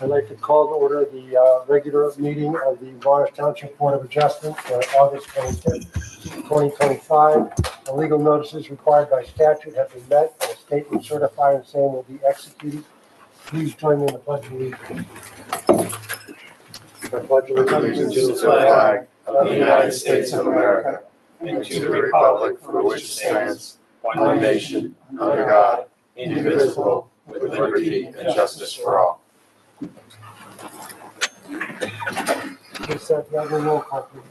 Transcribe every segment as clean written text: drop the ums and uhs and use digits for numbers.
I'd like to call to order the regular meeting of the Morris Township Board of Adjustment for August 25th, 2025. The legal notices required by statute have been met, and a statement certifying same will be executed. Please join me in the pledge of allegiance. I pledge allegiance To the flag of the United States of America and to the republic for which it stands, one nation, under God, indivisible, with liberty and justice for all. Please have the roll call, please.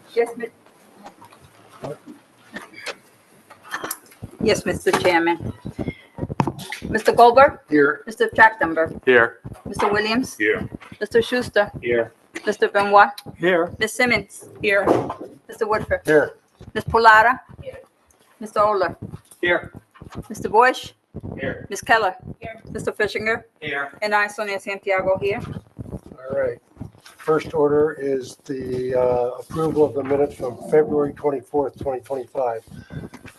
Yes, Mr. Chairman. Mr. Goldberg? Here. Mr. Trachtenberg? Here. Mr. Williams? Here. Mr. Schuster? Here. Mr. Benoit? Here. Ms. Simmons? Here. Mr. Woodford? Here. Ms. Polata? Here. Mr. Oler? Here. Mr. Bush? Here. Ms. Keller? Here. Mr. Fishinger? Here. And I, Sonia Santiago, here. All right. First order is the approval of the minutes from February 24th, 2025.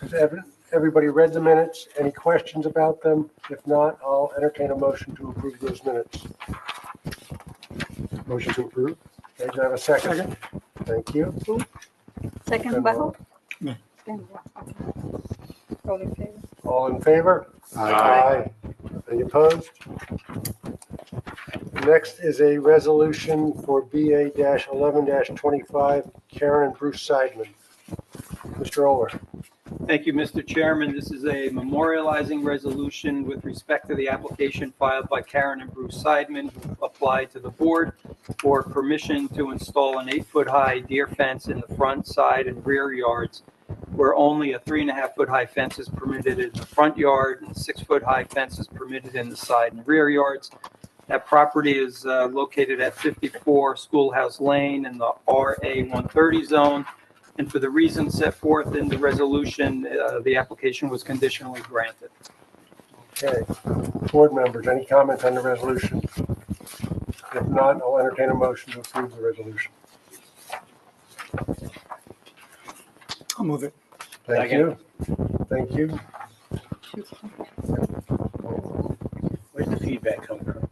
Has everybody read the minutes? Any questions about them? If not, I'll entertain a motion to approve those minutes. Motion to approve. Okay, do I have a second? Thank you. Second by who? Me. All in favor? All in favor? Aye. Any opposed? Next is a resolution for BA-11-25, Karen and Bruce Seidman. Mr. Oler. Thank you, Mr. Chairman. This is a memorializing resolution with respect to the application filed by Karen and Bruce Seidman, who applied to the board for permission to install an 8-foot-high deer fence in the front, side, and rear yards, where only a 3.5-foot-high fence is permitted in the front yard and 6-foot-high fence is permitted in the side and rear yards. That property is located at 54 Schoolhouse Lane in the RA 130 zone. And for the reasons set forth in the resolution, the application was conditionally granted. Okay. Board members, any comments on the resolution? If not, I'll entertain a motion to approve the resolution. I'll move it. Thank you. Thank you. Where's the feedback coming from?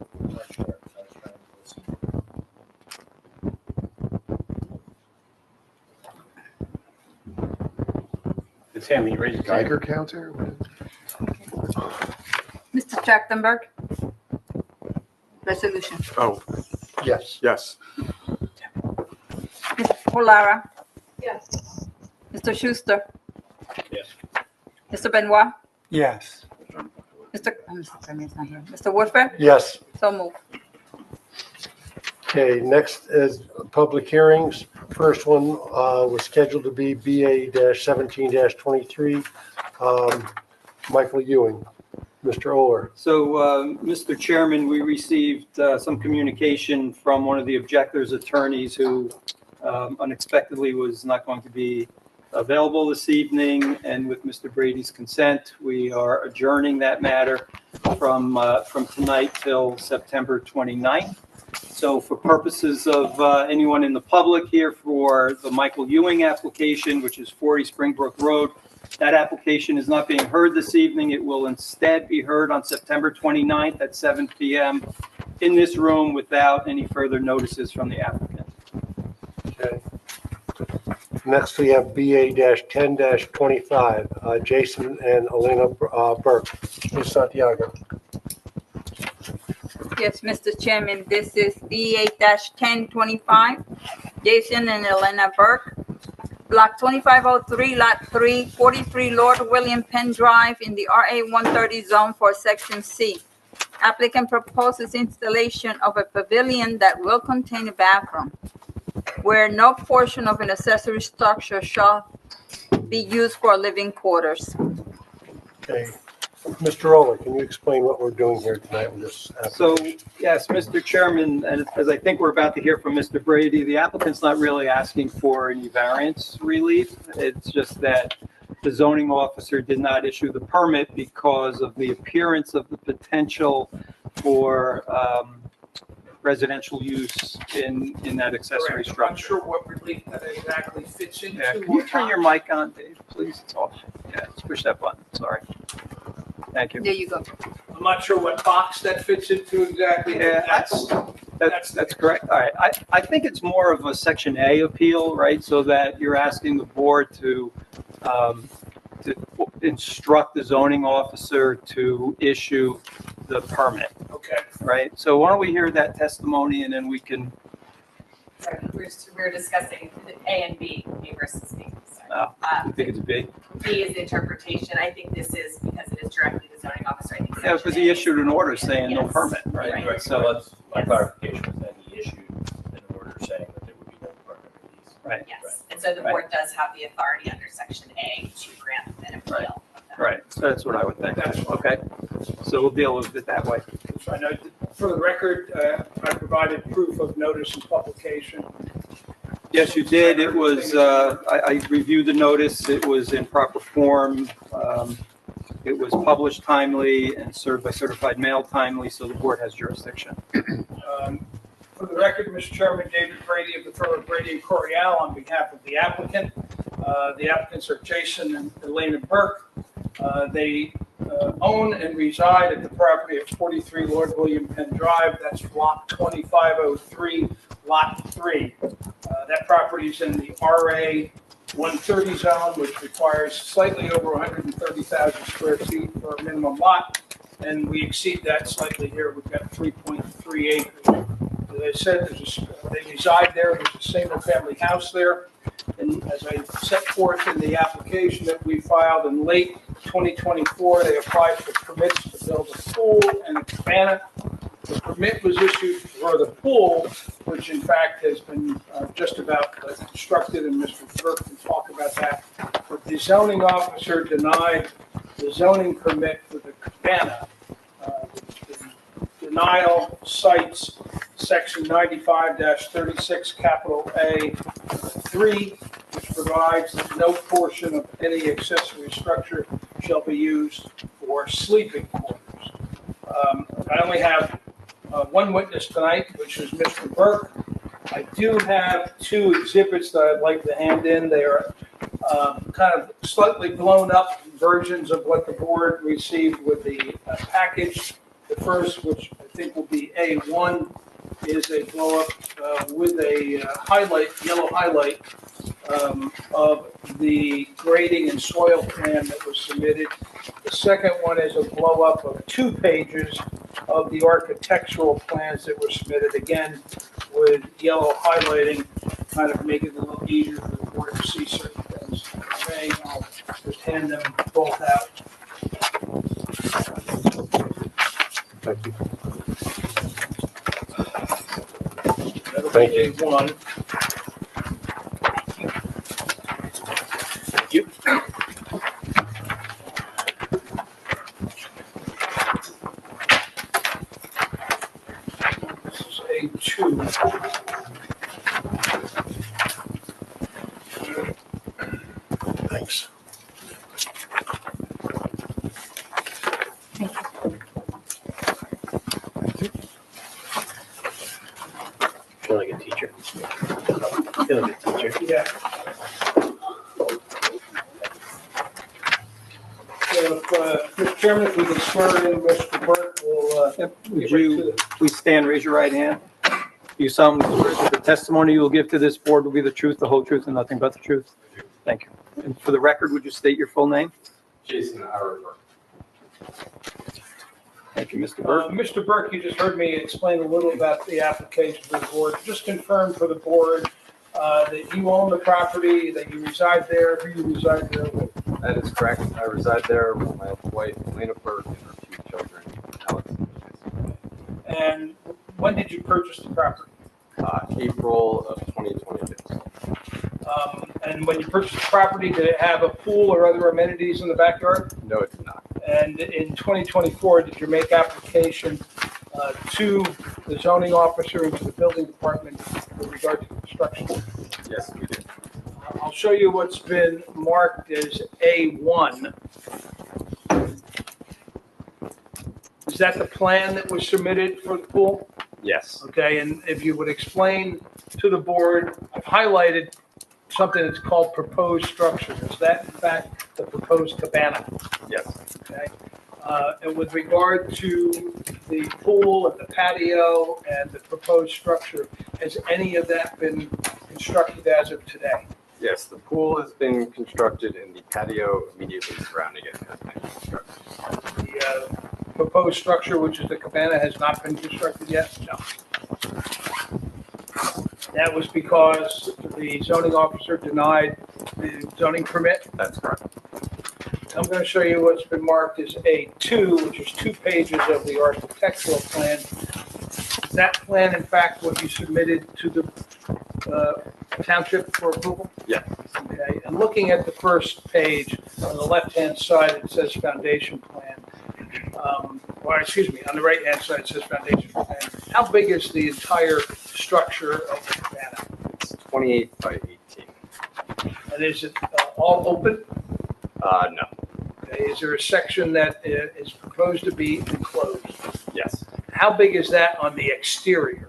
Tammy, you raise your hand. Geiger counter? Mr. Trachtenberg? Resolution. Oh, Yes. yes. Ms. Polata? Yes. Mr. Schuster? Yes. Mr. Benoit? Yes. Mr. Woodford? Yes. So moved. Okay, next is public hearings. First one was scheduled to be BA-17-23. Michael Ewing. Mr. Oler. So, Mr. Chairman, we received some communication from one of the objector's attorneys who unexpectedly was not going to be available this evening. And with Mr. Brady's consent, we are adjourning that matter from tonight till September 29th. So for purposes of anyone in the public here for the Michael Ewing application, which is 40 Springbrook Road, that application is not being heard this evening. It will instead be heard on September 29th at 7 p.m. in this room without any further notices from the applicant. Okay. Next, we have BA-10-25, Jason and Elena Burke. Ms. Santiago. Yes, Mr. Chairman, this is BA-1025, Jason and Elena Burke, Block 2503, Lot 3, 43 Lord William Penn Drive in the RA 130 zone for Section C. Applicant proposes installation of a pavilion that will contain a bathroom, where no portion of an accessory structure shall be used for living quarters. Okay. Mr. Oler, can you explain what we're doing here tonight with this So, application? yes, Mr. Chairman, and as I think we're about to hear from Mr. Brady, the applicant's not really asking for any variance relief. It's just that the zoning officer did not issue the permit because of the appearance of the potential for residential use in that accessory Correct. I'm structure. not sure what relief that exactly fits into. Yeah, can you turn your mic on, Dave, please? It's off. Yeah, just push that button, sorry. Thank you. There you go. I'm not sure what box that fits into exactly. Yeah, That's That's correct. All right. I think it's more of a Section A appeal, right? So that you're asking the board to instruct the zoning officer to issue the permit, Okay. right? So why don't we hear that testimony and then we can, Sorry, we're discussing A and B, A versus B. I think it's a B. B is the interpretation. I think this is because it is directly the zoning officer. I think Yeah, because he issued an order saying no Yes. permit, right? Right. So that's, my clarification was that he issued an order saying that there would be no permit release. Right, Yes, and so the board does have the authority under section A to grant an appeal. right. So that's what I would think. That's fine. Okay. So we'll deal with it that way. So I know, for the record, I provided proof of notice and publication. Yes, you did. It was, I reviewed the notice. It was in proper form. It was published timely and served by certified mail timely, so the board has jurisdiction. For the record, Mr. Chairman, David Brady of the firm of Brady and Coriel on behalf of the applicant. The applicants are Jason and Elena Burke. They own and reside at the property at 43 Lord William Penn Drive. That's block 2503, lot 3. That property is in the RA 130 zone, which requires slightly over 130,000 square feet for a minimum lot. And we exceed that slightly here. We've got 3.3 acres. As I said, they reside there. There's a single family house there. And as I set forth in the application that we filed in late 2024, they applied for permits to build a pool and a cabana. The permit was issued for the pool, which in fact has been just about constructed, and Mr. Burke can talk about that. But the zoning officer denied the zoning permit for the cabana. The denial cites section 95-36, capital A, 3, which provides that no portion of any accessory structure shall be used for sleeping quarters. I only have one witness tonight, which is Mr. Burke. I do have 2 exhibits that I'd like to hand in. They are kind of slightly blown up versions of what the board received with the package. The first, which I think will be A1, is a blow up with a yellow highlight of the grading and soil plan that was submitted. The second one is a blow up of 2 pages of the architectural plans that were submitted, again with yellow highlighting, kind of make it a little easier for the board to see certain things. Okay, I'll just hand them both out. Thank you. That'll Thank be you. A1. Thank you. This is A2. Thanks. Feel like a teacher. Feel like a teacher. Yeah. So if, Mr. Chairman, if we can swear in Mr. Burke, we'll Would get right you to it. please stand, raise your right hand? You solemnly swear that the testimony you will give to this board will be the truth, the whole truth, and nothing but the truth? Thank you. And for the record, would you state your full name? Jason Howard. Thank you, Mr. Burke. Mr. Burke, you just heard me explain a little about the application to the board. Just confirm for the board that you own the property, that you reside there, who you reside there with. That is correct. I reside there with my wife, Elena Burke, and our 2 children, Alex and Jason. And when did you purchase the property? April of 2022. And when you purchased the property, did it have a pool or other amenities in the backyard? No, it did not. And in 2024, did you make application to the zoning officer and to the building department with regard to construction? Yes, we did. I'll show you what's been marked as A1. Is that the plan that was submitted for the pool? Yes. Okay, and if you would explain to the board, I've highlighted something that's called proposed structure. Is that in fact the proposed cabana? Yes. Okay. And with regard to the pool and the patio and the proposed structure, has any of that been constructed as of today? Yes, the pool has been constructed and the patio immediately surrounding it has been constructed. The proposed structure, which is the cabana, has not been constructed yet? No. That was because the zoning officer denied the zoning permit? That's correct. I'm going to show you what's been marked as A2, which is 2 pages of the architectural plan. Is that plan, in fact, what you submitted to the township for approval? Yeah. Okay, and looking at the first page, on the left-hand side, it says foundation plan. Or, excuse me, on the right-hand side, it says foundation plan. How big is the entire structure of the cabana? It's 28 by 18. And is it all open? No. Okay, is there a section that is proposed to be enclosed? Yes. How big is that on the exterior?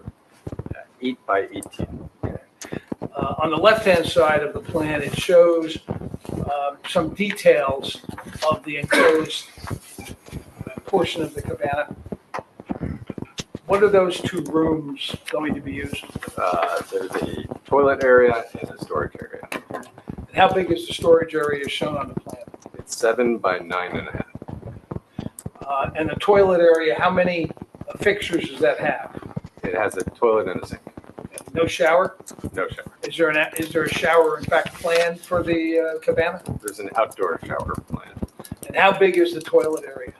8 by 18. On the left-hand side of the plan, it shows some details of the enclosed portion of the cabana. What are those 2 rooms going to be used? There's a toilet area and a storage area. And how big is the storage area shown on the plan? It's 7 by 9.5. And the toilet area, how many fixtures does that have? It has a toilet and a sink. No shower? No shower. Is there a shower, in fact, planned for the cabana? There's an outdoor shower plan. And how big is the toilet area?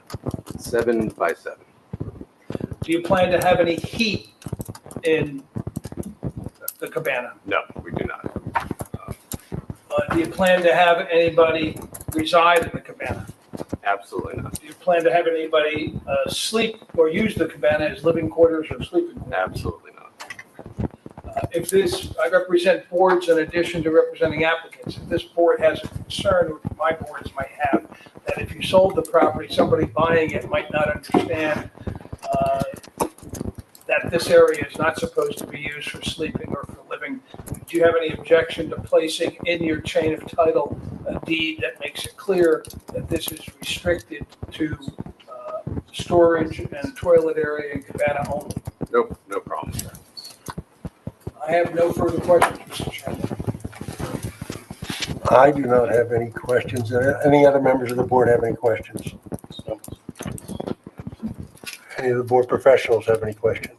7 by 7. Do you plan to have any heat in the cabana? No, we do not. Do you plan to have anybody reside in the cabana? Absolutely not. Do you plan to have anybody sleep or use the cabana as living quarters or sleeping quarters? Absolutely not. If this, I represent boards in addition to representing applicants. If this board has a concern, or my boards might have, that if you sold the property, somebody buying it might not understand that this area is not supposed to be used for sleeping or for living. Do you have any objection to placing in your chain of title a deed that makes it clear that this is restricted to storage and toilet area and cabana only? Nope, no problem. I have no further questions, Mr. Chairman. I do not have any questions. Any other members of the board have any questions? Any of the board professionals have any questions?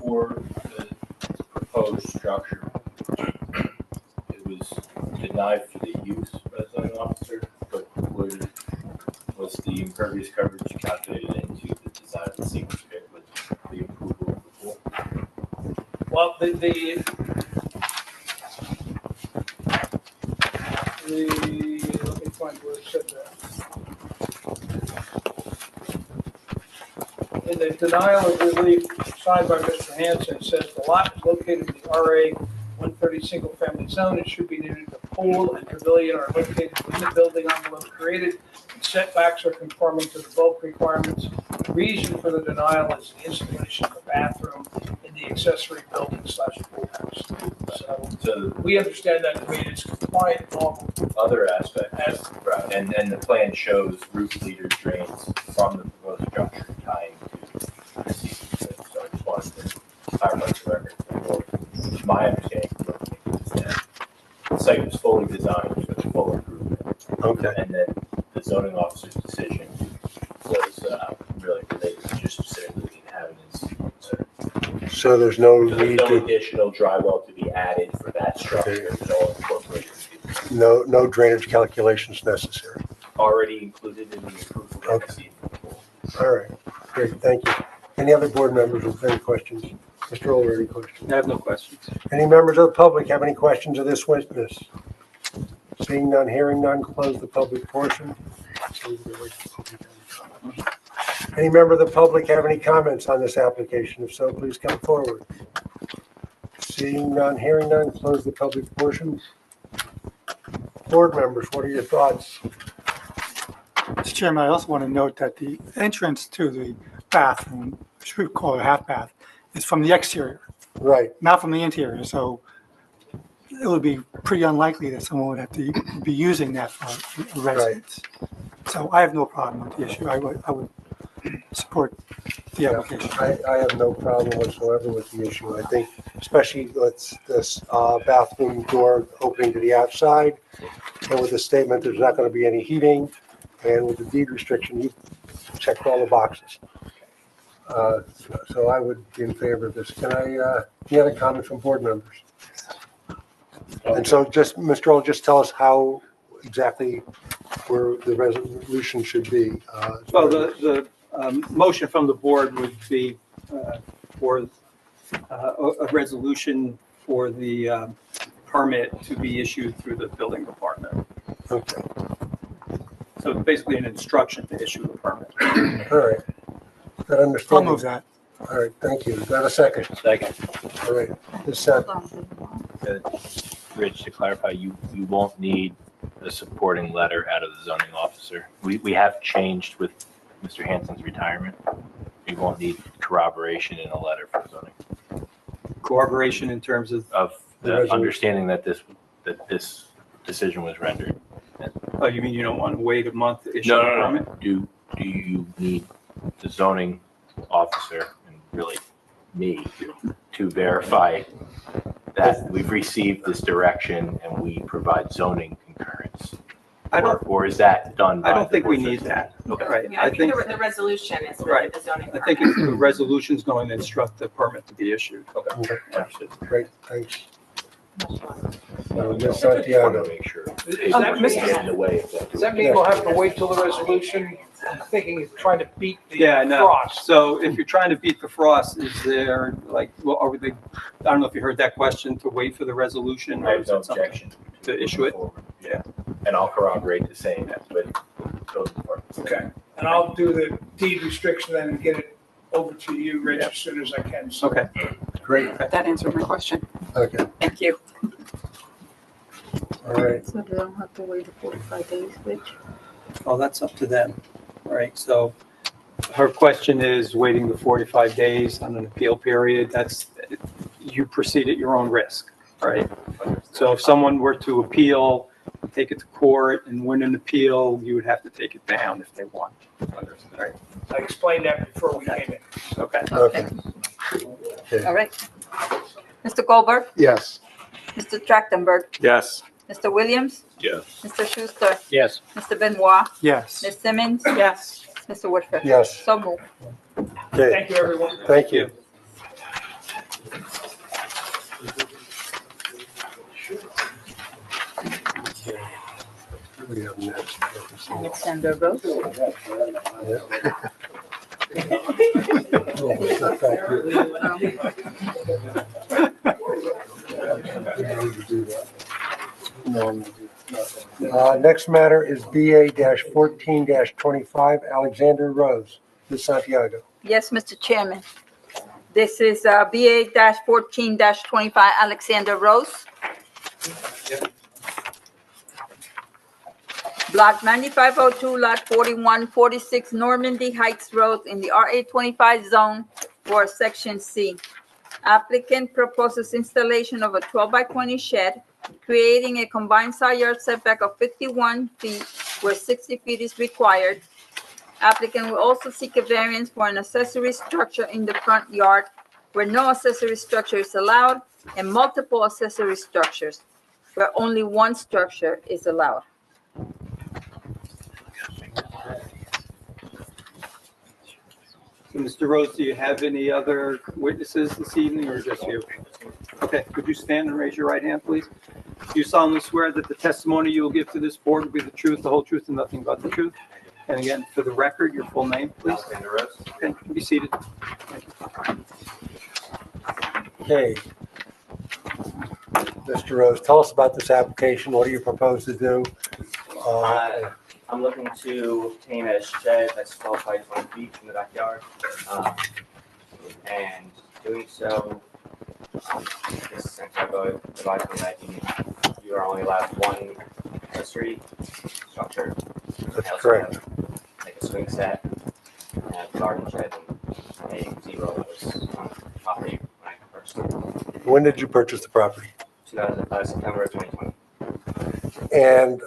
For the proposed structure, it was denied for the use by the zoning officer, but was the impervious coverage calculated into the design of the single pit with the approval of the pool? Well, let me find where it said that. In the denial of relief signed by Mr. Hanson, it says the lot is located in the RA 130 single family zone. It should be needed. The pool and pavilion are located within the building envelope created. Setbacks are conforming to the bulk requirements. The reason for the denial is the installation of a bathroom in the accessory building / pool house. So we understand that to mean it's compliant with all Other aspect, and the plan shows roof leader drains from the proposed structure tying to the season pit. So I just wanted to clarify the record. My understanding is that the site was fully designed for the full improvement. Okay. And then the zoning officer's decision was really related to just specifically the inhabitants. So there's no So there's need no to, additional dry well to be added for that structure. It's all incorporated, no drainage calculations necessary. already included in the approval that you see for the pool. All right, great, thank you. Any other board members with any questions? Mr. Older, any questions? I have no questions. Any members of the public have any questions of this witness? Seeing none, hearing none, close the public portion. Any member of the public have any comments on this application? If so, please come forward. Seeing none, hearing none, close the public portion. Board members, what are your thoughts? Mr. Chairman, I also want to note that the entrance to the bathroom, which we call a half bath, is from the exterior, Right, not from the interior. So it would be pretty unlikely that someone would have to be using that for a residence. So I have no problem with the issue. I would support the application. I have no problem whatsoever with the issue. I think especially with this bathroom door opening to the outside and with the statement there's not going to be any heating and with the deed restriction, you checked all the boxes. So I would be in favor of this. Can I, any other comments from board members? And so just, Mr. Earl, just tell us how exactly where the resolution should be. Well, the motion from the board would be for a resolution for the permit to be issued through the building department. Okay, So basically an instruction to issue the permit. all right. That I'll understanding. move that. All right, thank you. Do I have a second? Second. All right, this second. Rich, to clarify, you won't need a supporting letter out of the zoning officer. We have changed with Mr. Hansen's retirement. We won't need corroboration in a letter for zoning. Corroboration in terms of, Of The the resolution. understanding that this decision was rendered. oh, you mean you don't want to wait a month to issue No, a no, permit? no. Do you need the zoning officer and really me to verify that we've received this direction and we provide zoning concurrence? I don't, Or is that done by? I don't think we the- need that. Okay. Right. Yeah, I think the resolution is really Right. the zoning. I think permit. the resolution's going to instruct the permit to be issued. Okay, Understood. great, thanks. Ms. Just wanted to Santiago. make sure. Is that It get in the way of that. Does that mean we'll have to wait till the resolution? I'm thinking he's trying to beat the Yeah, no. frost. So if you're trying to beat the frost, is there like, well, are they, I don't know if you heard that question, to wait for the resolution? I or have is no it something objection. to issue it? Yeah, and I'll corroborate the same with building department. Okay, and I'll do the deed restriction then and get it over to you, Rich, as soon as I can. So Okay. Great, That answered my question. okay, Thank you. all right. So they don't have to wait the 45 days, Rich? Oh, that's up to them, right? So her question is waiting the 45 days on an appeal period. That's, you proceed at your own risk, right? So if someone were to appeal, take it to court and win an appeal, you would have to take it down if they won. Right? I explained that before we came in. Okay. Okay. All right. Mr. Goldberg, Yes. Mr. Trachtenberg, Yes. Mr. Williams, Yes. Mr. Schuster, Yes. Mr. Benoit, Yes. Ms. Simmons, Yes. Mr. Woodford. Yes, So moved. okay, Thank you, everyone. thank you. What do we have next? Alexander Rose. Next matter is BA-14-25, Alexander Rose, Ms. Santiago. Yes, Mr. Chairman. This is BA-14-25 Alexander Rose. Block 9502, lot 4146, Normandy Heights Road in the RA25 zone for Section C. Applicant proposes installation of a 12 by 20 shed, creating a combined side yard setback of 51 feet where 60 feet is required. Applicant will also seek a variance for an accessory structure in the front yard where no accessory structure is allowed, and multiple accessory structures where only one structure is allowed. So, Mr. Rose, do you have any other witnesses this evening or just you? Okay, could you stand and raise your right hand, please? Do you solemnly swear that the testimony you will give to this board will be the truth, the whole truth, and nothing but the truth? And again, for the record, your full name, please. Okay, you can be seated. Okay. Mr. Rose, tell us about this application. What do you propose to do? I'm looking to obtain a shed that's 12 by 20 feet in the backyard. And doing so, this Santiago advised me that you are only allowed one accessory structure. That's correct. Like a swing set, and a garden shed, and a zero that was on the property when I purchased it When did you purchase the property? September 2020. And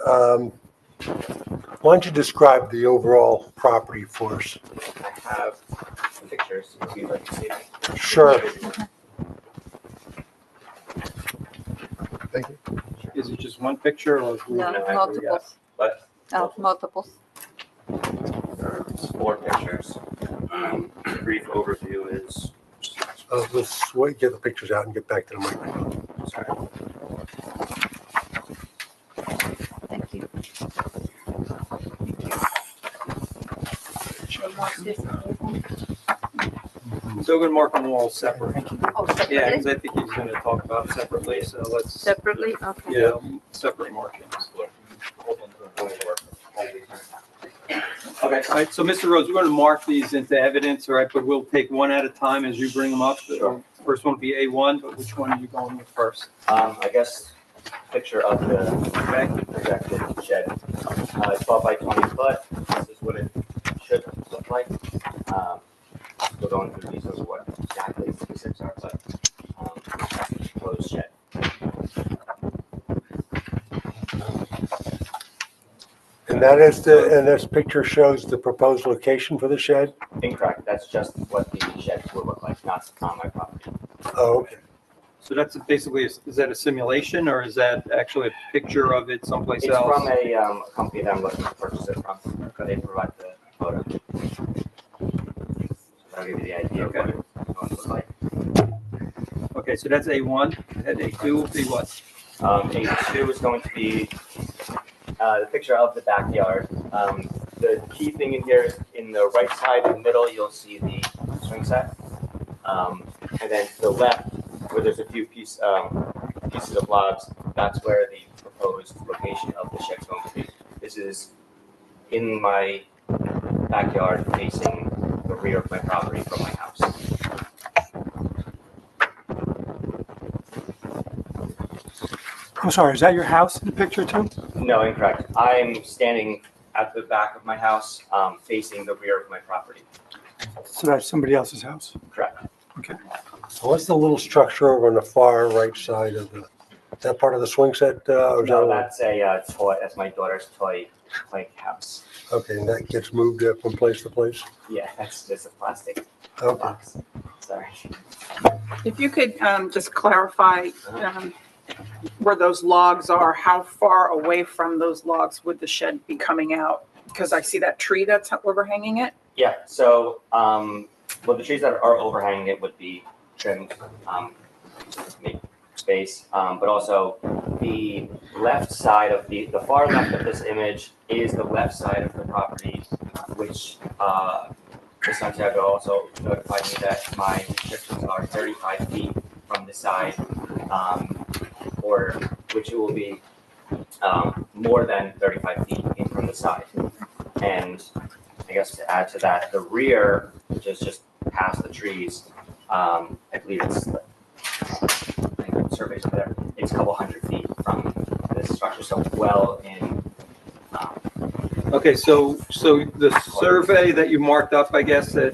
why don't you describe the overall property for us? I have pictures, if you'd like to see them. Sure. Thank you. Is it just one picture or? No, No, I- multiples. But Oh, multiples. there's 4 pictures. Brief overview is, Let's wait, get the pictures out and get back to the microphone. sorry. Thank you. So we're gonna mark them all separate. Oh, Yeah, separately? because I think he's gonna talk about separately, so let's, Separately, okay. yeah, separate markings. Okay. All right, so Mr. Rhodes, we're gonna mark these into evidence, all right, but we'll take one at a time as you bring them up. Sure. First one will be A1, but which one are you going with first? I guess picture of the projected shed. 12 by 20 foot. This is what it should look like. We're going through these of what exactly the specifics are, but closed shed. And this picture shows the proposed location for the shed? Incorrect. That's just what the shed will look like, not on my property. Oh, okay. So that's basically, is that a simulation or is that actually a picture of it someplace It's else? from a company that I'm looking to purchase it from. They provide the photo. That'll give you the idea of what it's going to look like. Okay, so that's A1, and A2 will be what? A2 is going to be the picture of the backyard. The key thing in here is in the right side in the middle, you'll see the swing set. And then to the left, where there's a few pieces of logs, that's where the proposed location of the shed is going to be. This is in my backyard facing the rear of my property from my house. I'm sorry, is that your house in the picture too? No, incorrect. I'm standing at the back of my house, facing the rear of my property. So that's somebody else's house? Correct. What's the little structure over on the far right side of is that part of the swing set? Or is No, that, that's a toy. That's my daughter's toy house. okay, and that gets moved from place to place? Yeah, that's just a plastic Okay. box. Sorry. If you could just clarify where those logs are, how far away from those logs would the shed be coming out? Because I see that tree that's overhanging it. Yeah. So, well, the trees that are overhanging it would be trimmed, to make space. But also, the left side of the far left of this image is the left side of the property, which Ms. Santiago also notified me that my restrictions are 35 feet from the side, or which it will be more than 35 feet in from the side. And I guess to add to that, the rear, which is just past the trees, I believe it's surveys over there. It's a couple hundred feet from this structure, so well in. Okay, so the survey that you marked up, I guess, that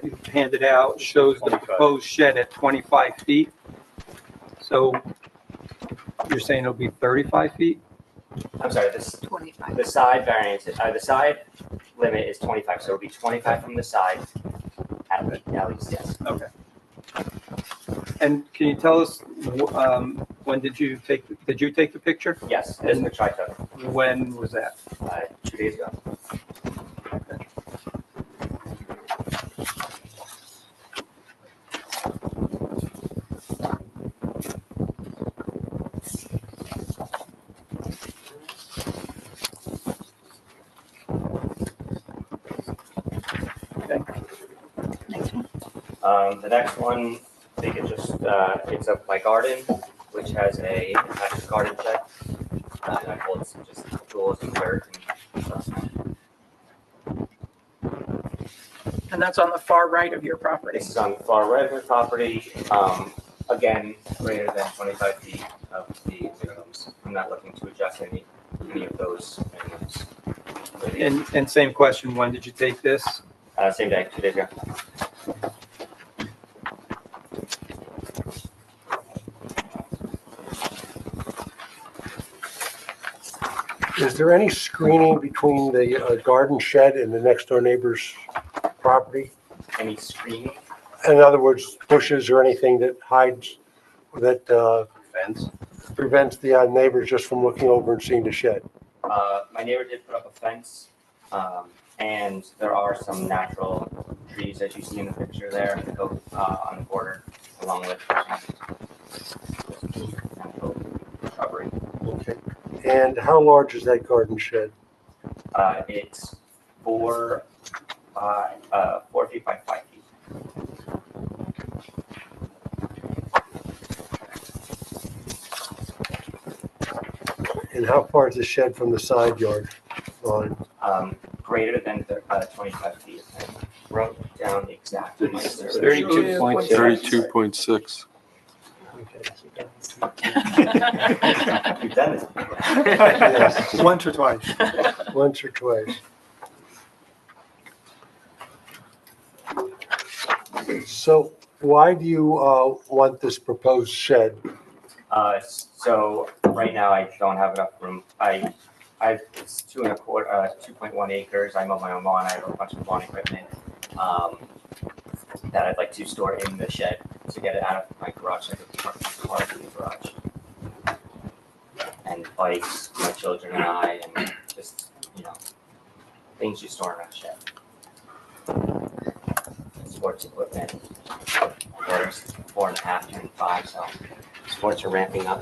you handed out shows the proposed shed at 25 feet. So you're saying it'll be 35 feet? I'm sorry, 25. the side variance, the side limit is 25, so it'll be 25 from the side at least, yes. Okay. And can you tell us, when did you take the picture? Yes, this picture I took When was that? 2 days ago. Next one. The next one, I think it's just, it's up my garden, which has a attached garden shed. And I hold some just tools and dirt and stuff. And that's on the far right of your property. This is on the far right of my property, again, greater than 25 feet of the minimums. I'm not looking to adjust any of those minimums. And same question, when did you take this? Same day, 2 days ago. Is there any screening between the garden shed and the next door neighbor's property? Any screening? In other words, bushes or anything that hides, that Fence. prevents the neighbors just from looking over and seeing the shed? My neighbor did put up a fence, and there are some natural trees, as you see in the picture there, that go on the border, along with natural shrubbery. Okay. And how large is that garden shed? It's 4 feet by 5 feet. And how far is the shed from the side yard line? Greater than 25 feet. I wrote down the exact. 32.6. Okay. You've done this. Yes. Once or twice. Once or twice. So why do you want this proposed shed? So right now I don't have enough room. It's 2.1 acres. I mow my own lawn. I have a bunch of lawn equipment that I'd like to store in the shed to get it out of my garage. So I could park the car in the garage. And bikes, my children and I, and just, things you store in a shed. Sports equipment. There's 4.5 and 5, so sports are ramping up.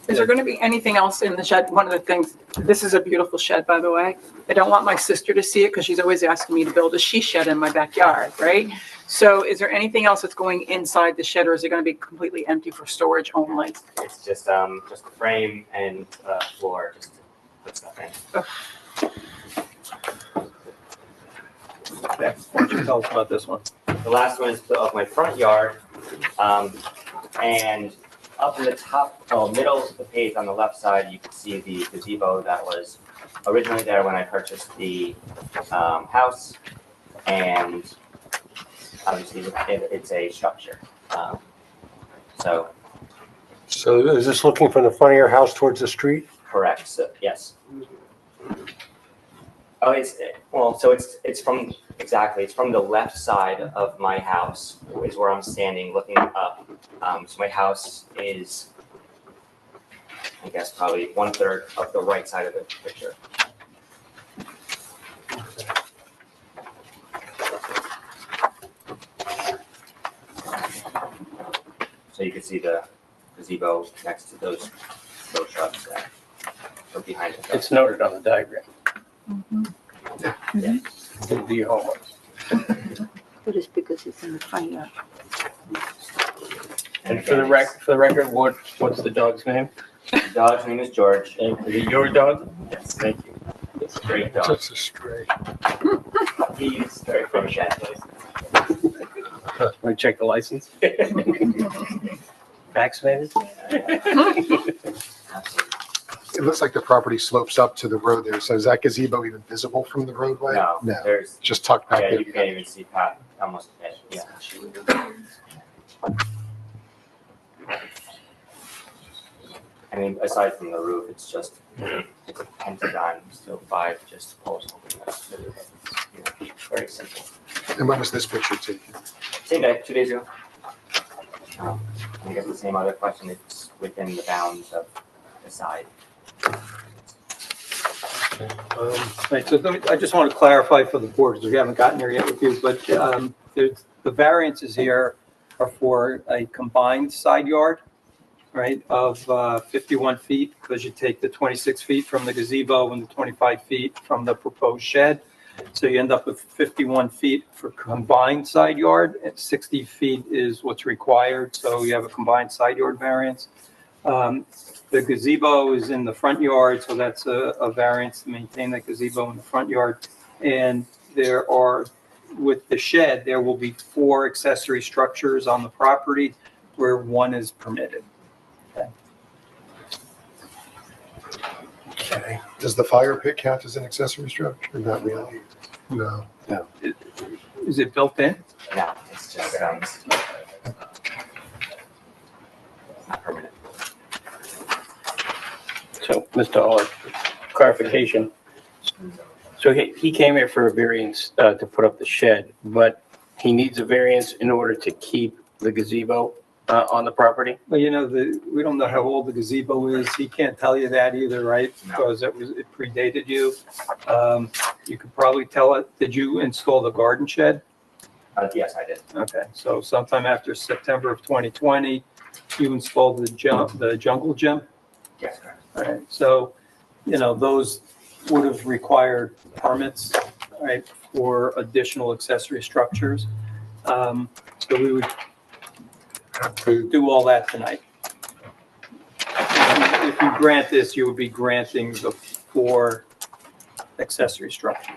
Is there going to be anything else in the shed? One of the things, this is a beautiful shed, by the way. I don't want my sister to see it because she's always asking me to build a she shed in my backyard, right? So is there anything else that's going inside the shed, or is it going to be completely empty for storage only? It's just the frame and floor, just to put stuff in. Yeah, why don't you tell us about this one? The last one is of my front yard, and up in the top, middle of the page on the left side, you can see the gazebo that was originally there when I purchased the house, and obviously it's a structure. So So is this looking from the front of your house towards the street? correct. So yes. Oh, it's from it's from the left side of my house is where I'm standing looking up. So my house is, I guess, probably 1/3 of the right side of the picture. So you can see the gazebo next to those shrubs there, or behind it. It's noted on the diagram. Yeah. The homeowners. But it's because it's in the front yard. And for the record, what's the dog's name? The dog's name is George. And is it your dog? Yes. Thank you. It's a great dog. Just a stray. He's very from shed. Want to check the license? Vaccinated? Absolutely. It looks like the property slopes up to the road there. So is that gazebo even visible from the roadway? No, there's, Just tucked back yeah, in. you can't even see Pat almost. Yeah. I mean, aside from the roof, it's just it's a pentagon, still 5 just poles holding up. It's very simple. And when was this picture taken? Same day, 2 days ago. I guess the same other question. It's within the bounds of the side. Right, so I just want to clarify for the board, because we haven't gotten there yet with you, but the variances here are for a combined side yard, right, of 51 feet, because you take the 26 feet from the gazebo and the 25 feet from the proposed shed. So you end up with 51 feet for combined side yard, and 60 feet is what's required, so you have a combined side yard variance. The gazebo is in the front yard, so that's a variance to maintain that gazebo in the front yard. And there are, with the shed, there will be 4 accessory structures on the property where 1 is permitted. Okay. Does the fire pit count as an accessory structure? Not really. No. Is it built in? No, it's just permanent. So, Mr. Hall, clarification. So he came here for a variance to put up the shed, but he needs a variance in order to keep the gazebo on the property? Well, we don't know how old the gazebo is. He can't tell you that either, right? No. Because it predated you. You could probably tell it, did you install the garden shed? Yes, I did. Okay, so sometime after September of 2020, you installed the jungle gym? Yes, correct. All right, so, those would have required permits, right, for additional accessory structures. So we would do all that tonight. If you grant this, you would be granting the 4 accessory structures.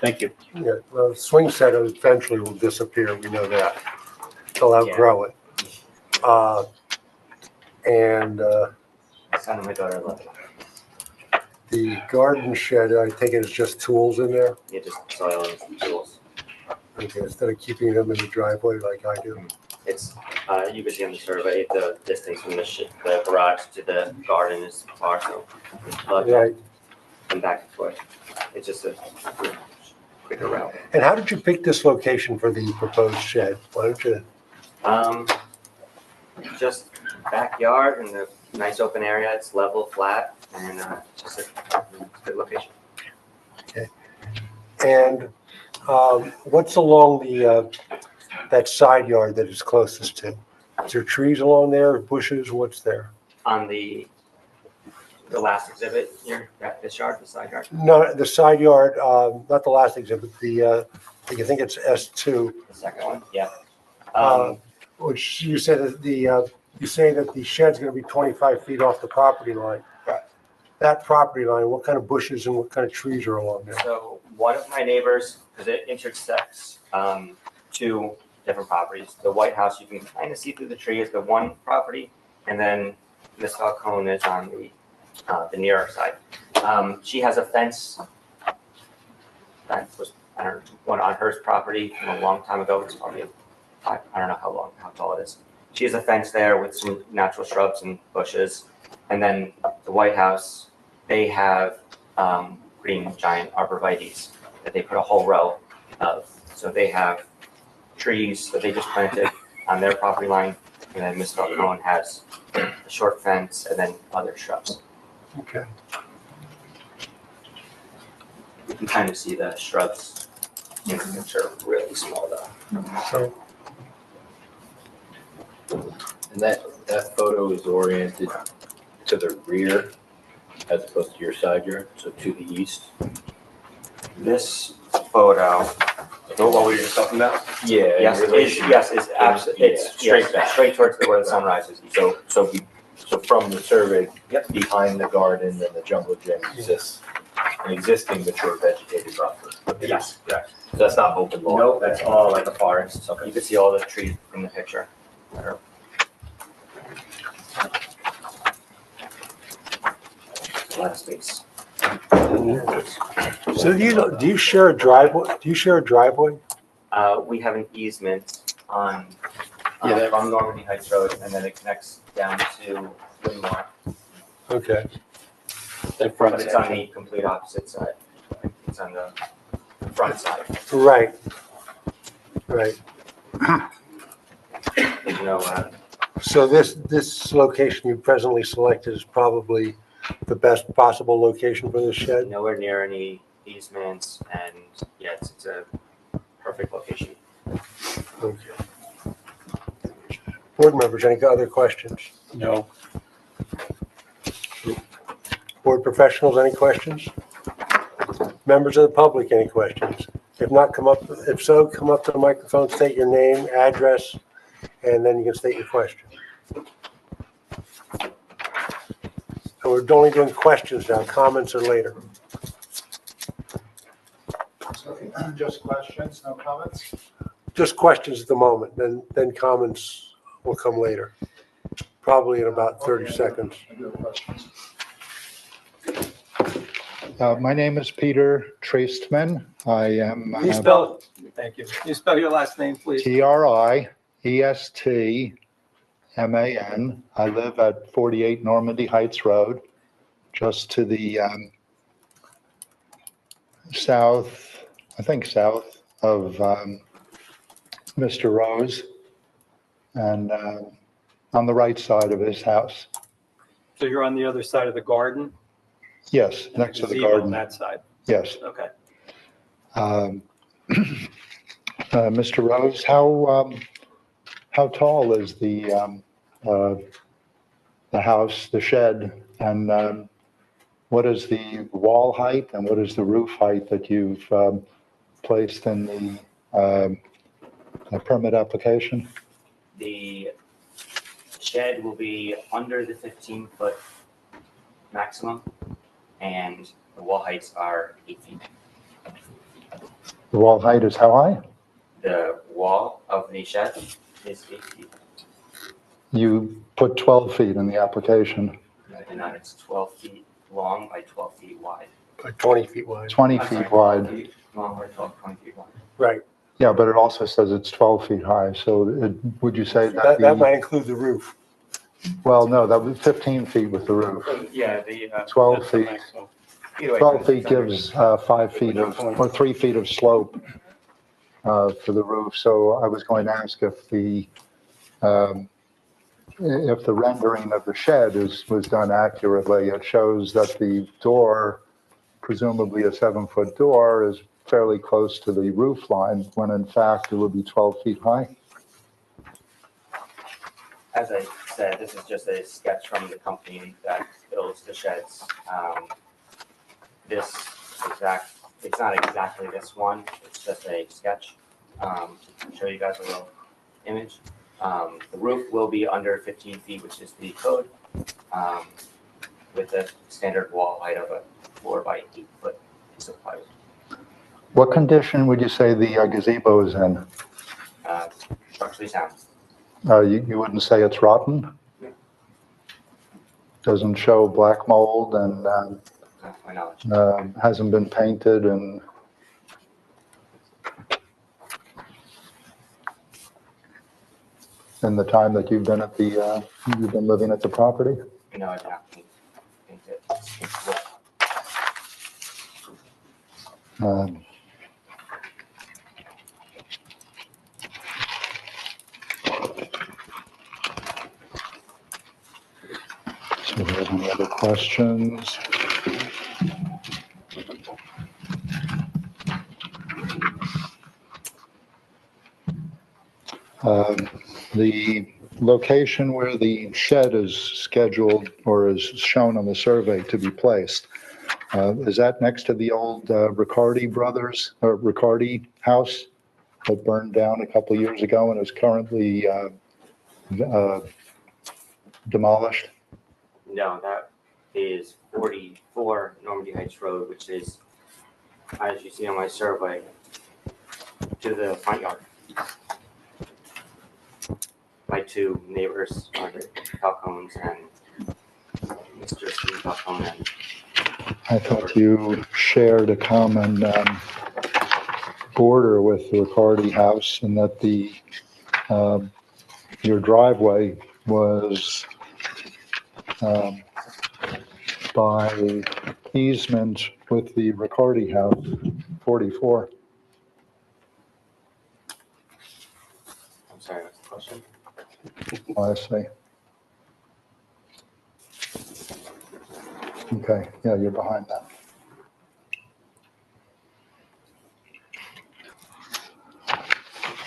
Thank you. Yeah, well, the swing set eventually will disappear, we know that. They'll outgrow it. And My son and my daughter love it. the garden shed, I take it is just tools in there? Yeah, just soil and tools. Okay, instead of keeping them in the driveway like I do. It's, you can see on the survey, the distance from the garage to the garden is far, so plug Right. and back and forth. It's just a quicker route. And how did you pick this location for the proposed shed? Why don't you, Just backyard and a nice open area. It's level, flat, and just a good location. and what's along the, that side yard that it's closest to? Is there trees along there, bushes, what's there? On the last exhibit here, this yard, the side yard, No, the side yard, not the last exhibit, I think it's S2. the second one, yeah. Which you said that you say that the shed's gonna be 25 feet off the property line. Correct. That property line, what kind of bushes and what kind of trees are along there? So one of my neighbors, because it intersects 2 different properties. The White House, you can kind of see through the tree, is the one property, and then Ms. Falcone is on the nearer side. She has a fence that was, I don't know, one on her property from a long time ago. It's probably I don't know how tall it is. She has a fence there with some natural shrubs and bushes. And then the White House, they have green giant arborvitaes that they put a whole row of. So they have trees that they just planted on their property line. And then Ms. Falcone has a short fence and then other shrubs. Okay. You can kind of see the shrubs in the picture, really small though. So, And that photo is oriented to the rear as opposed to your side yard, so to the east? This photo, What we were just talking about? Yeah. in yes, relation- it's straight back. straight towards where the sun rises. So from the survey, behind the garden and the jungle gym exists an existing mature vegetated buffer. Yes. Yeah. So that's not open lawn? No, that's all like a forest. You can see all the trees in the picture. A lot of space. so do you share a driveway? Do you share a driveway? We have an easement on, Yeah, from Normandy Heights Road, and then it connects down to Winmore, That but front it's on the complete opposite side. It's on the front side. Right. Right. There's no, So this location you presently selected is probably the best possible location for this shed? nowhere near any easements, and it's a perfect location. Okay. Board members, any other questions? No. Board professionals, any questions? Members of the public, any questions? If so, come up to the microphone, state your name, address, and then you can state your question. So we're only doing questions now, comments are later. Just questions, no comments? Just questions at the moment, then comments will come later. Probably in about 30 seconds. I do have questions. My name is Peter Trastman. I am Thank you. Can you spell your last name, please? Tristman. ESTMAN. I live at 48 Normandy Heights Road, just to the south, I think south of Mr. Rose, and on the right side of his house. So you're on the other side of the garden? Yes, and next to the gazebo garden. On that side? Yes. Okay. Mr. Rose, how tall is the house, the shed, and what is the wall height and what is the roof height that you've placed in the permit application? The shed will be under the 15-foot maximum, and the wall heights are 8 feet. The wall height is how high? The wall of the shed is 8 feet. You put 12 feet in the application. And then it's 12 feet long by 12 feet wide. Like 20 feet wide. 20 I'm sorry, feet 12 wide. feet long or 20 feet wide. Right. Yeah, but it also says it's 12 feet high, so would you say that That might include the roof. well, no, that was 15 feet with the roof. Yeah, the 12 That's the feet. maximum. either way, 12 feet it's under- gives 5 feet of, or 3 feet of slope for the roof. So I was going to ask if the rendering of the shed was done accurately. It shows that the door, presumably a 7-foot door, is fairly close to the roof line, when in fact it would be 12 feet high. As I said, this is just a sketch from the company that builds the sheds. It's not exactly this one, it's just a sketch. To show you guys a little image. The roof will be under 15 feet, which is the code, with a standard wall height of a 4 by 8 foot piece of plywood. What condition would you say the gazebo is in? Structurally sound. You wouldn't say it's rotten? Doesn't show black mold and To my knowledge. hasn't been painted and in the time that you've been you've been living at the property? No, I do not paint it. So do we have any other questions? The location where the shed is scheduled or is shown on the survey to be placed, is that next to the old Riccardi Brothers, or Riccardi house that burned down a couple of years ago and is currently demolished? No, that is 44 Normandy Heights Road, which is, as you see on my survey, to the front yard. My two neighbors, Margaret Falcones and Mr. Steve Falcone. And I thought you shared a common border with the Riccardi house and that your driveway was by easement with the Riccardi house, 44. I'm sorry, what's the question? I see. Okay, yeah, you're behind that.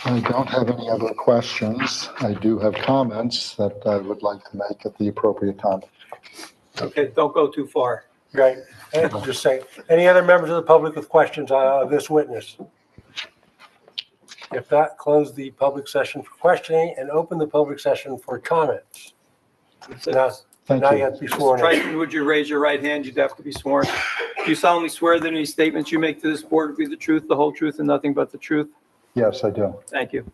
I don't have any other questions. I do have comments that I would like to make at the appropriate time. Okay, don't go too far. Right. And just say, any other members of the public with questions of this witness? If not, close the public session for questioning and open the public session for comments. Now, Thank now you. you have to be Mr. sworn in. Triton, would you raise your right hand? You'd have to be sworn. Do you solemnly swear that any statements you make to this board will be the truth, the whole truth, and nothing but the truth? Yes, I do. Thank you.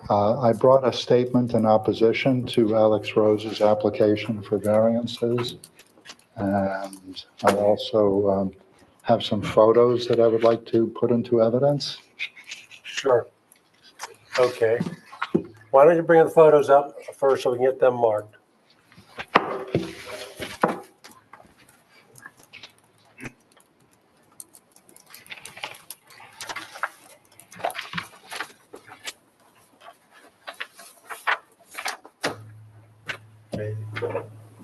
I brought a statement in opposition to Alex Rose's application for variances. And I also have some photos that I would like to put into evidence. Sure. Okay. Why don't you bring the photos up first so we can get them marked? Okay.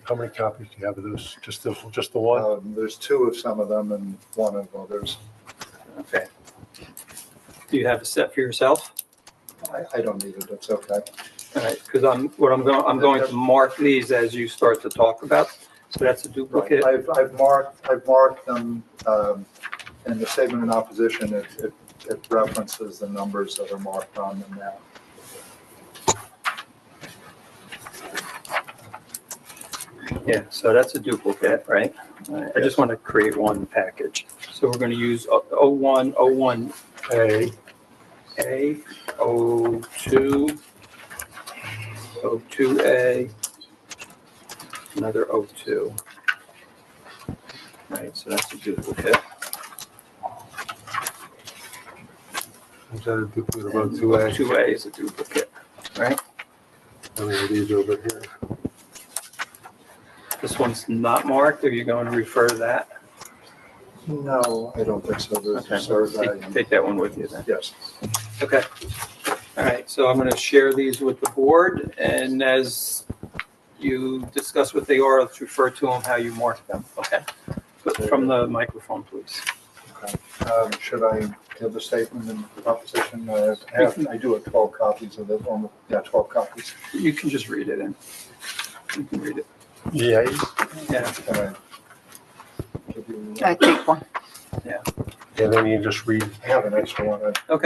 How many copies do you have of those? Just the one? There's two of some of them and one of others. Okay. Do you have a set for yourself? I don't need it, it's okay. All right, because I'm going to mark these as you start to talk about. So that's a duplicate. I've marked them, in the statement in opposition, it references the numbers that are marked on them now. Yeah, so that's a duplicate, right? All right, I just want to create one package. So we're going to use 01A, 02, 02A, another 02. Right, so that's a duplicate. Is that a duplicate of 2A? 2A is a duplicate, right? How many of these over here? This one's not marked. Are you going to refer to that? No, I don't think so. There's Okay, a survey. take that one with you then. Yes. Okay. All right, so I'm going to share these with the board, and as you discuss what they are, let's refer to them how you mark them, okay? But from the microphone, please. Okay. Should I give the statement in opposition? I do have 12 copies of it, 12 copies. You can just read it in. You can read it. Yeah. Yeah. Can I give you- I take one. And then you just read. I have an extra one. Okay, All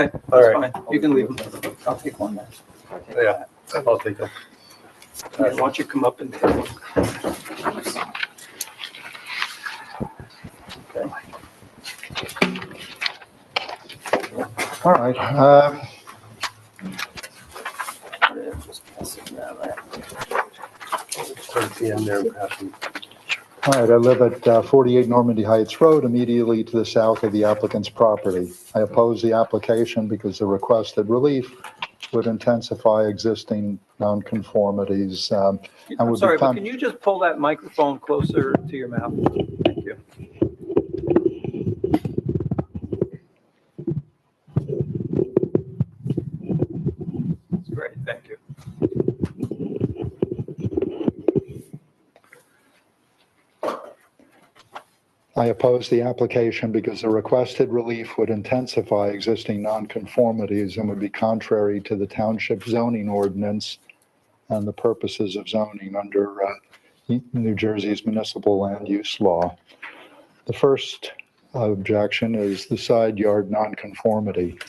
that's right. fine. You can leave them. I'll take one then. Yeah, I'll take them. Why don't you come up and take one? Okay. All right. Just pass it down there. Start at the end there and pass them. All right, I live at 48 Normandy Heights Road, immediately to the south of the applicant's property. I oppose the application because the requested relief would intensify existing nonconformities. I'm sorry, but can you just pull that microphone closer to your mouth? Thank you. That's great, thank you. I oppose the application because the requested relief would intensify existing nonconformities and would be contrary to the township zoning ordinance and the purposes of zoning under New Jersey's municipal land use law. The first objection is the side yard nonconformity.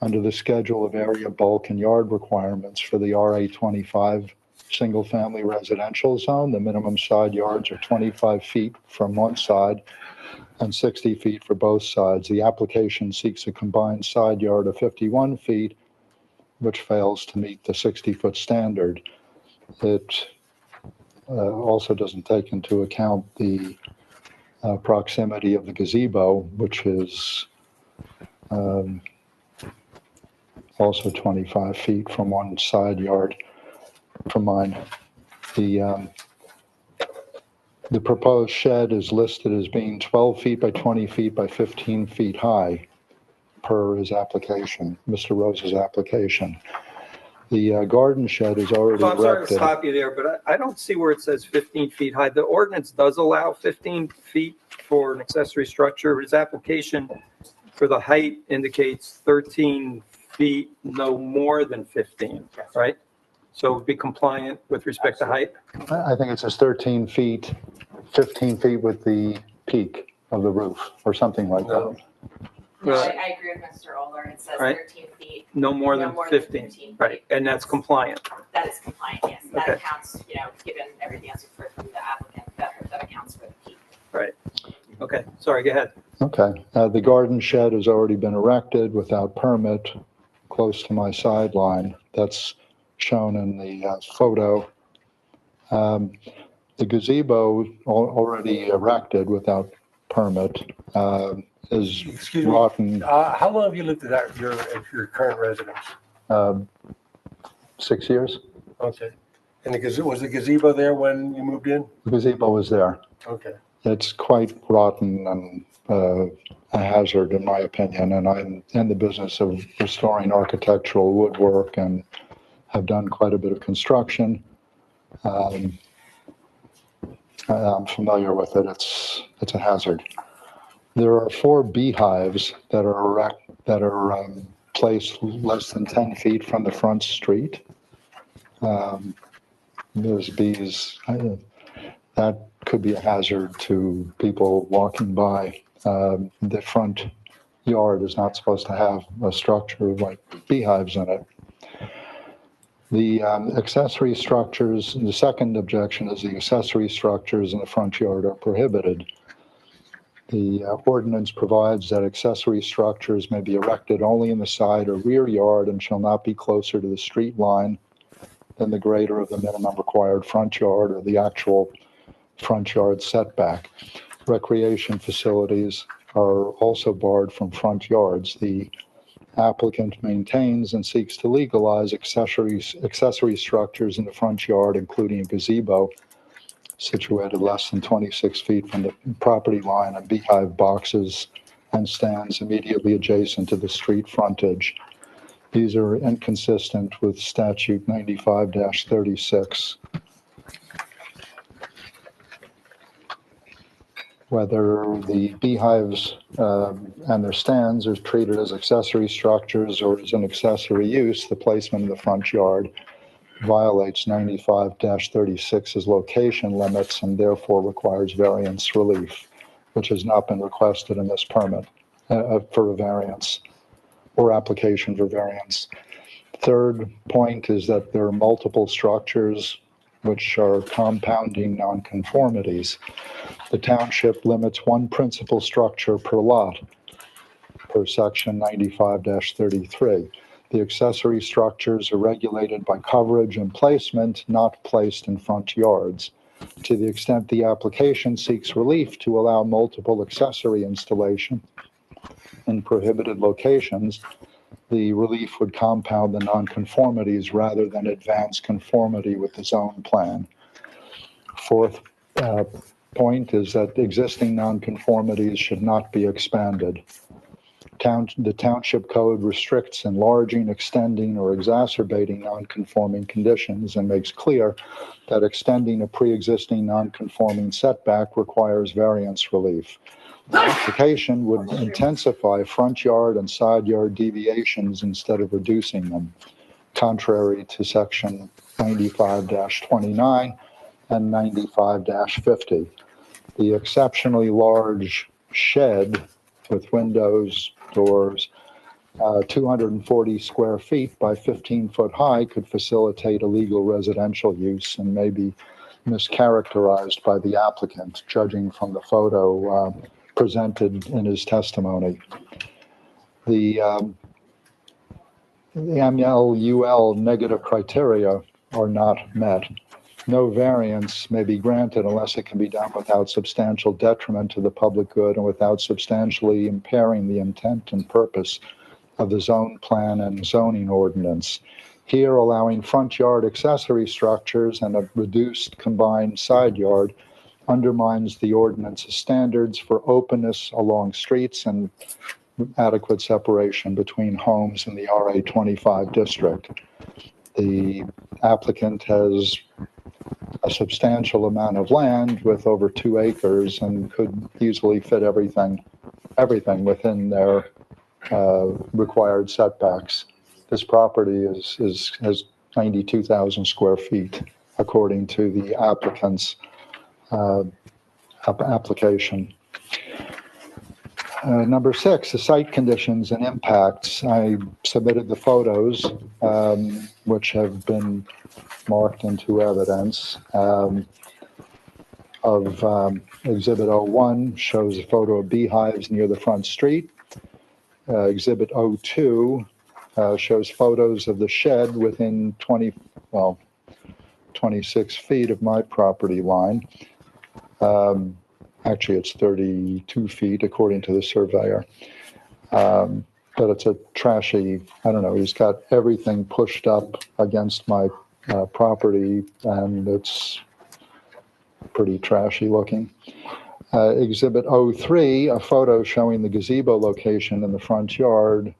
Under the schedule of area, bulk, and yard requirements for the RA 25 single-family residential zone, the minimum side yards are 25 feet from one side and 60 feet for both sides. The application seeks a combined side yard of 51 feet, which fails to meet the 60-foot standard. It also doesn't take into account the proximity of the gazebo, which is also 25 feet from one side yard from mine. The proposed shed is listed as being 12 feet by 20 feet by 15 feet high per his application, Mr. Rose's application. The garden shed is already So I'm sorry to erected. stop you there, but I don't see where it says 15 feet high. The ordinance does allow 15 feet for an accessory structure. His application for the height indicates 13 feet, no more than 15, right? So it would be compliant with respect to height? I think it says 13 feet, 15 feet with the peak of the roof or something like that. No, I agree with Mr. Oler. It says Right. 13 feet. No more than No more than 15, 15 right? And that's compliant. That is compliant, yes. That Okay. accounts, given everything else you've heard from the applicant, that accounts for the peak. Right. Okay, sorry, go ahead. Okay. The garden shed has already been erected without permit close to my sideline. That's shown in the photo. The gazebo already erected without permit is Excuse me. rotten. How long have you lived at your current residence? 6 years. Okay. And was the gazebo there when you moved in? The gazebo was there. Okay. It's quite rotten and a hazard, in my opinion, and I'm in the business of restoring architectural woodwork and have done quite a bit of construction. I'm familiar with it. It's a hazard. There are 4 beehives that are placed less than 10 feet from the front street. There's bees. That could be a hazard to people walking by. The front yard is not supposed to have a structure like beehives in it. The accessory structures, the second objection is the accessory structures in the front yard are prohibited. The ordinance provides that accessory structures may be erected only in the side or rear yard and shall not be closer to the street line than the greater of the minimum required front yard or the actual front yard setback. Recreation facilities are also barred from front yards. The applicant maintains and seeks to legalize accessory structures in the front yard, including a gazebo situated less than 26 feet from the property line and beehive boxes and stands immediately adjacent to the street frontage. These are inconsistent with statute 95-36. Whether the beehives and their stands are treated as accessory structures or as an accessory use, the placement in the front yard violates 95-36's location limits and therefore requires variance relief, which has not been requested in this permit for a variance or application for variance. Third point is that there are multiple structures which are compounding nonconformities. The township limits one principal structure per lot per section 95-33. The accessory structures are regulated by coverage and placement, not placed in front yards. To the extent the application seeks relief to allow multiple accessory installation in prohibited locations, the relief would compound the nonconformities rather than advance conformity with the zone plan. Fourth point is that existing nonconformities should not be expanded. The township code restricts enlarging, extending, or exacerbating nonconforming conditions and makes clear that extending a pre-existing nonconforming setback requires variance relief. The application would intensify front yard and side yard deviations instead of reducing them, contrary to section 95-29 and 95-50. The exceptionally large shed with windows, doors, 240 square feet by 15 foot high could facilitate illegal residential use and may be mischaracterized by the applicant, judging from the photo presented in his testimony. The MLUL negative criteria are not met. No variance may be granted unless it can be done without substantial detriment to the public good and without substantially impairing the intent and purpose of the zone plan and zoning ordinance. Here, allowing front yard accessory structures and a reduced combined side yard undermines the ordinance's standards for openness along streets and adequate separation between homes in the RA 25 district. The applicant has a substantial amount of land with over 2 acres and could easily fit everything within their required setbacks. This property has 92,000 square feet, according to the applicant's application. Number 6, the site conditions and impacts. I submitted the photos, which have been marked into evidence. Exhibit 01 shows a photo of beehives near the front street. Exhibit 02 shows photos of the shed within 26 feet of my property line. Actually, it's 32 feet, according to the surveyor. but it's a trashy, I don't know, he's got everything pushed up against my property, and it's pretty trashy looking. Exhibit 03, a photo showing the gazebo location in the front yard.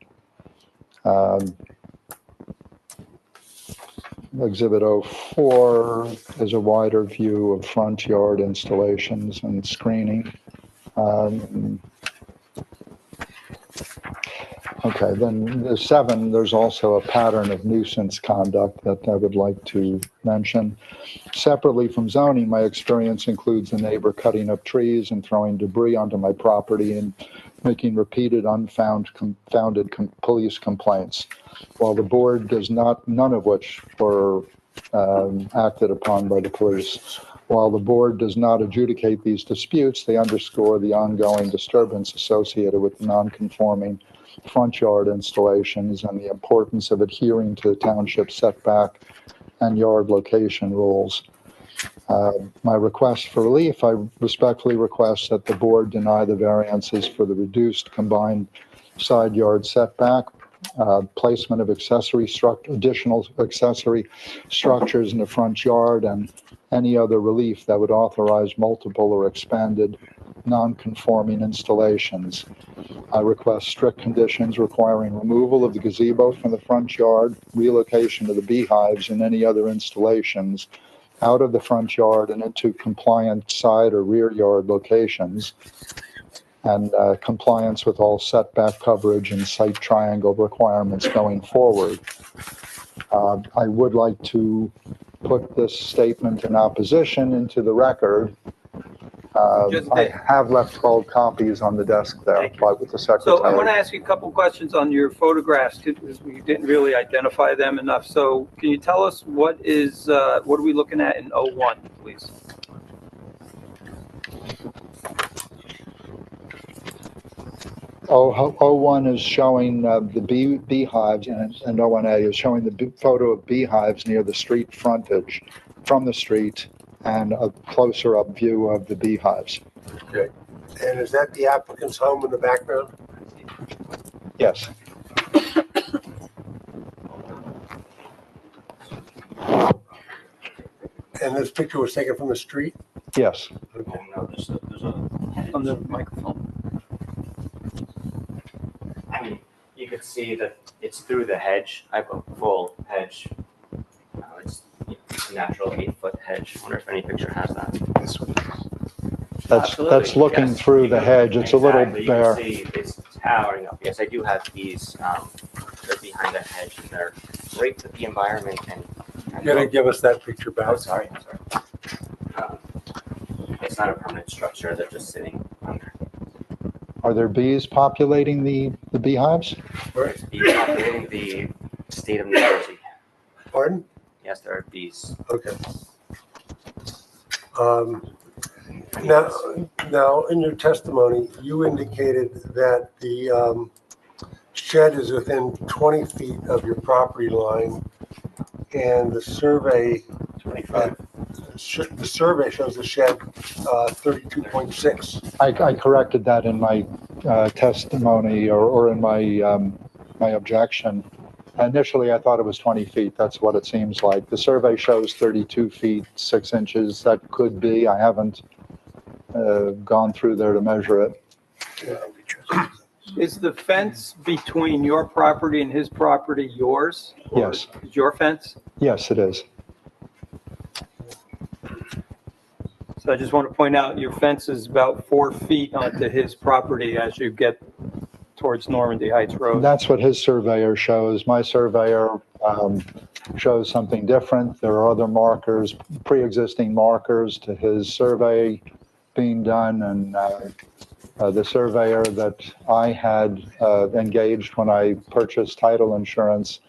Exhibit 04 is a wider view of front yard installations and screening. Okay, then the 7, there's also a pattern of nuisance conduct that I would like to mention. Separately from zoning, my experience includes a neighbor cutting up trees and throwing debris onto my property and making repeated unfounded police complaints. While the board does not, none of which were acted upon by the police. While the board does not adjudicate these disputes, they underscore the ongoing disturbance associated with non-conforming front yard installations and the importance of adhering to the township setback and yard location rules. My request for relief, I respectfully request that the board deny the variances for the reduced combined side yard setback, placement of additional accessory structures in the front yard, and any other relief that would authorize multiple or expanded non-conforming installations. I request strict conditions requiring removal of the gazebo from the front yard, relocation of the beehives and any other installations out of the front yard and into compliant side or rear yard locations, and compliance with all setback coverage and site triangle requirements going forward. I would like to put this statement in opposition into the record. I have left 12 copies on the desk there with the secretary. So I want to ask you a couple questions on your photographs because we didn't really identify them enough. So can you tell us what are we looking at in 01, please? O1 is showing the beehives, and 01A is showing the photo of beehives near the street frontage from the street and a closer up view of the beehives. Okay. And is that the applicant's home in the background? Yes. And this picture was taken from the street? Yes. On the microphone. I mean, you could see that it's through the hedge. I have a full hedge. It's a natural 8-foot hedge. I wonder if any picture has that. That's looking Yes. through the hedge. It's a little Exactly. bare. You can see it's towering up. Yes, I do have these. They're behind that hedge, and they're great for the environment. And You gotta give us that picture back. oh, sorry, I'm sorry. It's not a permanent structure. They're just sitting under. Are there bees populating the beehives? It's bees populating the state of New Jersey. Pardon? Yes, there are bees. Okay. Now, in your testimony, you indicated that the shed is within 20 feet of your property line, and the survey 25. The survey shows the shed 32.6. I corrected that in my testimony or in my objection. Initially, I thought it was 20 feet. That's what it seems like. The survey shows 32 feet, 6 inches. That could be. I haven't gone through there to measure it. Is the fence between your property and his property yours? Or Yes. is your fence? Yes, it is. So I just want to point out your fence is about 4 feet onto his property as you get towards Normandy Heights Road. That's what his surveyor shows. My surveyor shows something different. There are other markers, pre-existing markers to his survey being done, and the surveyor that I had engaged when I purchased title insurance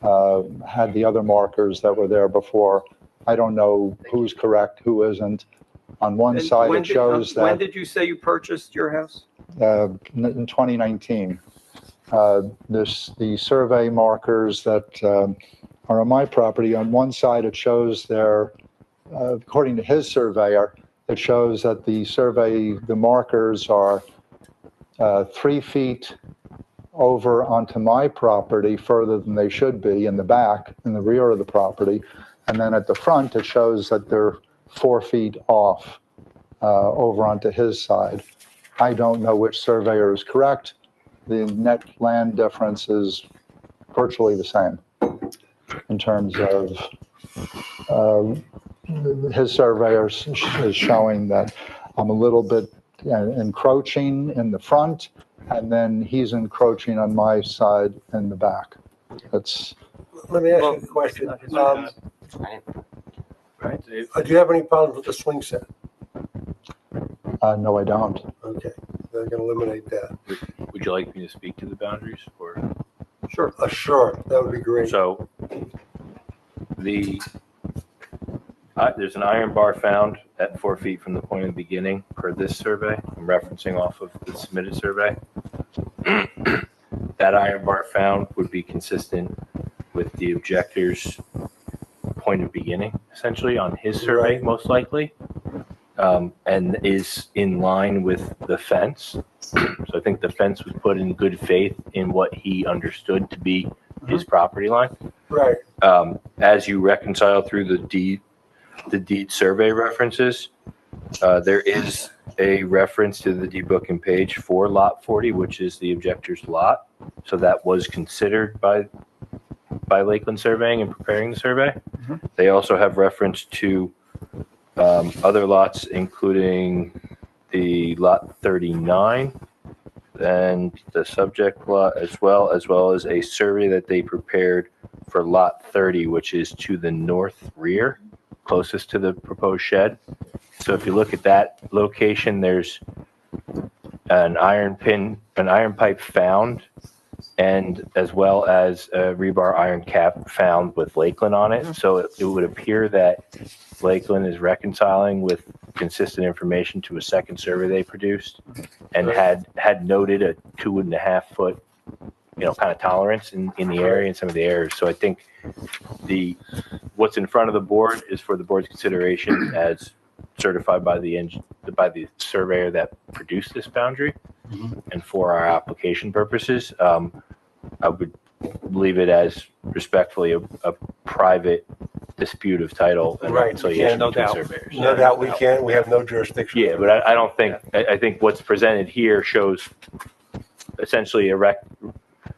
had the other markers that were there before. I don't know who's correct, who isn't. On one And side, when it shows When that did you say you purchased your house? in 2019, the survey markers that are on my property, on one side, it shows there, according to his surveyor, it shows that the markers are 3 feet over onto my property further than they should be in the back, in the rear of the property. And then at the front, it shows that they're 4 feet off over onto his side. I don't know which surveyor is correct. The net land difference is virtually the same in terms of his surveyor is showing that I'm a little bit encroaching in the front, and then he's encroaching on my side in the back. That's. Let me ask you a question. Do you have any problems with the swing set? No, I don't. Okay, they're gonna eliminate that. Would you like me to speak to the boundaries or? Sure. Sure, that would be great. So there's an iron bar found at 4 feet from the point of the beginning per this survey. I'm referencing off of the submitted survey. That iron bar found would be consistent with the objector's point of beginning, essentially on his survey, most likely, and is in line with the fence. So I think the fence was put in good faith in what he understood to be his property line. Right. As you reconcile through the deed survey references, there is a reference to the deed book and page for lot 40, which is the objector's lot. So that was considered by Lakeland Surveying in preparing the survey. They also have reference to other lots, including the lot 39 and the subject lot, as well as a survey that they prepared for lot 30, which is to the north rear, closest to the proposed shed. So if you look at that location, there's an iron pipe found, and as well as a rebar iron cap found with Lakeland on it. So it would appear that Lakeland is reconciling with consistent information to a second survey they produced, and had noted a 2.5 foot, kind of tolerance in the area and some of the errors. So I think what's in front of the board is for the board's consideration as certified by the surveyor that produced this boundary, and for our application purposes, I would leave it as respectfully a private dispute of title and reconciliation between surveyors. No doubt we can't. We have no jurisdiction. Yeah, but I don't think. I think what's presented here shows essentially a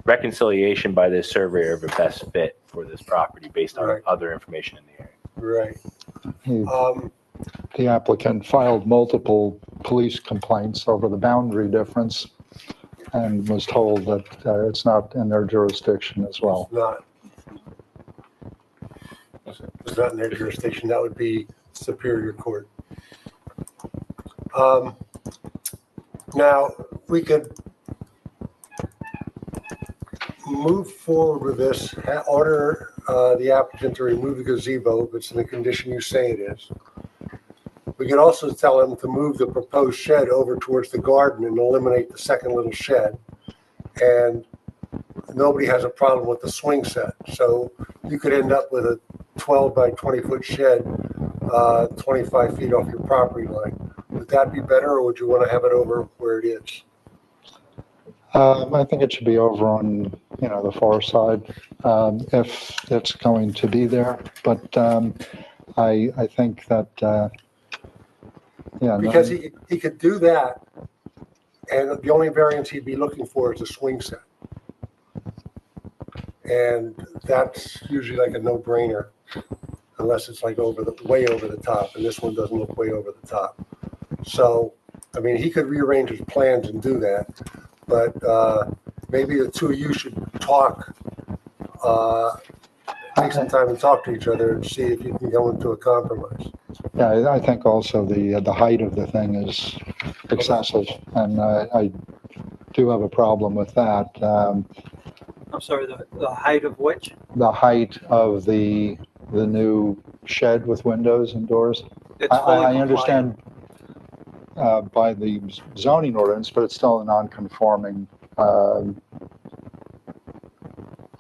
reconciliation by this surveyor of a best fit for this property based on other information in the area. Right. The applicant filed multiple police complaints over the boundary difference and was told that it's not in their jurisdiction as well. It's not in their jurisdiction. That would be Superior Court. Now, we could move forward with this, order the applicant to remove the gazebo if it's in the condition you say it is. We could also tell him to move the proposed shed over towards the garden and eliminate the second little shed. And nobody has a problem with the swing set. So you could end up with a 12 by 20 foot shed, 25 feet off your property line. Would that be better, or would you want to have it over where it is? I think it should be over on, the far side, if it's going to be there. But I think that, Because he could do that, and the only variance he'd be looking for is a swing set. And that's usually like a no-brainer, unless it's like way over the top, and this one doesn't look way over the top. So, he could rearrange his plans and do that, but maybe the two of you should talk, take some time and talk to each other and see if you can go into a compromise. Yeah, I think also the height of the thing is excessive, and I do have a problem with that. I'm sorry, the height of which? The height of the new shed with windows and doors. It's fully I understand by the zoning ordinance, but it's still a non-conforming.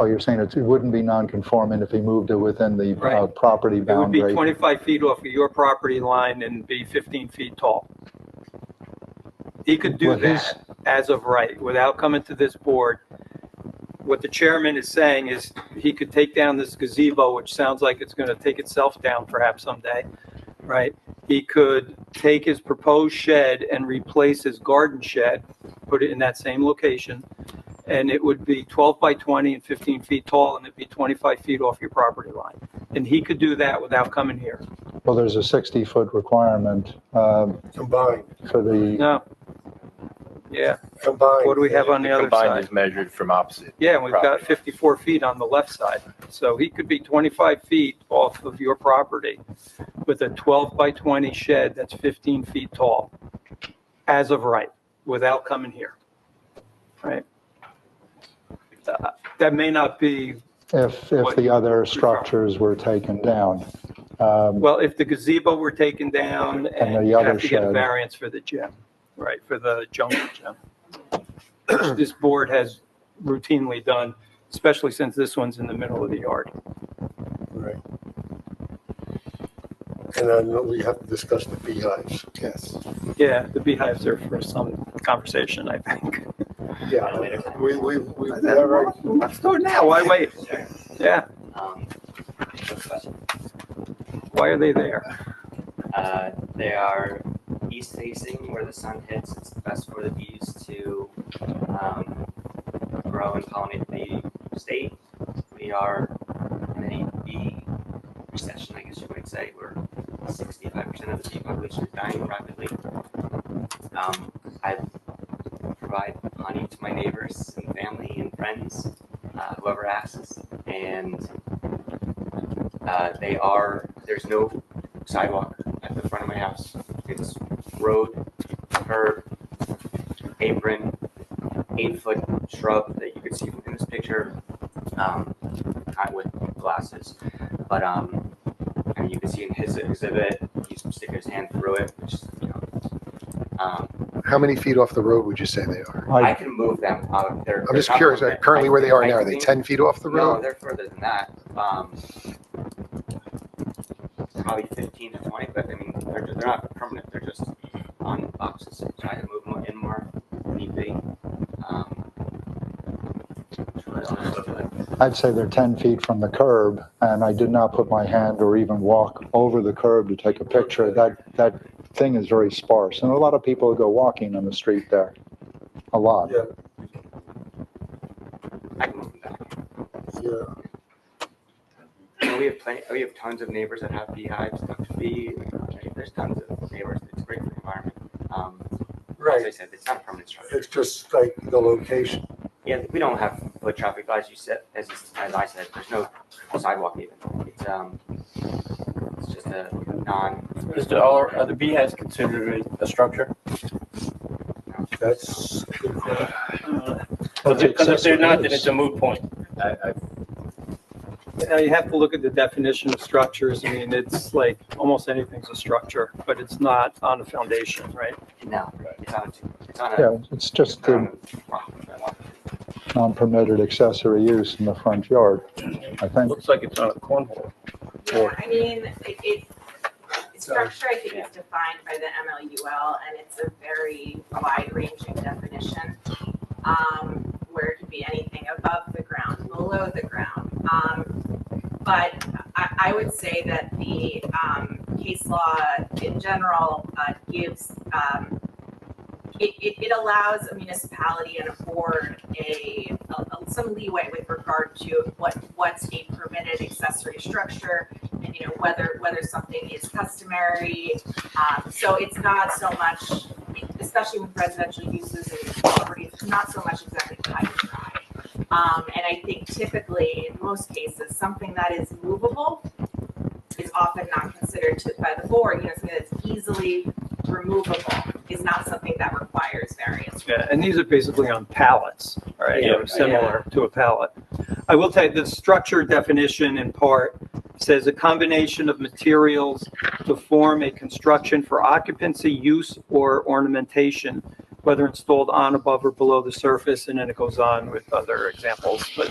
You're saying it wouldn't be non-conforming if he moved it within the property boundary? It would be 25 feet off of your property line and be 15 feet tall. He could do that as of right, without coming to this board what the chairman is saying is he could take down this gazebo, which sounds like it's going to take itself down perhaps someday, right? He could take his proposed shed and replace his garden shed, put it in that same location, and it would be 12 by 20 and 15 feet tall, and it'd be 25 feet off your property line. And he could do that without coming here. Well, there's a 60-foot requirement Combined, for the, No. Yeah. combined. What do we have on the other Combined side? is measured from opposite. Yeah, and we've got property. 54 feet on the left side. So he could be 25 feet off of your property with a 12 by 20 shed that's 15 feet tall as of right, without coming here, right? That may not be, if the other structures were taken down. well, if the gazebo were taken down And and the you other have to get a shed. variance for the gym, right, for the jungle gym. Which this board has routinely done, especially since this one's in the middle of the yard. Right. And then we have to discuss the beehives. Yes. Yeah, the beehives are for some conversation, I think. Yeah, we Let's do it now, why wait? Yeah, why are they there? They are east facing where the sun hits. It's best for the bees to grow and pollinate the state. We are in a bee recession, I guess you might say, where 65% of the bee population is dying rapidly. I provide honey to my neighbors and family and friends, whoever asks, and there's no sidewalk at the front of my house. It's road, curb, apron, 8-foot shrub that you can see in this picture, not with glasses, but and you can see in his exhibit, he's sticking his hand through it, which, How many feet off the road would you say they are? I can move them. They're I'm just not curious, permanent. currently where they are I now, are they think- 10 feet off the No, road? they're further than that. Probably 15 to 20, but I mean, they're not permanent. They're just on boxes. So I can move them in more if need be. I'd say they're 10 feet from the curb, and I did not put my hand or even walk over the curb to take a picture. That thing is very sparse, and a lot of people go walking on the street there. A lot. Yeah. I can move them back. Yeah. We have plenty. We have tons of neighbors that have beehives. Dr. Bee. There's tons of neighbors. It's great for the environment. As I said, it's not a permanent structure. It's just like the location. Yeah, we don't have foot traffic, as you said, as I said, there's no sidewalk even. It's just a Are the beehives considered a structure? That's. Because if they're not, then it's a moot point. You have to look at the definition of structures. I mean, it's like almost anything's a structure, but it's not on a foundation, right? No, it's on Yeah, it's just a non-permitted accessory use in the front yard, I think. Looks like it's on a cornhole. Yeah, I mean, structure, I think, is defined by the MLUL, and it's a very wide-ranging definition, where it can be anything above the ground, below the ground. But I would say that the case law in general gives, it allows a municipality and a board some leeway with regard to what's a permitted accessory structure, and whether something is customary. So it's not so much, especially with residential uses and properties, not so much exactly cut and dry. And I think typically, in most cases, something that is movable is often not considered by the board. Something that's easily removable is not something that requires variance. Yeah, and these are basically on pallets, right? Yeah. Or similar to a pallet. I will tell you, the structure definition in part says a combination of materials to form a construction for occupancy, use, or ornamentation, whether installed on, above, or below the surface, and then it goes on with other examples, but,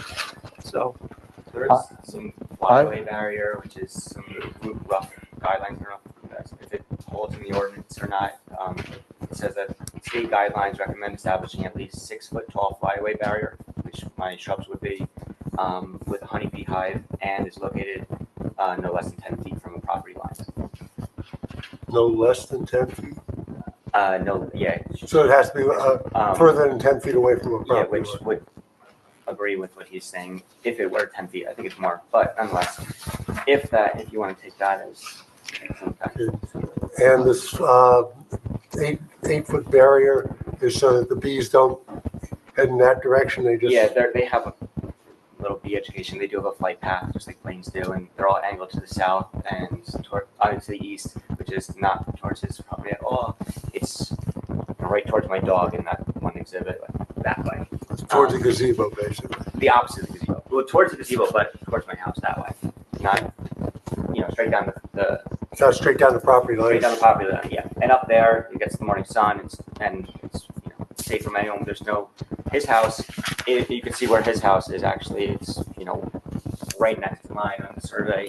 so. There is some waterway barrier, which is some rough guidelines, if it holds in the ordinance or not. says that state guidelines recommend establishing at least 6-foot tall flyaway barrier, which my shrubs would be, with a honeybee hive, and is located no less than 10 feet from a property line. No less than 10 feet? No, yeah. So it has to be further than 10 feet away from a Yeah, property which line. would agree with what he's saying. If it were 10 feet, I think it's more, but nonetheless, if you want to take that as. And this 8-foot barrier is so that the bees don't head in that direction, they just. Yeah, they have a little bee education. They do have a flight path, just like planes do, and they're all angled to the south and to the east, which is not towards his property at all. It's right towards my dog in that one exhibit, like that way. Towards the gazebo, basically. The opposite of the gazebo. Well, towards the gazebo, but towards my house that way. Not, straight down the So straight down the property line. straight down the property line, yeah. And up there, it gets the morning sun, and it's safe from anyone. There's no, his house, if you can see where his house is actually, it's, right next to mine on the survey,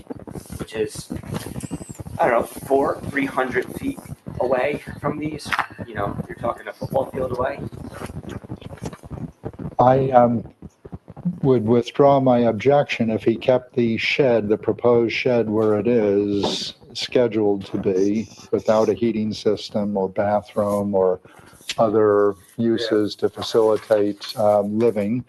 which is, I don't know, 300 feet away from these. You're talking a football field away. I would withdraw my objection if he kept the shed, the proposed shed where it is scheduled to be, without a heating system or bathroom or other uses to facilitate living.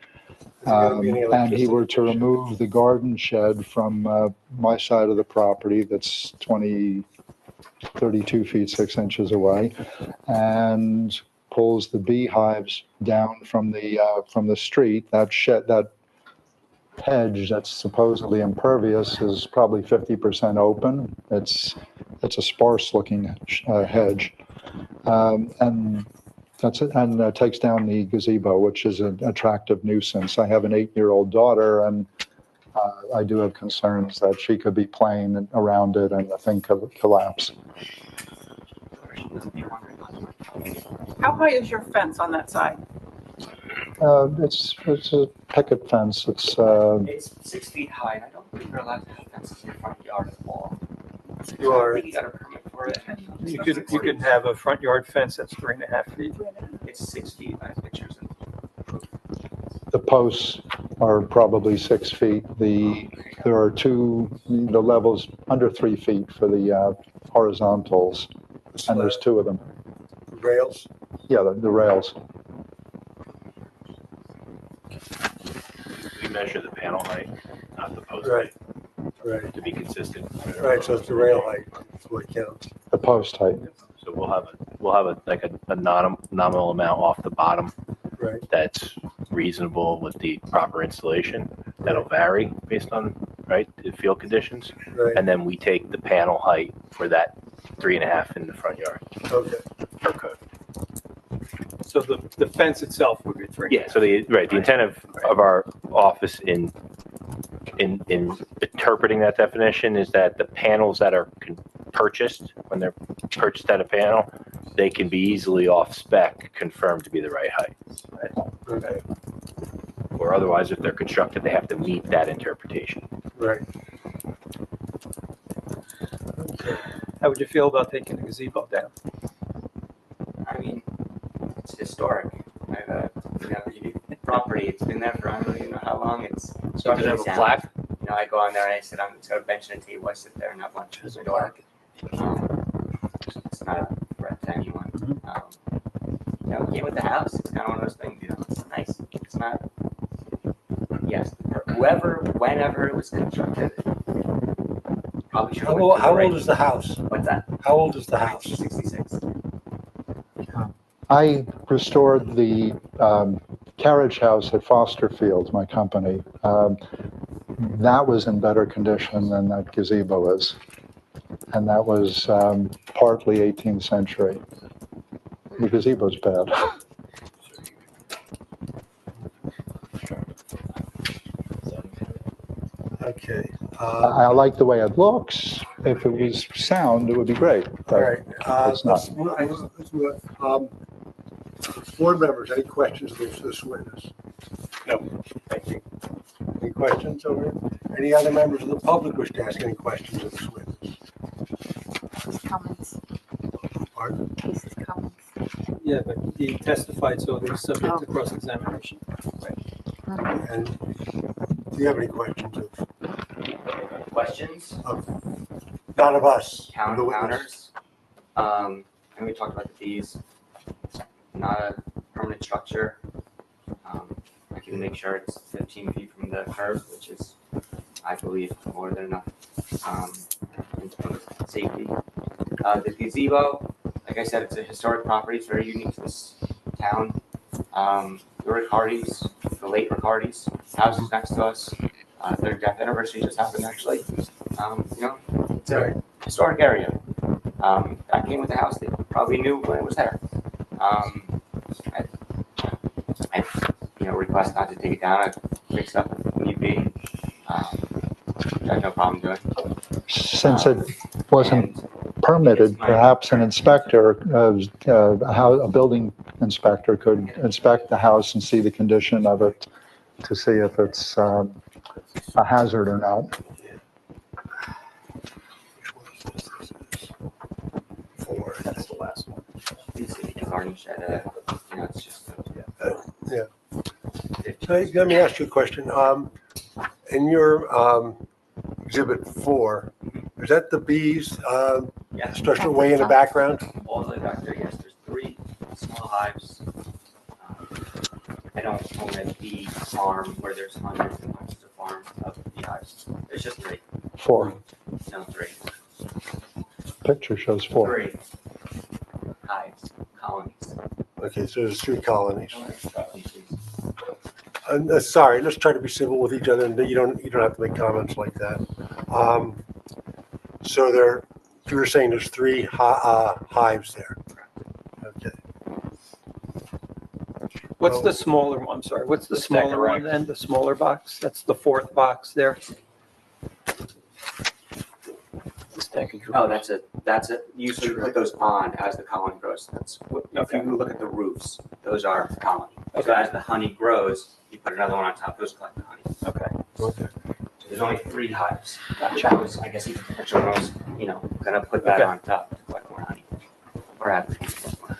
And he were to remove the garden shed from my side of the property that's 32 feet 6 inches away, and pulls the beehives down from the street. That shed, that hedge that's supposedly impervious is probably 50% open. It's a sparse looking hedge, and that's it. And takes down the gazebo, which is an attractive nuisance. I have an 8-year-old daughter, and I do have concerns that she could be playing around it and the thing could collapse. How high is your fence on that side? It's a picket fence. It's 6 feet high, and I don't think you're allowed to have fences in your front yard at all. You are. I think you got a permit for it. You could have a front yard fence that's 3.5 feet. It's 6 feet. I have pictures of. the posts are probably 6 feet. There are the levels under 3 feet for the horizontals, and there's 2 of them. Rails? Yeah, the rails. We measure the panel height, not the post Right. height, Right, to be consistent. right, so it's the rail height, that's what counts. The post height. So we'll have a nominal amount off the bottom Right, that's reasonable with the proper installation. That'll vary based on, the field conditions. right, And then we take the panel height for that 3.5 in the front yard okay. per code. So the fence itself would be 3. Yeah, so the intent of our office in interpreting that definition is that the panels that are purchased, when they're purchased at a panel, they can be easily off spec, confirmed to be the right height. Okay, Or otherwise, if they're constructed, they have to meet that interpretation. right. How would you feel about taking the gazebo down? I mean, it's historic. I have a unique property. It's been there for I don't even know how long. It's structurally have a sound. plaque? I go on there and I sit on. It's got a bench and a table. I sit there and have lunch with my daughter. It's not a threat to anyone. It came with the house. It's kind of one of those things. It's nice. It's not. Yes, whenever it was constructed, probably should. How old is the house? What's that? How old is the house? 66. I restored the carriage house at Foster Fields, my company. That was in better condition than that gazebo is. And that was partly 18th century. The gazebo's bad. Okay. I like the way it looks. If it was sound, it would be great. But All right. it's not. Let's move on. Board members, any questions of this witness? No, thank you. Any questions over here? Any other members of the public wish to ask any questions of this witness? Comments. Pardon? This is comments. Yeah, but he testified, so they're subject to cross-examination. And do you have any questions Questions? Not of us. Count the witness. counters. And we talked about the fees. Not a permanent structure. I can make sure it's 15 feet from the curb, which is, I believe, more than enough in terms of safety. The gazebo, like I said, it's a historic property. It's very unique to this town. The Ricardis, the late Ricardis, house is next to us. Their death anniversary just happened, actually. It's a historic area. That came with the house. They probably knew when it was there. I request not to take it down. I fixed up if need be. I have no problem doing. Since it wasn't permitted, perhaps an inspector, a building inspector could inspect the house and see the condition of it to see if it's a hazard or not. That's the last one. It's a garden shed. It's just. Yeah. So let me ask you a question. In your exhibit 4, is that the bees Yeah. structure way in the background? All the way back there, yes, there's 3 small hives. I don't own a bee farm where there's hundreds and hundreds of farms of beehives. There's just 3. 4. No, 3. Picture shows 4. 3 hives, colonies. Okay, so there's 3 colonies. Sorry, let's try to be civil with each other, and you don't have to make comments like that. So you were saying there's 3 hives there. Okay. What's the smaller one? I'm sorry. What's the smaller one then? The smaller box? That's the 4th box there. Oh, that's it. You usually put those on as the colony grows. If you look at the roofs, those are colony. So as the honey grows, you put another one on top. Those collect the honey. Okay. Okay. So there's only 3 hives. That was, I guess, you could picture most, gonna put that on top to collect more honey, or have more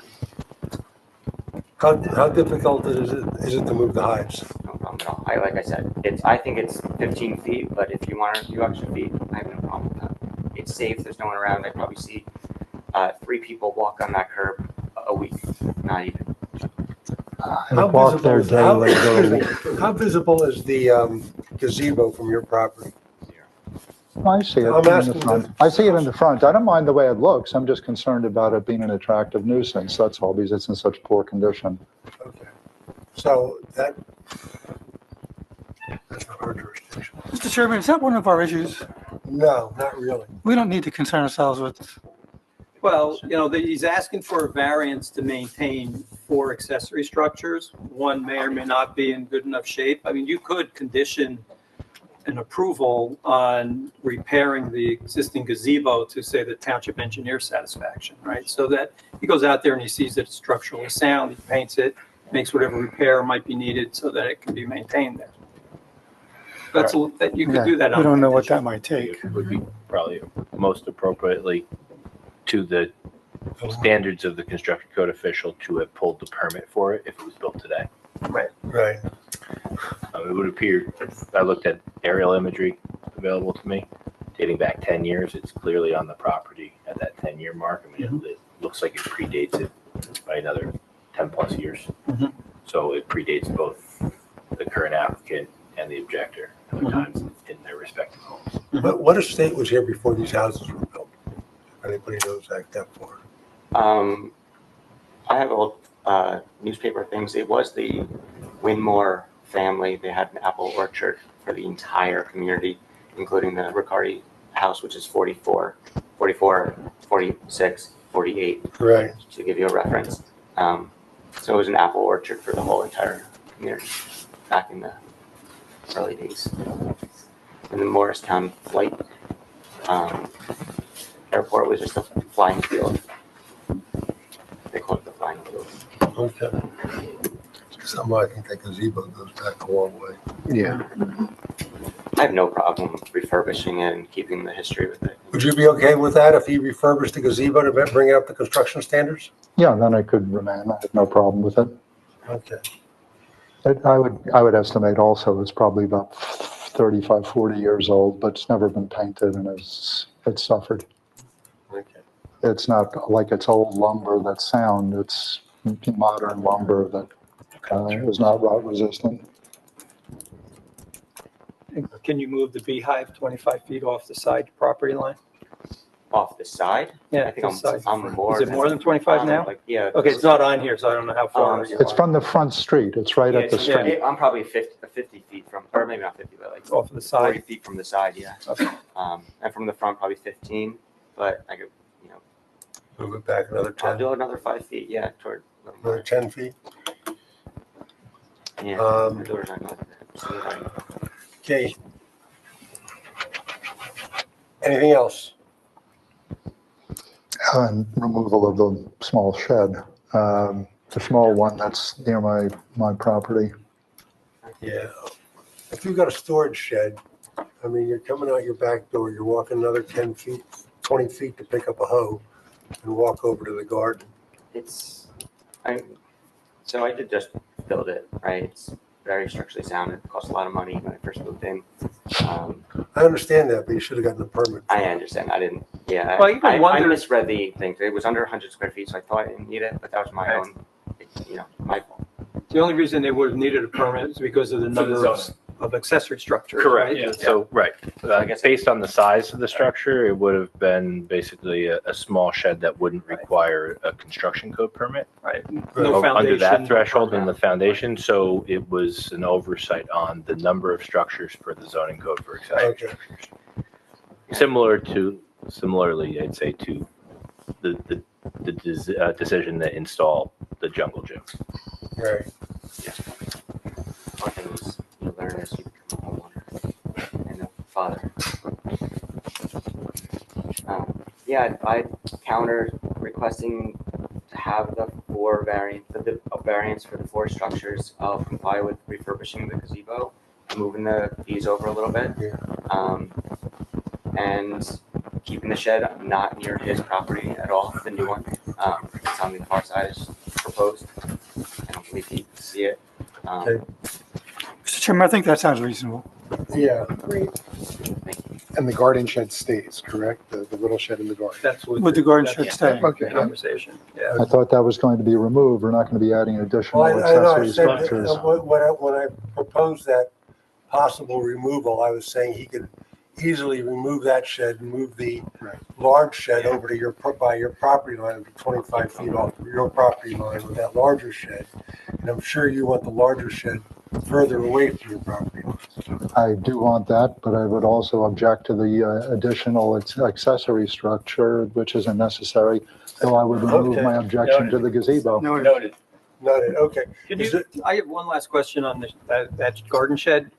honey. How difficult is it to move the hives? No problem at all. Like I said, I think it's 15 feet, but if you want a few extra feet, I have no problem with that. It's safe. There's no one around. I probably see 3 people walk on that curb a week, not even. How visible is the gazebo from your property? I see it in the front. I see it in the front. I don't mind the way it looks. I'm just concerned about it being an attractive nuisance. That's all, because it's in such poor condition. Okay. So that's not our jurisdiction. Mr. Chairman, is that one of our issues? No, not really. We don't need to concern ourselves with. Well, he's asking for a variance to maintain 4 accessory structures. One may or may not be in good enough shape. I mean, you could condition an approval on repairing the existing gazebo to, say, the township engineer satisfaction, right? So that he goes out there and he sees that it's structurally sound, he paints it, makes whatever repair might be needed so that it can be maintained there. That you could do that. We don't know what that might take. It would be probably most appropriately to the standards of the construction code official to have pulled the permit for it if it was built today. Right. Right. It would appear, I looked at aerial imagery available to me, dating back 10 years. It's clearly on the property at that 10-year mark. I mean, it looks like it predates it by another 10 plus years. Mhm. So it predates both the current applicant and the objector at the times in their respective homes. But what estate was here before these houses were built? Anybody knows that for? I have old newspaper things. It was the Winmore family. They had an apple orchard for the entire community, including the Riccardi house, which is 44, 46, 48. Right. To give you a reference. So it was an apple orchard for the whole entire community back in the early days. And the Morristown flight airport was just a flying field. They call it the flying field. Okay. Somehow I think that gazebo goes back a long way. Yeah. I have no problem refurbishing it and keeping the history with it. Would you be okay with that if he refurbished the gazebo to bring up the construction standards? Yeah, then it could remain. I have no problem with it. Okay. I would estimate also it's probably about 35, 40 years old, but it's never been painted and it's suffered. Okay. It's not like it's old lumber that's sound. It's modern lumber that is not rot resistant. Can you move the beehive 25 feet off the side property line? Off the side? Yeah, I think the side. I'm more. Is it more than 25 now? Like, yeah. Okay, it's not on here, so I don't know how far. It's from the front street. It's right Yeah, at the it's- street. I'm probably 50 feet from, or maybe not 50, but like Off of the 40 side. feet from the side, yeah. And from the front, probably 15, but I could, Move it back another I'll 10, do another 5 feet, yeah, toward. another 10 feet. Yeah, Um, the door's not like that. So that Okay. Anything else? And removal of the small shed, the small one that's near my property. Yeah. If you've got a storage shed, I mean, you're coming out your back door, you're walking another 10 feet, 20 feet to pick up a hoe and walk over to the garden. So I did just build it, right? It's very structurally sound. It cost a lot of money when I first moved in. I understand that, but you should have gotten a permit. I understand. I didn't. Yeah. Well, even I wondered- misread the thing. It was under 100 square feet, so I thought I didn't need it, but that was my own. My fault. The only reason they would have needed a permit is because of the For the number zoning. of accessory structures. Correct. right? So, right. Based on the size of the structure, it would have been basically a small shed that wouldn't require a construction code permit. Right. Under No Under foundation. that threshold in the foundation, so it was an oversight on the number of structures per the zoning code for accessory Okay. structures. Similarly, I'd say to the decision to install the jungle gym. Right. One thing is, you learn as you become a homeowner and a father. Yeah, I counter requesting to have the variance for the 4 structures. I'll comply with refurbishing the gazebo, moving the fees over a little bit. Yeah. And keeping the shed not near his property at all, the new one. It's on the far side is proposed. I don't believe he can see it. Okay. Mr. Chairman, I think that sounds reasonable. Yeah. And the garden shed stays, correct? The little shed in the garden. That's what. With the garden that's shed staying. the Conversation, yeah. I thought that was going to be removed. We're not going to be adding additional Well, I know, I accessory said, structures. when I proposed that possible removal, I was saying he could easily remove that shed and move the large shed over to by your property line, 25 feet off your property line with that larger shed. And I'm sure you want the larger shed further away from your property line. I do want that, but I would also object to the additional accessory structure, which isn't necessary. So I would remove Okay. my objection to the gazebo. Noted. Okay. Can Is you, it- I have one last question on that garden shed.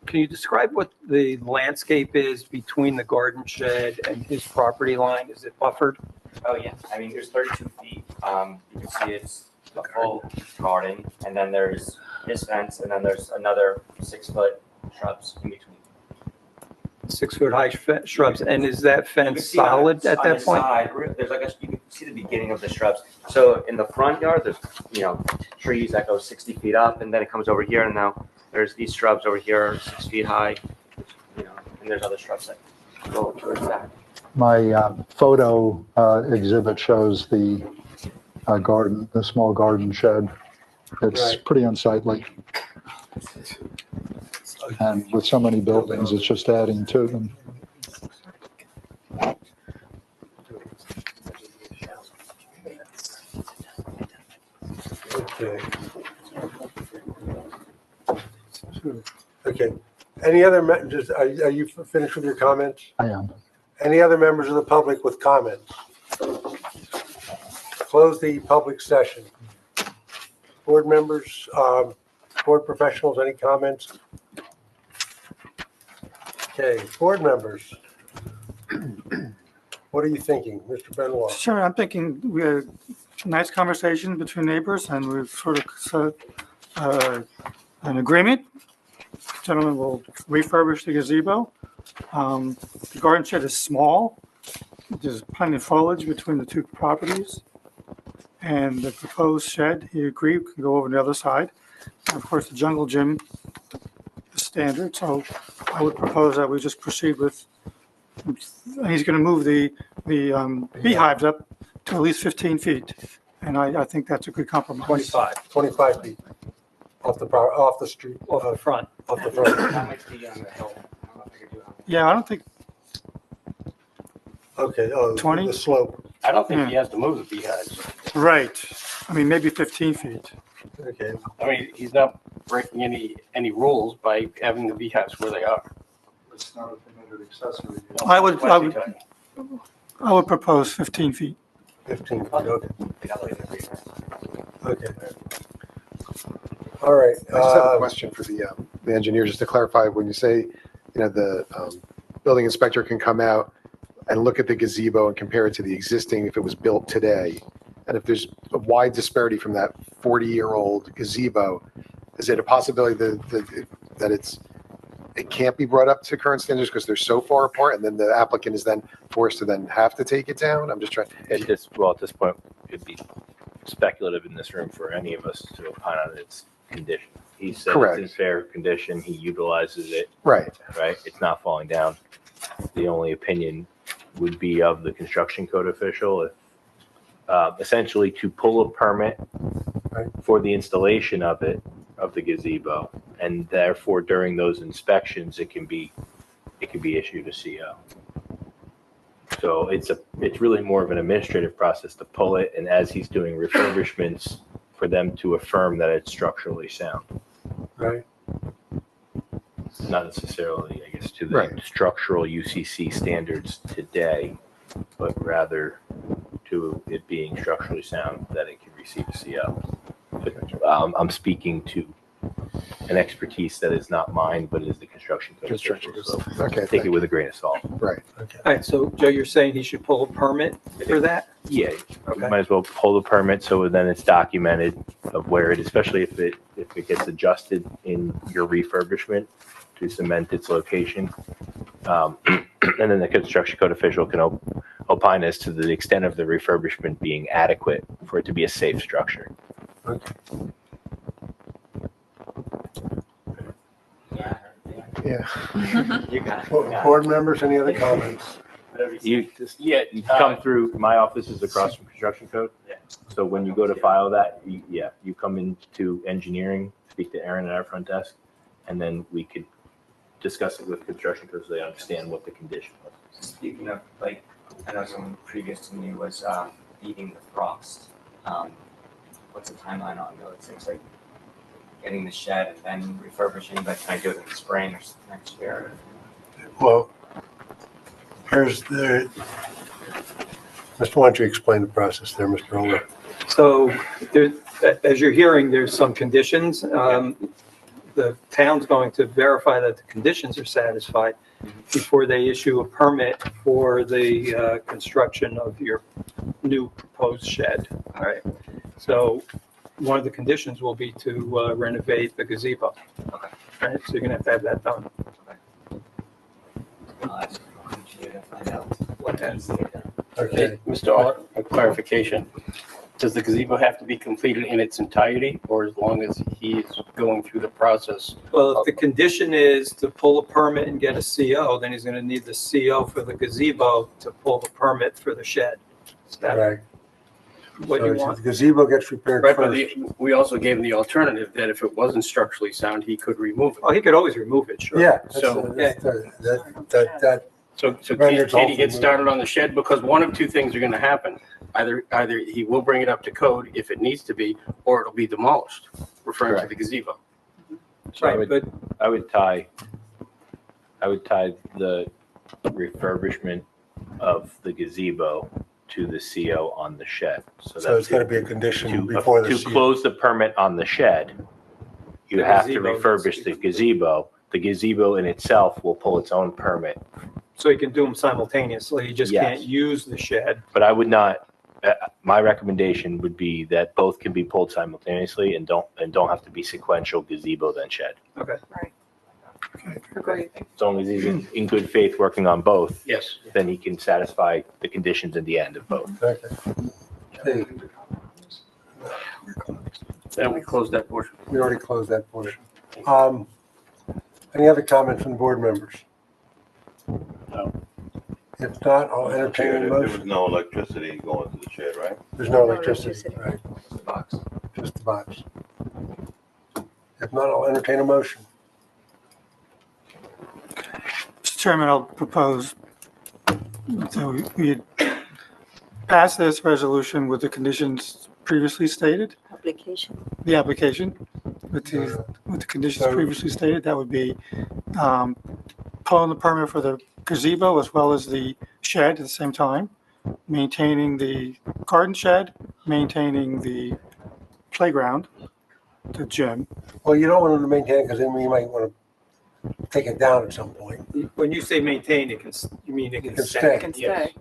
Can you describe what the landscape is between the garden shed and his property line? Is it buffered? Oh, yeah. I mean, there's 32 feet. You can see it's the full garden, and then there's his fence, and then there's another 6-foot shrubs in between. 6-foot high shrubs, and is that You can fence see on- solid at on that the point? side, there's like you can see the beginning of the shrubs. So in the front yard, there's trees that go 60 feet up, and then it comes over here, and now there's these shrubs over here, 6 feet high, and there's other shrubs that go towards that. My photo exhibit shows the garden, the small garden shed. It's Right. pretty unsightly. And with so many buildings, it's just adding to them. Okay. Okay. Any other, are you finished with your comments? I am. Any other members of the public with comments? Close the public session. Board members, board professionals, any comments? Okay, board members. What are you thinking, Mr. Benoit? Sure, I'm thinking we had a nice conversation between neighbors and we've sort of set an agreement gentleman will refurbish the gazebo. The garden shed is small. There's plenty of foliage between the two properties. And the proposed shed, he agreed, can go over on the other side. And of course, the jungle gym is standard, so I would propose that we just proceed with, he's going to move the beehives up to at least 15 feet. And I think that's a good compromise. 25 feet off the street. Off the front. Off the front. That might be on the hill. I don't know if I could do it on the- Yeah, I don't think, Okay, 20? the slope. I don't think he has to move the beehives. right. I mean, maybe 15 feet. Okay, I mean, he's not breaking any rules by having the beehives where they are. It's not a permitted accessory. I would propose 15 feet. 15 feet, okay. I'll leave it for you. Okay. All right. I just have a question for the engineer, just to clarify, when you say, the building inspector can come out and look at the gazebo and compare it to the existing if it was built today, and if there's a wide disparity from that 40-year-old gazebo, is it a possibility that it can't be brought up to current standards because they're so far apart, and then the applicant is then forced to then have to take it down? I'm just trying. At this point, it'd be speculative in this room for any of us to opine on its condition. He said Correct. it's in fair condition, he utilizes it, Right. right? It's not falling down. The only opinion would be of the construction code official, if essentially to pull a permit for the installation of the gazebo, and therefore during those inspections, it can be issued a CO. So it's really more of an administrative process to pull it, and as he's doing refurbishments, for them to affirm that it's structurally sound. Right. Not necessarily, I guess, to the Right. structural UCC standards today, but rather to it being structurally sound that it can receive a CO. But, I'm speaking to an expertise that is not mine, but is the construction code. Construction official, code. so Okay, take thank it with a grain of salt. Right. All right, so Joe, you're saying he should pull a permit for that? Yeah, Okay. you might as well pull the permit so then it's documented of where it, especially if it gets adjusted in your refurbishment to cement its location. And then the construction code official can opine as to the extent of the refurbishment being adequate for it to be a safe structure. Yeah. You got it. Board members, any other comments? You come through, my office is across from construction code. Yeah. So when you go to file that, you come into engineering, speak to Aaron at our front desk, and then we could discuss it with construction code so they understand what the condition was. Speaking of, I know someone previous to me was eating the frost. What's the timeline on those things, like getting the shed and then refurbishing, but can I do it in the spring or next year? Well, here's the, why don't you explain the process there, Mr. Oler? So there, as you're hearing, there's some conditions. The town's going to verify that the conditions are satisfied before they issue a permit for the construction of your new proposed shed. All right. So one of the conditions will be to renovate the gazebo. Okay. All right. So you're going to have that done. I'll ask you to find out what needs to get done. Okay. Mr. Alt, a clarification. Does the gazebo have to be completed in its entirety, or as long as he's going through the process? Well, if the condition is to pull a permit and get a CO, then he's going to need the CO for the gazebo to pull the permit for the shed. Is that Right. what you So want? the gazebo gets repaired Right, but first. we also gave him the alternative that if it wasn't structurally sound, he could remove it. Oh, he could always remove it, sure. Yeah. So- That, So Rendered can he get ultimately- started on the shed? Because one of two things are going to happen. Either he will bring it up to code if it needs to be, or it'll be demolished, referring to the gazebo. So I Right, would, but I would tie the refurbishment of the gazebo to the CO on the shed. so it's gonna be a condition To before the. to close the permit on the shed, you The have to gazebo refurbish the gazebo. The gazebo in itself will pull its own permit. so you can do them simultaneously. You just Yes. can't use the shed. But I would not, my recommendation would be that both can be pulled simultaneously and don't have to be sequential gazebo then shed. Okay. Agreed. As long as he's in good faith working on both, Yes. then he can satisfy the conditions in the end of both. Okay. Then we close that portion. We already closed that portion. Any other comment from the board members? No. If not, I'll entertain a There motion. was no electricity going to the shed, right? There's no electricity, right? Just the box. If not, I'll entertain a motion. Mr. Chairman, I'll propose, so we pass this resolution with the conditions previously stated, Application. the application with the conditions So- previously stated. That would be pulling the permit for the gazebo as well as the shed at the same time, maintaining the garden shed, maintaining the playground, the gym. Well, you don't want them to maintain it because then we might want to take it down at some point. When you say maintain, you mean it It can can stay? stay. Can Yes.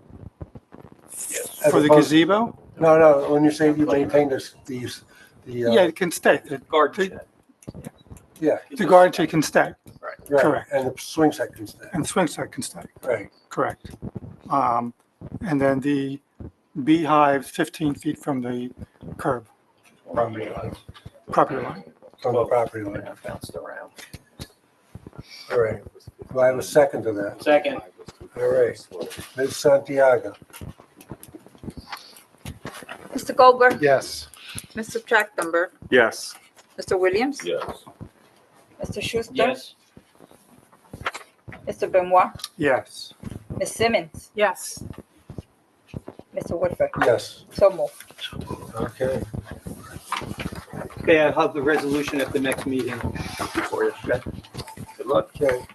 stay. As For the opposed- gazebo? No, when you say you maintain Yeah, it can stay. Garden shed. The garden shed can stay, right, correct. and the swing set can stay, and swing set can stay, right. correct. And then the beehive 15 feet from the curb, property line. From the property line. Bounced around. All right. Do I have a second to that? Second. All right. Ms. Santiago? Mr. Goldberg, Yes. Mr. Trachtenberg, Yes. Mr. Williams, Yes. Mr. Schuster, Yes. Mr. Benoit, Yes. Ms. Simmons, Yes. Mr. Woodford. Yes. So moved. Okay. Okay, I'll have the resolution at the next meeting for you. Okay? Good luck. Okay.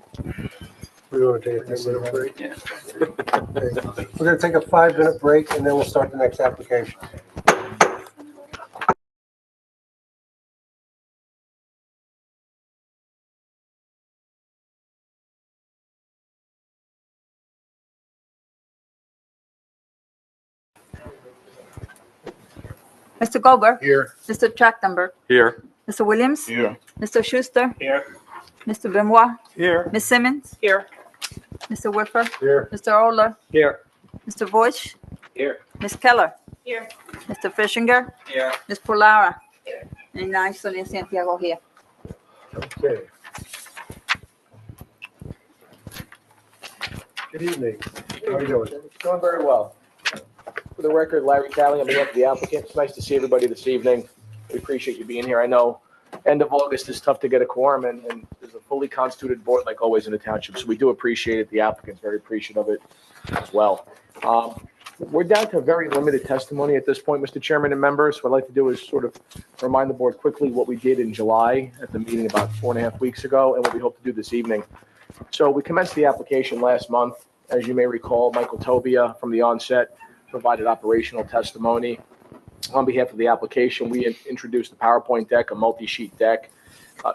We want to take a 10-minute break? Yeah. Okay. We're going to take a 5-minute break and then we'll start the next application. Mr. Goldberg, Here. Mr. Trachtenberg, Here. Mr. Williams, Here. Mr. Schuster, Here. Mr. Benoit, Here. Ms. Simmons, Here. Mr. Woodford, Here. Mr. Oler, Here. Mr. Voish, Here. Ms. Keller, Here. Mr. Fishinger, Here. Ms. Polara, and I'm Sonia Santiago here. Okay. Good evening. How are you doing? Doing very well. For the record, Larry Talley on behalf of the applicant. It's nice to see everybody this evening. We appreciate you being here. I know end of August is tough to get a quorum and there's a fully constituted board like always in the township. So we do appreciate it. The applicant's very appreciative of it as well. We're down to very limited testimony at this point, Mr. Chairman and members. What I'd like to do is sort of remind the board quickly what we did in July at the meeting about 4.5 weeks ago and what we hope to do this evening. So we commenced the application last month. As you may recall, Michael Tobia from the onset provided operational testimony. On behalf of the application, we introduced the PowerPoint deck, a multi-sheet deck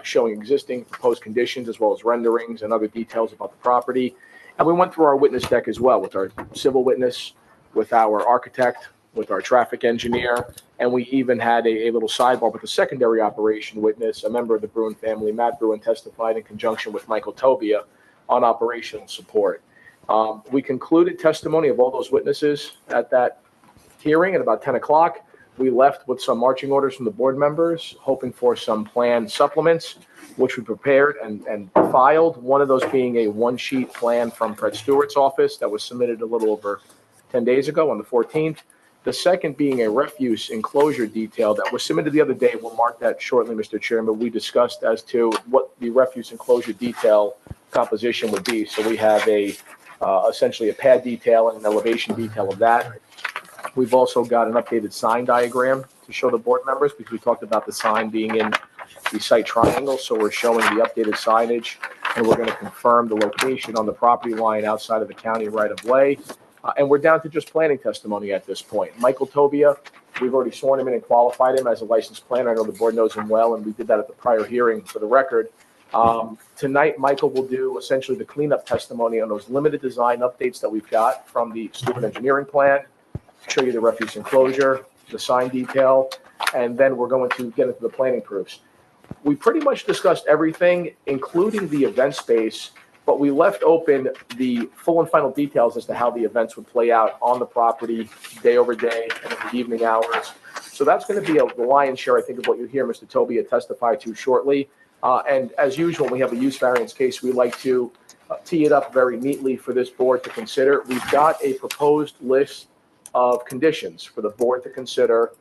showing existing proposed conditions as well as renderings and other details about the property. And we went through our witness deck as well with our civil witness, with our architect, with our traffic engineer, and we even had a little sidebar with a secondary operation witness, a member of the Bruin family. Matt Bruin testified in conjunction with Michael Tobia on operational support. We concluded testimony of all those witnesses at that hearing at about 10 o'clock. We left with some marching orders from the board members, hoping for some plan supplements, which we prepared and filed. One of those being a one-sheet plan from Fred Stewart's office that was submitted a little over 10 days ago on the 14th. The second being a refuse enclosure detail that was submitted the other day. We'll mark that shortly, Mr. Chairman. We discussed as to what the refuse enclosure detail composition would be. So we have essentially a pad detail and an elevation detail of that. We've also got an updated sign diagram to show the board members because we talked about the sign being in the site triangle. So we're showing the updated signage and we're going to confirm the location on the property line outside of the county right of way. And we're down to just planning testimony at this point. Michael Tobia, we've already sworn him in and qualified him as a licensed planner. I know the board knows him well, and we did that at the prior hearing for the record. Tonight, Michael will do essentially the cleanup testimony on those limited design updates that we've got from the Stewart engineering plan, show you the refuse enclosure, the sign detail, and then we're going to get into the planning proofs. We pretty much discussed everything, including the event space, but we left open the full and final details as to how the events would play out on the property, day over day, and in the evening hours. So that's going to be the lion's share, I think, of what you hear Mr. Tobia testify to shortly. And as usual, when we have a use variance case, we like to tee it up very neatly for this board to consider. We've got a proposed list of conditions for the board to consider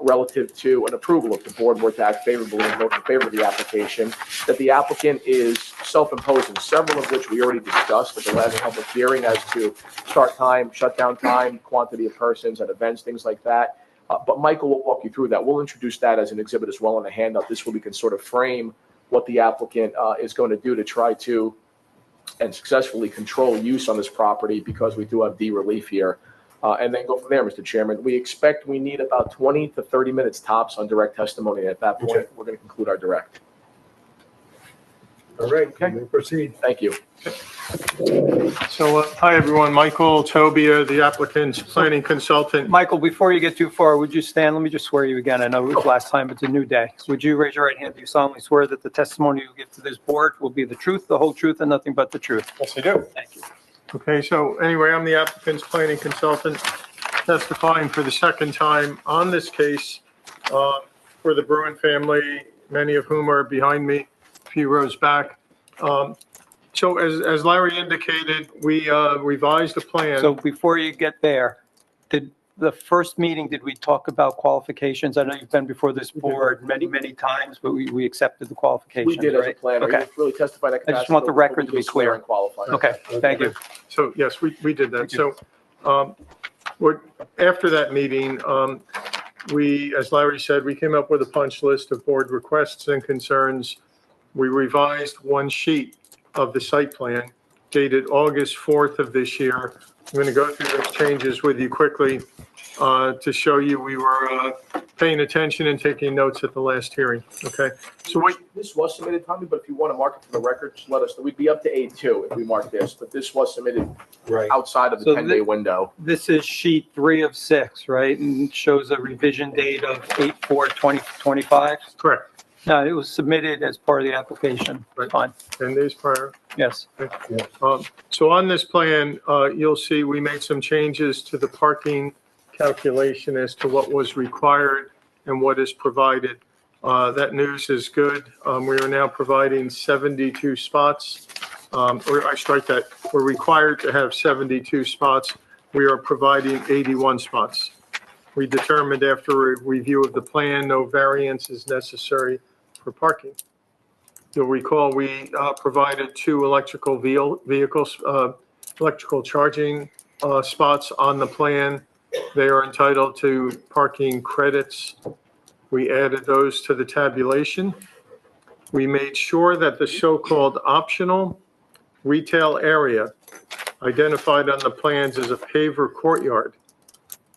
relative to an approval if the board were to act favorably and vote in favor of the application, that the applicant is self-imposing, several of which we already discussed at the last public hearing as to start time, shutdown time, quantity of persons at events, things like that. But Michael will walk you through that. We'll introduce that as an exhibit as well in a handout. This way we can sort of frame what the applicant is going to do to try to and successfully control use on this property, because we do have D relief here. And then go from there, Mr. Chairman. We expect we need about 20 to 30 minutes tops on direct testimony. At that point, we're going to conclude our direct. All right, Okay. we proceed. Thank you. So, hi, everyone. Michael Tobia, the applicant's planning consultant. Michael, before you get too far, would you stand? Let me just swear you again. I know it was last time, it's a new day. Would you raise your right hand? Do you solemnly swear that the testimony you give to this board will be the truth, the whole truth, and nothing but the truth? Yes, I do. Thank you. Okay, so anyway, I'm the applicant's planning consultant testifying for the second time on this case for the Bruin family, many of whom are behind me, a few rows back. So as Larry indicated, we revised the plan. So before you get there, did the first meeting, did we talk about qualifications? I know you've been before this board many, many times, but we accepted the qualifications, We did as a right? planner. Okay. You really testify that I just want the capacity, record but to we be do swear clear. and qualify. Okay, thank you. So yes, we did that. Thank you. So after that meeting, we, as Larry said, we came up with a punch list of board requests and concerns. We revised one sheet of the site plan dated August 4th of this year. I'm going to go through those changes with you quickly to show you we were paying attention and taking notes at the last hearing. Okay, so what? This was submitted, Tommy, but if you want to mark it for the record, just let us know. We'd be up to A2 if we mark this, but this was submitted outside of the So 10-day window. This is sheet 3 of 6, right? And shows a revision date of 8/4/2025? Correct. No, it was submitted as part of the application. Right. Fine, 10 days prior. yes. So on this plan, you'll see we made some changes to the parking calculation as to what was required and what is provided. That news is good. We are now providing 72 spots, or I strike that. We're required to have 72 spots. We are providing 81 spots. We determined after a review of the plan, no variance is necessary for parking. You'll recall we provided 2 electrical vehicles, electrical charging spots on the plan. They are entitled to parking credits. We added those to the tabulation. We made sure that the so-called optional retail area identified on the plans as a paver courtyard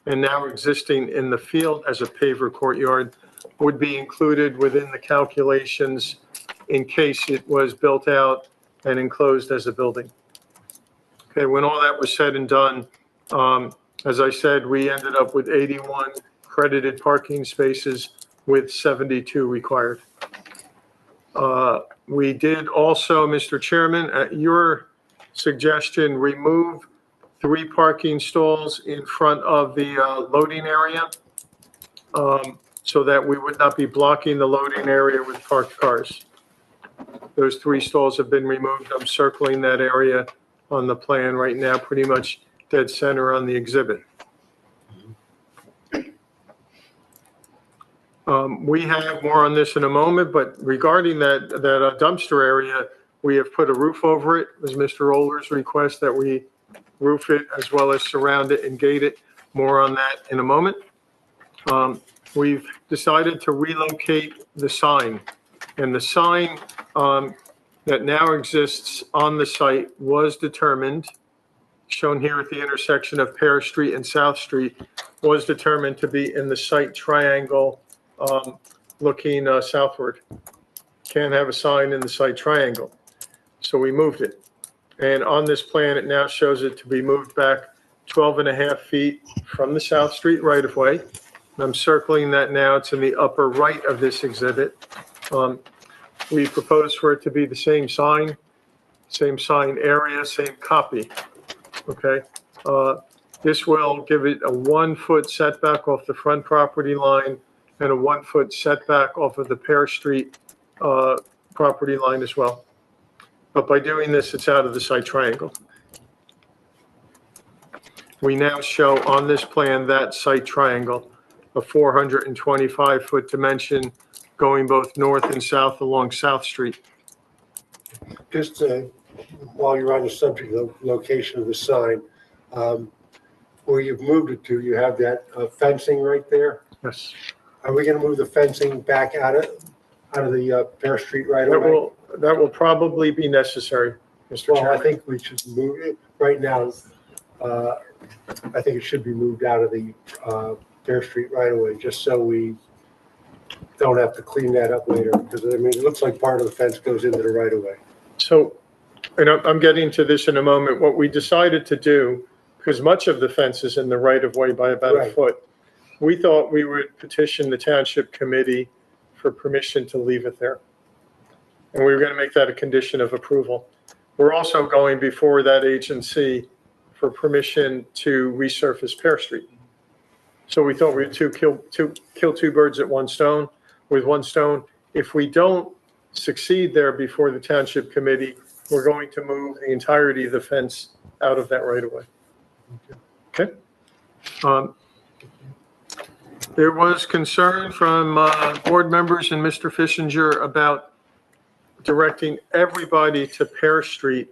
and now existing in the field as a paver courtyard would be included within the calculations in case it was built out and enclosed as a building. Okay, when all that was said and done, as I said, we ended up with 81 credited parking spaces with 72 required. We did also, Mr. Chairman, at your suggestion, remove 3 parking stalls in front of the loading area so that we would not be blocking the loading area with parked cars. Those 3 stalls have been removed. I'm circling that area on the plan right now, pretty much dead center on the exhibit. We have more on this in a moment, but regarding that dumpster area, we have put a roof over it. It was Mr. Oller's request that we roof it as well as surround it and gate it. More on that in a moment. We've decided to relocate the sign, and the sign that now exists on the site was determined, shown here at the intersection of Pear Street and South Street, was determined to be in the site triangle looking southward. Can't have a sign in the site triangle. So we moved it. And on this plan, it now shows it to be moved back 12.5 feet from the South Street right-of-way. I'm circling that now. It's in the upper right of this exhibit. We propose for it to be the same sign area, same copy, okay? This will give it a 1-foot setback off the front property line and a 1-foot setback off of the Pear Street property line as well. But by doing this, it's out of the site triangle. We now show on this plan that site triangle, a 425-foot dimension going both north and south along South Street. Just while you're on the subject of the location of the sign, where you've moved it to, you have that fencing right there. Yes. Are we going to move the fencing back out of the Pear Street right away? That will probably be necessary, Mr. Well, Chairman. I think we should move it right now. I think it should be moved out of the Pear Street right away, just so we don't have to clean that up later. Because I mean, it looks like part of the fence goes into the right of way. So, and I'm getting to this in a moment. What we decided to do, because much of the fence is in the right of way by about a Right. foot, we thought we would petition the township committee for permission to leave it there. And we were going to make that a condition of approval. We're also going before that agency for permission to resurface Pear Street. So we thought we'd kill two birds at one stone with one stone. If we don't succeed there before the township committee, we're going to move the entirety of the fence out of that right of way. Okay? There was concern from board members and Mr. Fishinger about directing everybody to Pear Street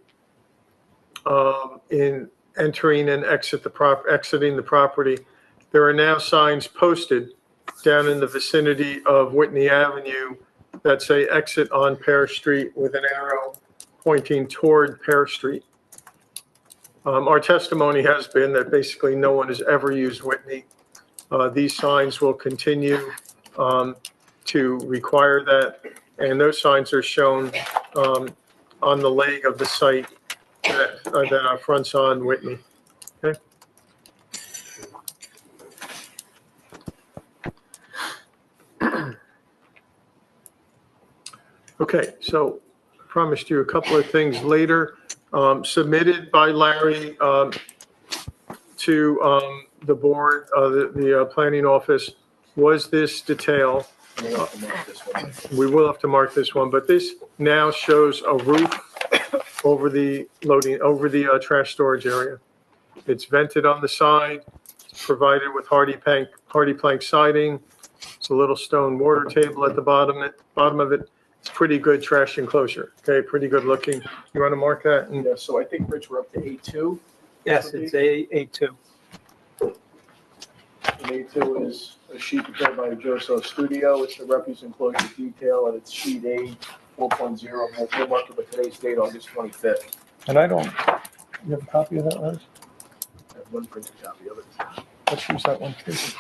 in entering and exiting the property. There are now signs posted down in the vicinity of Whitney Avenue that say exit on Pear Street with an arrow pointing toward Pear Street. Our testimony has been that basically no one has ever used Whitney. These signs will continue to require that, and those signs are shown on the leg of the site that fronts on Whitney. Okay. Okay, so I promised you a couple of things later. Submitted by Larry to the board, the planning office, was this detail. We will have to mark this one, but this now shows a roof over the trash storage area. It's vented on the side, it's provided with hardy plank siding. It's a little stone mortar table at the bottom of it. It's pretty good trash enclosure. Okay, pretty good looking. You want to mark that? And Yeah, so I think, Rich, we're up to A2. Yes, it's A2. And A2 is a sheet prepared by Joso Studio. It's the refuse enclosure detail, and it's sheet A 4.0. We'll mark it with today's date, August 25th. And I don't, you have a copy of that, Liz? I have one printed copy of it. Let's use that one, please.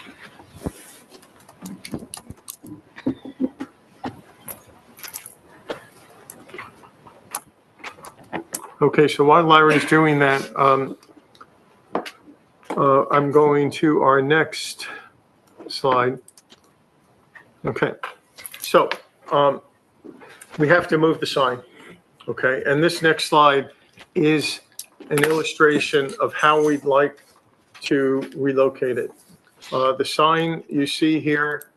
Okay, so while Larry's doing that, I'm going to our next slide. Okay, so we have to move the sign, okay? And this next slide is an illustration of how we'd like to relocate it. The sign you see here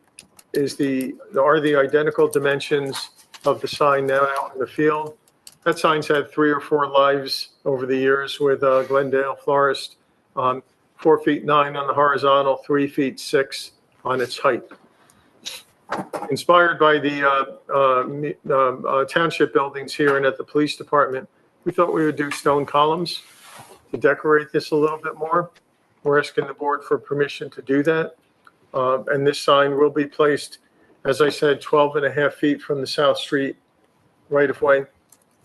are the identical dimensions of the sign now out in the field. That sign's had 3 or 4 lives over the years with Glendale Florist, 4 feet 9 on the horizontal, 3 feet 6 on its height. Inspired by the township buildings here and at the police department, we thought we would do stone columns to decorate this a little bit more. We're asking the board for permission to do that. And this sign will be placed, as I said, 12.5 feet from the South Street right of way.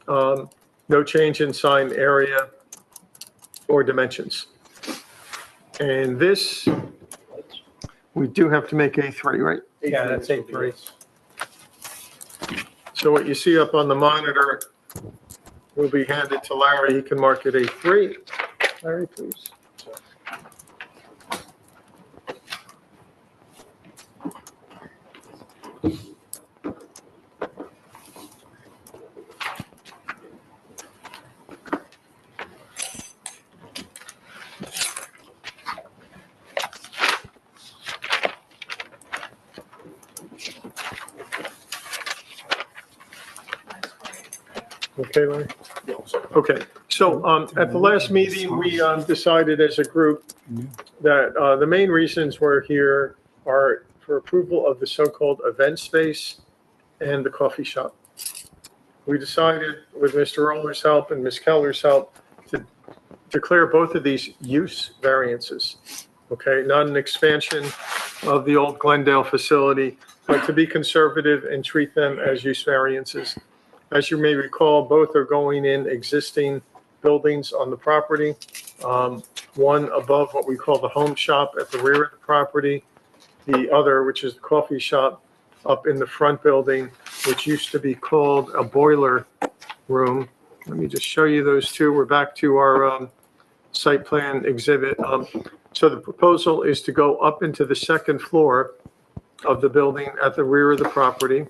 No change in sign area or dimensions. And this, we do have to make A3, right? Yeah, that's A3. So what you see up on the monitor will be handed to Larry. He can mark it A3. Larry, please. Okay, Larry? Okay, so at the last meeting, we decided as a group that the main reasons we're here are for approval of the so-called event space and the coffee shop. We decided with Mr. Roller's help and Ms. Keller's help to declare both of these use variances. Okay, not an expansion of the old Glendale facility, but to be conservative and treat them as use variances. As you may recall, both are going in existing buildings on the property. One above what we call the home shop at the rear of the property. The other, which is the coffee shop, up in the front building, which used to be called a boiler room. Let me just show you those two. We're back to our site plan exhibit. So the proposal is to go up into the second floor of the building at the rear of the property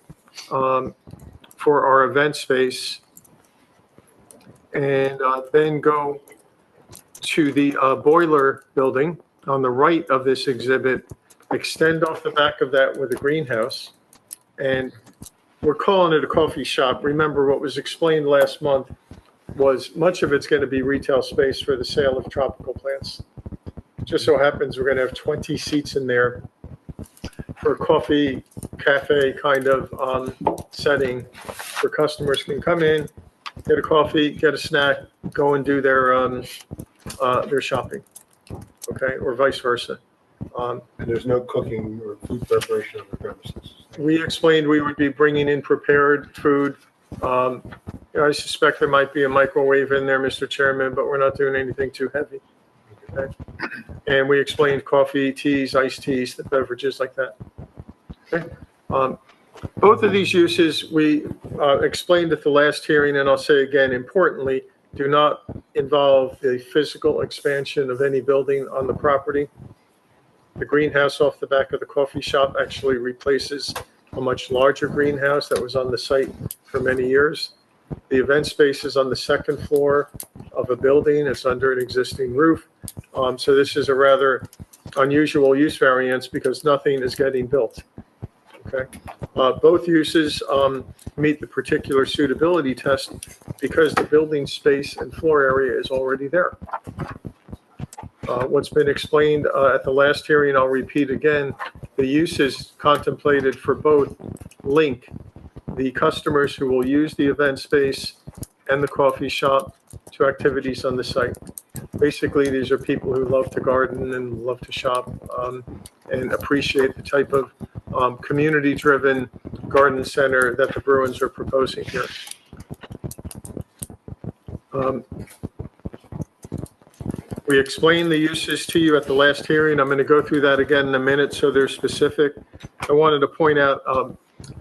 for our event space, and then go to the boiler building on the right of this exhibit, extend off the back of that with a greenhouse, and we're calling it a coffee shop. Remember, what was explained last month was much of it's going to be retail space for the sale of tropical plants. Just so happens we're going to have 20 seats in there for a coffee cafe kind of setting where customers can come in, get a coffee, get a snack, go and do their shopping, okay, or vice versa. And there's no cooking or food preparation on the premises. We explained we would be bringing in prepared food. I suspect there might be a microwave in there, Mr. Chairman, but we're not doing anything too heavy. Okay. And we explained coffee, teas, iced teas, the beverages like that. Okay. Both of these uses we explained at the last hearing, and I'll say again, importantly, do not involve the physical expansion of any building on the property. The greenhouse off the back of the coffee shop actually replaces a much larger greenhouse that was on the site for many years. The event space is on the second floor of a building. It's under an existing roof. So this is a rather unusual use variance because nothing is getting built. Okay. Both uses meet the particular suitability test because the building space and floor area is already there. What's been explained at the last hearing, I'll repeat again, the uses contemplated for both link the customers who will use the event space and the coffee shop to activities on the site. Basically, these are people who love to garden and love to shop and appreciate the type of community-driven garden center that the Bruins are proposing here. We explained the uses to you at the last hearing. I'm going to go through that again in a minute so they're specific. I wanted to point out,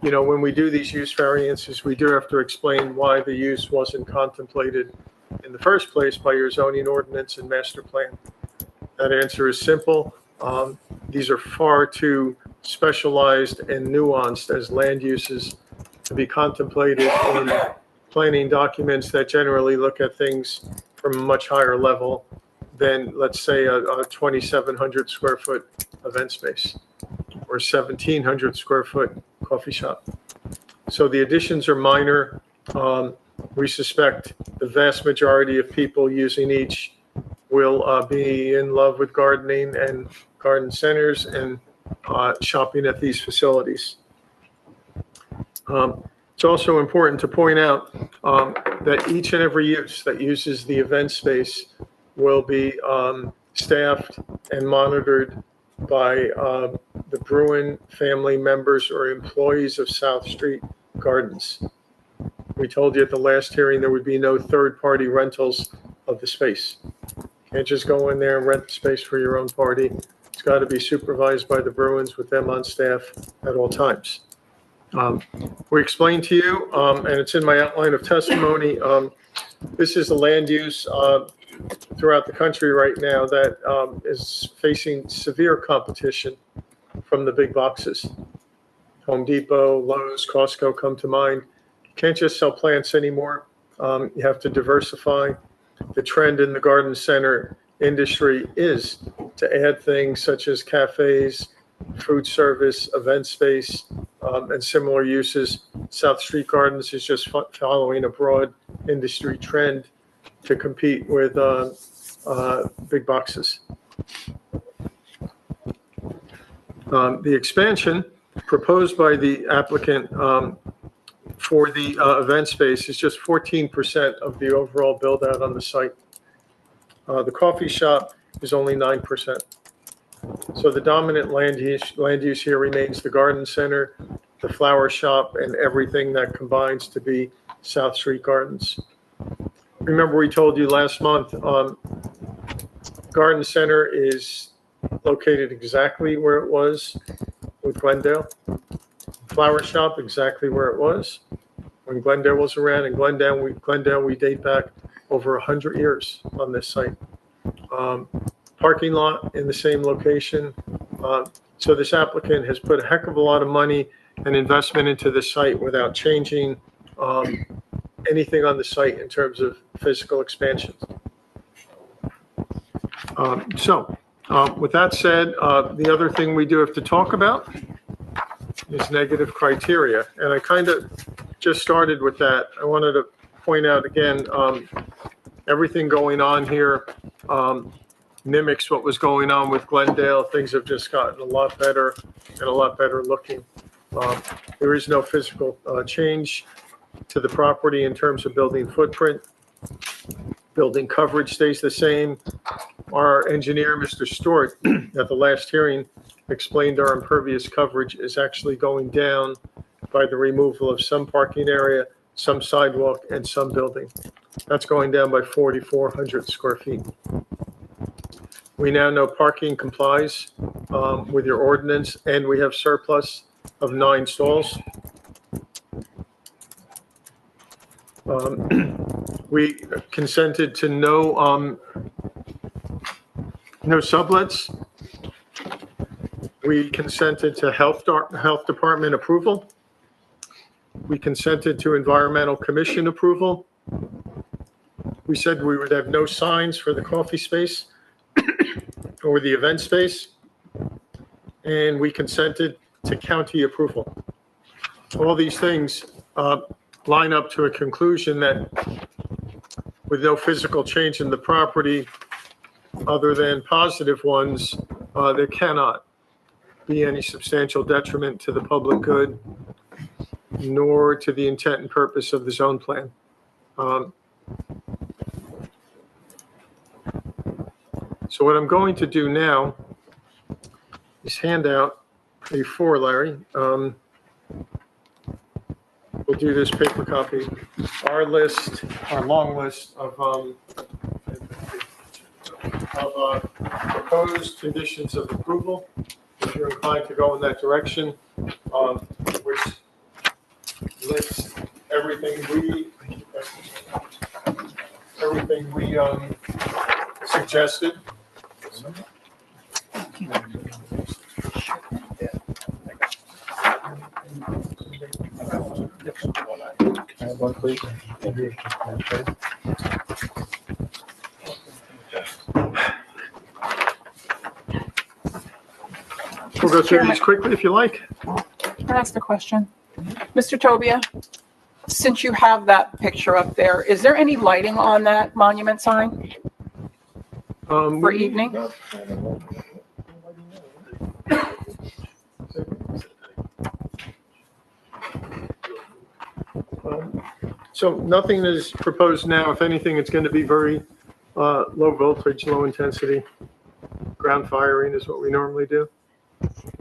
when we do these use variances, we do have to explain why the use wasn't contemplated in the first place by your zoning ordinance and master plan. That answer is simple. These are far too specialized and nuanced as land uses to be contemplated in planning documents that generally look at things from a much higher level than, let's say, a 2,700 square foot event space or 1,700 square foot coffee shop. So the additions are minor. We suspect the vast majority of people using each will be in love with gardening and garden centers and shopping at these facilities. It's also important to point out that each and every use that uses the event space will be staffed and monitored by the Bruin family members or employees of South Street Gardens. We told you at the last hearing there would be no third-party rentals of the space. Can't just go in there and rent the space for your own party. It's got to be supervised by the Bruins with them on staff at all times. We explained to you, and it's in my outline of testimony, this is a land use throughout the country right now that is facing severe competition from the big boxes. Home Depot, Lowe's, Costco come to mind. You can't just sell plants anymore. You have to diversify. The trend in the garden center industry is to add things such as cafes, food service, event space, and similar uses. South Street Gardens is just following a broad industry trend to compete with big boxes. The expansion proposed by the applicant for the event space is just 14% of the overall build out on the site. The coffee shop is only 9%. So the dominant land use here remains the garden center, the flower shop, and everything that combines to be South Street Gardens. Remember, we told you last month, Garden Center is located exactly where it was with Glendale. Flower shop exactly where it was when Glendale was around. And Glendale, we date back over 100 years on this site. Parking lot in the same location. So this applicant has put a heck of a lot of money and investment into the site without changing anything on the site in terms of physical expansion. With that said, the other thing we do have to talk about is negative criteria. And I kind of just started with that. I wanted to point out again, everything going on here mimics what was going on with Glendale. Things have just gotten a lot better and a lot better looking. There is no physical change to the property in terms of building footprint. Building coverage stays the same. Our engineer, Mr. Stewart, at the last hearing explained our impervious coverage is actually going down by the removal of some parking area, some sidewalk, and some building. That's going down by 4,400 square feet. We now know parking complies with your ordinance, and we have surplus of 9 stalls. We consented to no sublets. We consented to health department approval. We consented to environmental commission approval. We said we would have no signs for the coffee space or the event space. And we consented to county approval. All these things line up to a conclusion that with no physical change in the property other than positive ones, there cannot be any substantial detriment to the public good nor to the intent and purpose of the zone plan. So what I'm going to do now is hand out A4, Larry. We'll do this paper copy. Our long list of proposed conditions of approval, if you're inclined to go in that direction, which lists everything we suggested. Can I have one, please? We'll go through these quickly if you like. Can I ask a question? Mr. Tobia, since you have that picture up there, is there any lighting on that monument sign for evening? So nothing is proposed now. If anything, it's going to be very low voltage, low intensity. Ground firing is what we normally do.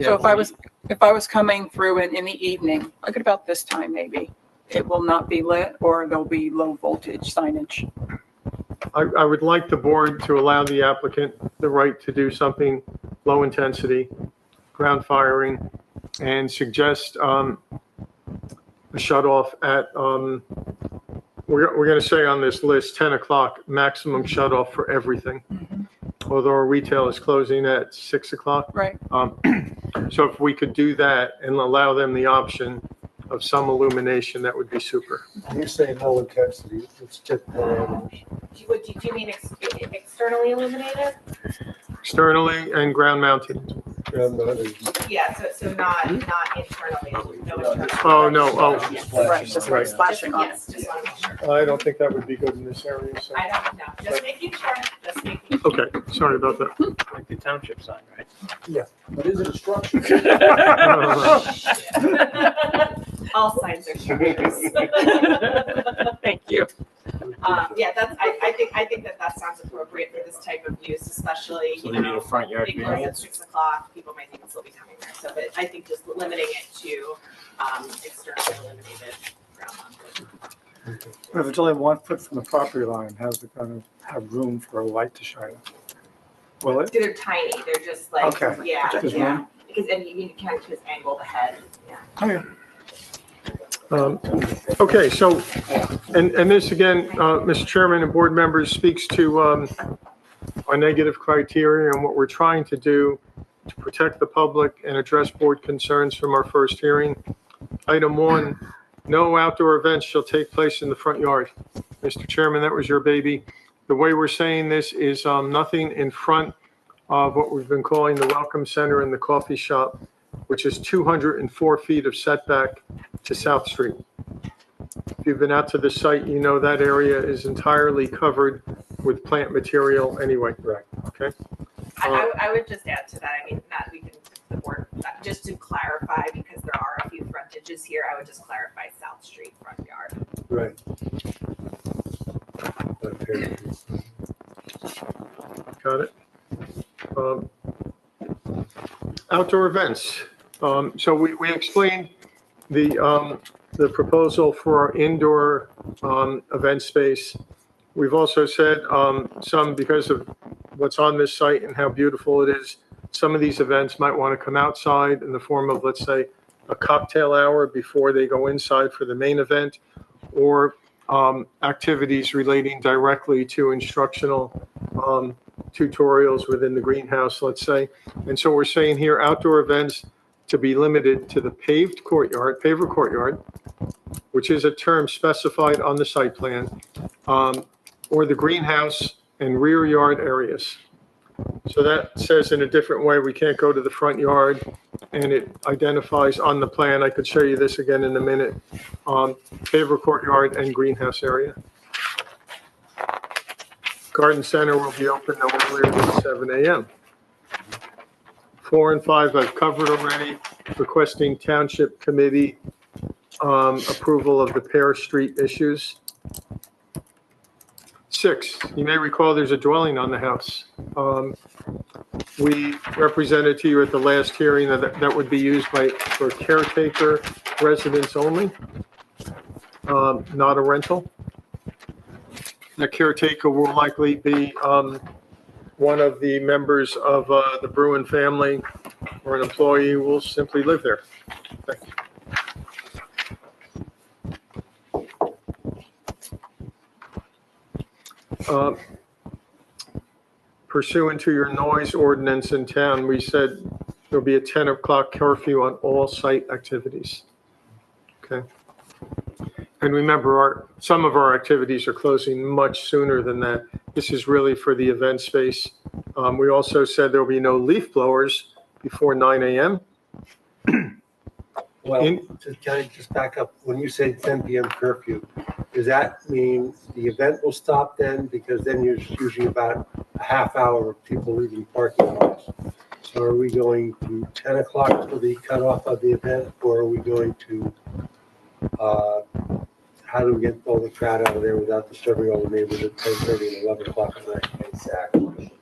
So if I was coming through in the evening, like at about this time maybe, it will not be lit or there'll be low voltage signage? I would like the board to allow the applicant the right to do something low intensity, ground firing, and suggest a shut off at, we're going to say on this list, 10 o'clock, maximum shut off for everything. Although our retail is closing at 6 o'clock. Right. So if we could do that and allow them the option of some illumination, that would be super. You say low intensity, it's just parameters. Do you mean externally illuminated? Externally and ground mounted. Yeah, so not internally. No internal. Oh, no, oh. Right, just like flashing on. Yes, just want to make sure. I don't think that would be good in this area, so. I don't know, just making sure, just making. Okay, sorry about that. Like the township sign, right? But is it a structure? All signs are structures. Thank you. Yeah, I think that sounds appropriate for this type of use, especially, So you they need know, a front yard they close at variance? 6:00, people might even still be coming there. So, but I think just limiting it to, externally illuminated ground mounted. But if it's only 1 foot from the property line, how's it gonna have room for a light to shine on? Will it? They're tiny, they're just like, Okay. yeah, Just yeah. one? Because, and you can't just angle the head, yeah. Okay. Okay, so, and this again, Mr. Chairman and board members, speaks to our negative criteria and what we're trying to do to protect the public and address board concerns from our first hearing. Item 1, no outdoor events shall take place in the front yard. Mr. Chairman, that was your baby. The way we're saying this is nothing in front of what we've been calling the Welcome Center and the coffee shop, which is 204 feet of setback to South Street. If you've been out to the site, you know that area is entirely covered with plant material anyway. Right. Okay? I would just add to that, I mean, that we can, the board, just to clarify, because there are a few frontages here, I would just clarify South Street front yard. Right. Okay. Got it. Outdoor events. So we explained the proposal for our indoor event space. We've also said some, because of what's on this site and how beautiful it is, some of these events might want to come outside in the form of, let's say, a cocktail hour before they go inside for the main event, or activities relating directly to instructional tutorials within the greenhouse, let's say. And so we're saying here, outdoor events to be limited to the paved courtyard, paver courtyard, which is a term specified on the site plan, or the greenhouse and rear yard areas. So that says in a different way, we can't go to the front yard, and it identifies on the plan, I could show you this again in a minute, paver courtyard and greenhouse area. Garden center will be open no earlier than 7 a.m. 4 and 5 I've covered already, requesting township committee approval of the Pear Street issues. 6, you may recall there's a dwelling on the house. We represented to you at the last hearing that would be used for caretaker residents only, not a rental. The caretaker will likely be one of the members of the Bruin family, or an employee who will simply live there. Thank you. Pursuant to your noise ordinance in town, we said there'll be a 10 o'clock curfew on all site activities. Okay. And remember, some of our activities are closing much sooner than that. This is really for the event space. We also said there'll be no leaf blowers before 9 a.m. Well, can I just back up? When you say 10 p.m. curfew, does that mean the event will stop then? Because then you're usually about a half hour of people leaving parking lots. So are we going to 10 o'clock for the cutoff of the event, or are we going to, how do we get all the crowd out of there without disturbing all the neighbors at 10:30 and 11 o'clock at night? Exactly.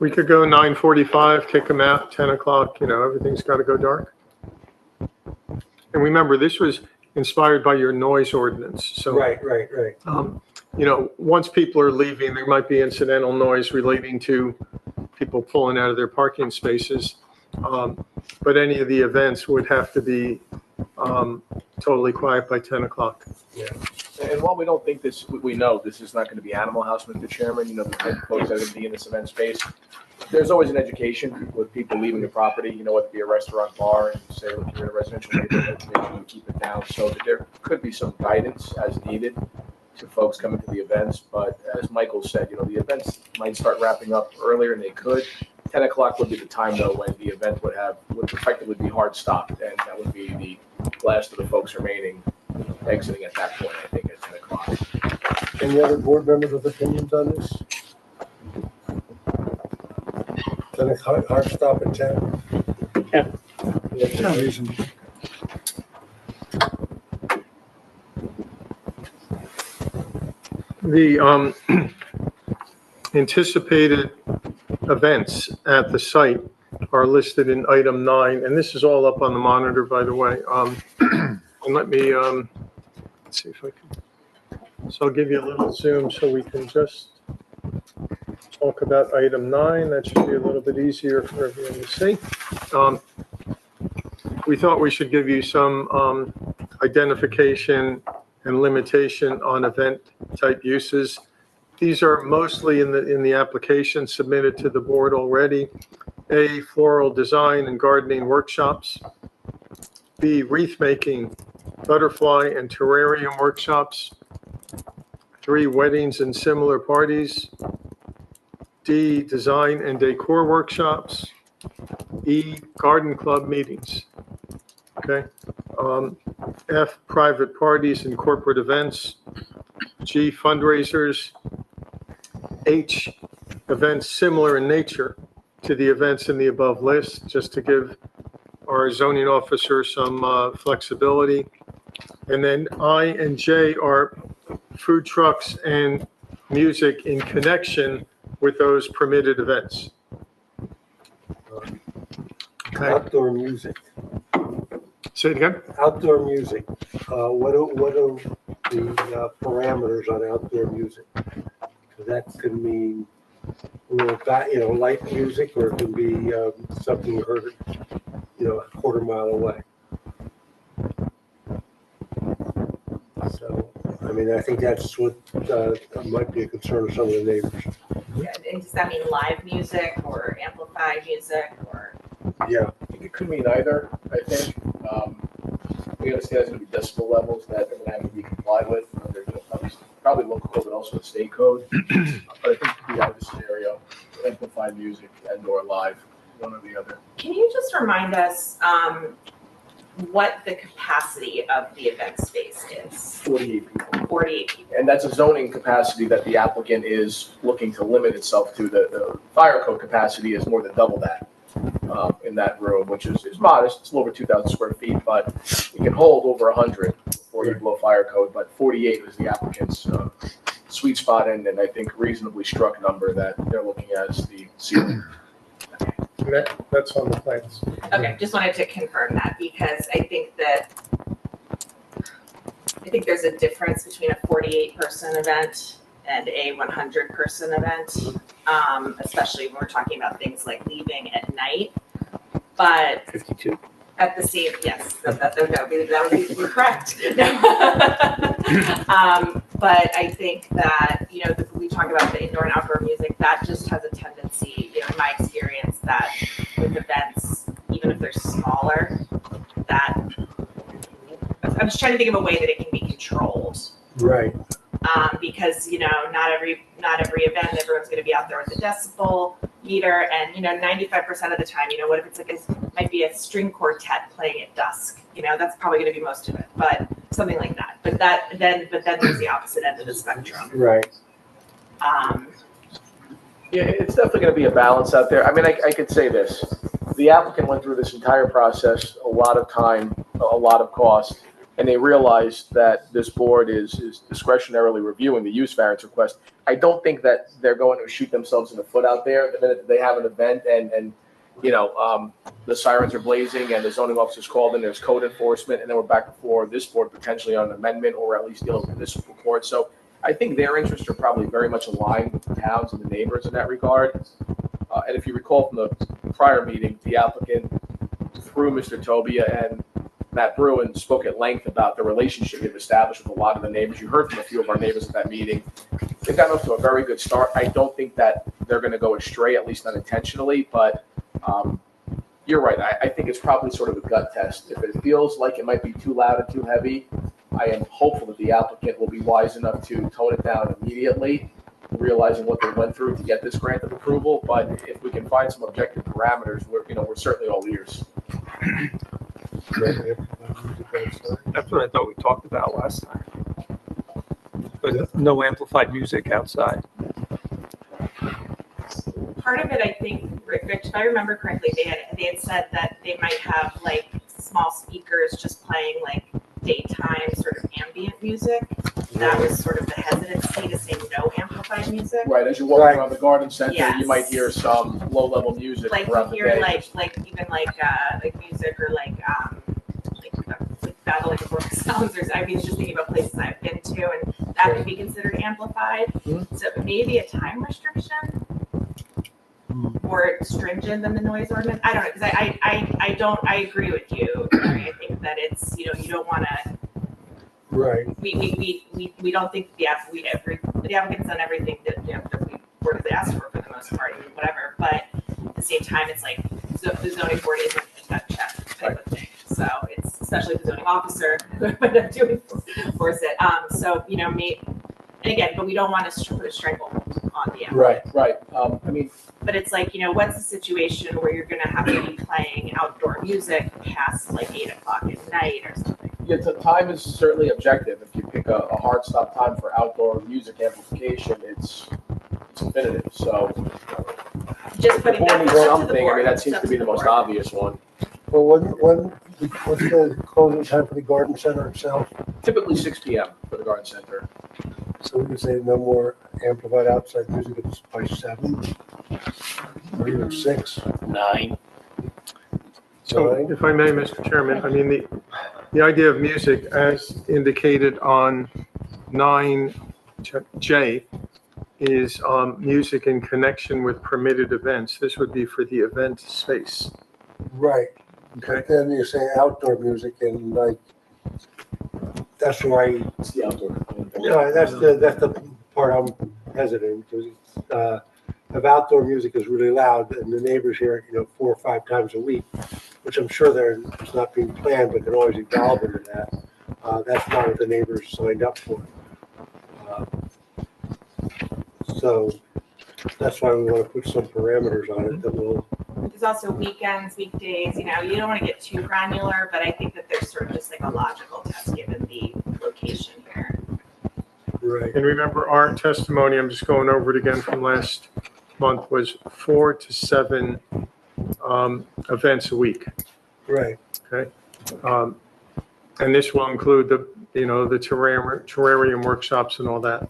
We could go 9:45, kick them out, 10 o'clock, everything's got to go dark. And remember, this was inspired by your noise ordinance. So, Right. Once people are leaving, there might be incidental noise relating to people pulling out of their parking spaces. But any of the events would have to be totally quiet by 10 o'clock. Yeah. And while we don't think this, we know this is not going to be Animal House, Mr. Chairman, the type of folks that are going to be in this event space. There's always an education with people leaving the property, whether it be a restaurant, bar, and say, look, you're in a residential neighborhood, make sure you keep it down. So that there could be some guidance as needed to folks coming to the events. But as Michael said, the events might start wrapping up earlier than they could. 10 o'clock would be the time, though, when the event would effectively be hard stopped, and that would be last of the folks remaining exiting at that point, I think, at 10 o'clock. Any other board members with opinions on this? Then a hard stop at 10? Yeah. No reason. The anticipated events at the site are listed in item 9, and this is all up on the monitor, by the way. And let me, let's see if I can, so I'll give you a little zoom so we can just talk about item 9. That should be a little bit easier for everyone to see. We thought we should give you some identification and limitation on event-type uses. These are mostly in the application submitted to the board already. A, floral design and gardening workshops. B, wreath making, butterfly and terrarium workshops. 3, weddings and similar parties. D, design and decor workshops. E, garden club meetings. Okay. F, private parties and corporate events. G, fundraisers. H, events similar in nature to the events in the above list, just to give our zoning officer some flexibility. And then I and J are food trucks and music in connection with those permitted events. Okay. Outdoor music. Say it again? Outdoor music. What are the parameters on outdoor music? 'Cause that could mean a little, light music, or it can be something you heard, a quarter mile away. So, I think that's what might be a concern of some of the neighbors. Yeah, and does that mean live music or amplified music or? Yeah. I think it could mean either, I think. We understand there's going to be decibel levels that are going to have to be complied with. There's probably local code, but also the state code. But I think it could be either scenario, amplified music and or live, one or the other. Can you just remind us what the capacity of the event space is? 48 people. 48 people. And that's a zoning capacity that the applicant is looking to limit itself to. The fire code capacity is more than double that in that room, which is modest. It's a little over 2,000 square feet, but it can hold over 100 before you blow fire code. But 48 is the applicant's sweet spot and I think reasonably struck number that they're looking at as the ceiling. That's on the plans. Okay, just wanted to confirm that because I think there's a difference between a 48-person event and a 100-person event, especially when we're talking about things like leaving at night. But 52. At the same, yes, that would be correct. But I think that, we talk about the indoor and outdoor music, that just has a tendency, in my experience, that with events, even if they're smaller, that, I'm just trying to think of a way that it can be controlled. Right. Because, not every event, everyone's going to be out there with a decibel meter and, 95% of the time, what if it's might be a string quartet playing at dusk, that's probably going to be most of it, but something like that. But then there's the opposite end of the spectrum. Right. Yeah, it's definitely going to be a balance out there. I could say this. The applicant went through this entire process, a lot of time, a lot of cost, and they realized that this board is discretionarily reviewing the use variance request. I don't think that they're going to shoot themselves in the foot out there the minute they have an event and the sirens are blazing and the zoning officer's called and there's code enforcement and then we're back before this board potentially on an amendment or at least dealing with this report. So I think their interests are probably very much aligned with the towns and the neighbors in that regard. And if you recall from the prior meeting, the applicant, through Mr. Tobia and Matt Bruin, spoke at length about the relationship they've established with a lot of the neighbors. You heard from a few of our neighbors at that meeting. They've gotten off to a very good start. I don't think that they're going to go astray, at least unintentionally, but you're right. I think it's probably sort of a gut test. If it feels like it might be too loud and too heavy, I am hopeful that the applicant will be wise enough to tone it down immediately, realizing what they went through to get this grant of approval. But if we can find some objective parameters, we're certainly all ears. music outside. That's what I thought we talked about last time. But no amplified music outside. Part of it, I think, Rick, if I remember correctly, they had said that they might have like small speakers just playing like daytime sort of ambient music. That was sort of the hesitancy to say no amplified music. Right, as you're walking around the garden center, Yes. you might hear some low-level music Like throughout you the hear day. like music or like battling brook sounds or I mean just thinking about places I've been to and that could be considered amplified. Mm-hmm. So maybe a time restriction more stringent than the noise ordinance. I don't know, because I agree with you, Larry. I think that it's, you don't want to. Right. We don't think the applicant's done everything that that we were asked for the most part, and whatever. But at the same time, it's like the zoning board isn't a gut check type of thing. So it's especially the zoning officer would have to enforce it. So and again, but we don't want to put a stranglehold on the applicant. Right. I mean, but it's like, what's the situation where you're going to have to be playing outdoor music past like 8 o'clock at night or something? yeah, time is certainly objective. If you pick a hard stop time for outdoor music amplification, it's definitive. So Just putting that needs up to the something. I board. mean, that seems to be the most obvious one. Well, what's the closing time for the garden center itself? Typically 6 p.m. for the garden center. So we can say no more amplified outside music by 7 or even 6. 9. So if I may, Mr. Chairman, I mean, the idea of music as indicated on 9J is music in connection with permitted events. This would be for the event space. Right. Okay. But then you say outdoor music and like, that's why. It's the outdoor. Yeah, that's the part I'm hesitant because if outdoor music is really loud and the neighbors hear it, 4 or 5 times a week, which I'm sure it's not being planned, but can always evolve into that. That's not what the neighbors signed up for. So that's why we want to put some parameters on it that will. There's also weekends, weekdays, you don't want to get too granular, but I think that there's sort of just like a logical test given the location here. Right. And remember, our testimony, I'm just going over it again from last month, was 4 to 7 events a week. Right. Okay. And this will include the terrarium workshops and all that.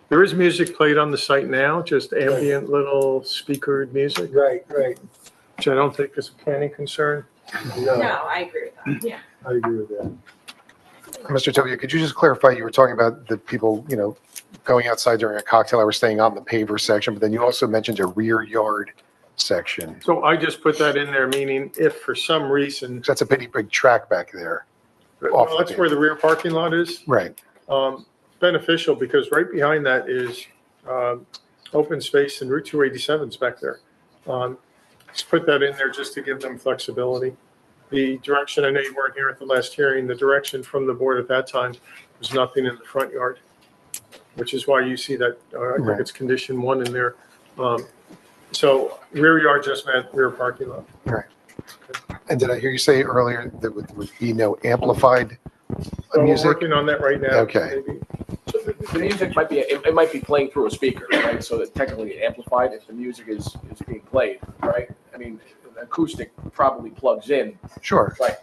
There is music played on the site now, just ambient little speakered music. Right. Which I don't think is a planning concern. No, I agree with that. Yeah. I agree with that. Mr. Tobia, could you just clarify, you were talking about the people, going outside during a cocktail hour, staying on the paver section, but then you also mentioned a rear yard section. So I just put that in there, meaning if for some reason. That's a pretty big track back there. Well, that's where the rear parking lot is. Right. Beneficial because right behind that is open space and Route 287's back there. Just put that in there just to give them flexibility. The direction, I know you weren't here at the last hearing, the direction from the board at that time was nothing in the front yard, which is why you see that, I think it's condition 1 in there. So rear yard just meant rear parking lot. Right. And did I hear you say earlier that would be no amplified So music? we're working on that right now. Okay. Maybe. The music might be, it might be playing through a speaker, right? So that technically amplified if the music is being played, right? I mean, the acoustic probably plugs in. Sure. Right.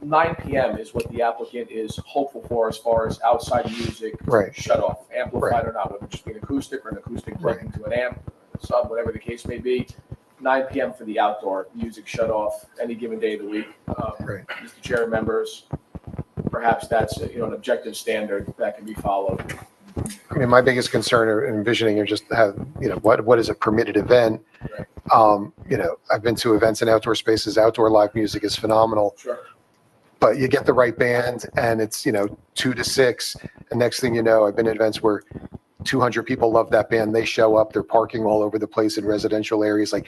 9 p.m. is what the applicant is hopeful for as far as outside music shut off, amplified or not, whether it's being acoustic or an acoustic plugged into an amp, sub, whatever the case may be. 9 p.m. for the outdoor music shut off any given day of the week. Mr. Chair, members, perhaps that's an objective standard that can be followed. I mean, my biggest concern or envisioning are just have, what is a permitted event? I've been to events in outdoor spaces. Outdoor live music is phenomenal. Sure. But you get the right band and it's, 2 to 6. And next thing you know, I've been at events where 200 people love that band. They show up, they're parking all over the place in residential areas. Like,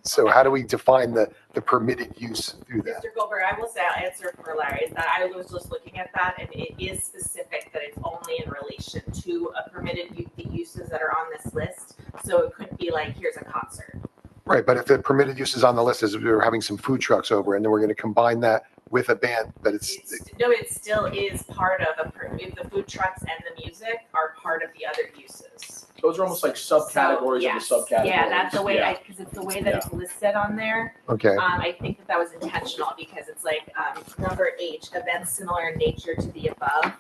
so how do we define the permitted use through that? Mr. Goldberg, I will say, I'll answer for Larry, is that I was just looking at that and it is specific that it's only in relation to a permitted the uses that are on this list. So it could be like, here's a concert. Right, but if the permitted use is on the list, as we were having some food trucks over, and then we're going to combine that with a band, but it's, No, it still is part of the food trucks and the music are part of the other uses. Those are almost like subcategories Yes. of the subcategories. Yeah, that's the way, Yeah. because it's the way that it's listed on there. okay. I think that was intentional because it's like, number H, events similar in nature to the above.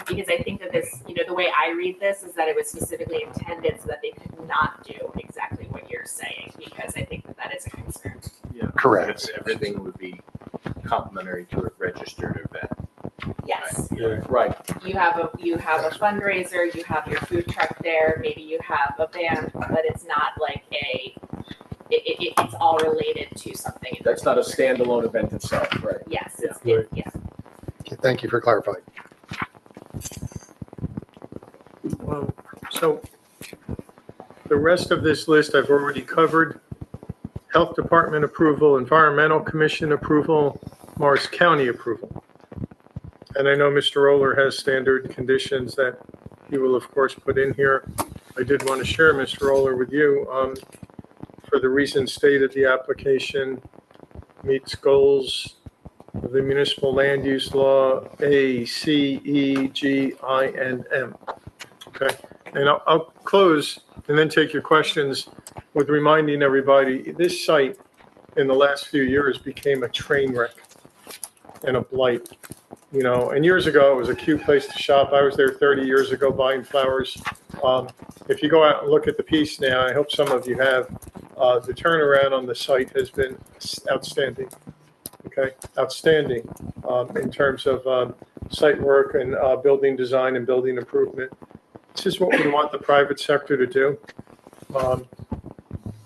Because I think that this, the way I read this is that it was specifically intended so that they could not do exactly what you're saying, because I think that is a concern. Yeah. Correct. Everything would be complementary to a registered event. Yes. Right. You have a fundraiser, you have your food truck there, maybe you have a band, but it's not like it's all related to something. That's not a standalone event itself, right? Yes, yeah. Okay, thank you for clarifying. So the rest of this list I've already covered. Health Department approval, Environmental Commission approval, Morris County approval. And I know Mr. Roller has standard conditions that he will, of course, put in here. I did want to share, Mr. Roller, with you, for the reasons stated, the application meets goals of the municipal land use law A, C, E, G, I, and M. Okay, and I'll close and then take your questions with reminding everybody, this site in the last few years became a train wreck and a blight. And years ago, it was a cute place to shop. I was there 30 years ago buying flowers. If you go out and look at the piece now, I hope some of you have, the turnaround on the site has been outstanding. Okay, outstanding in terms of site work and building design and building improvement. This is what we want the private sector to do.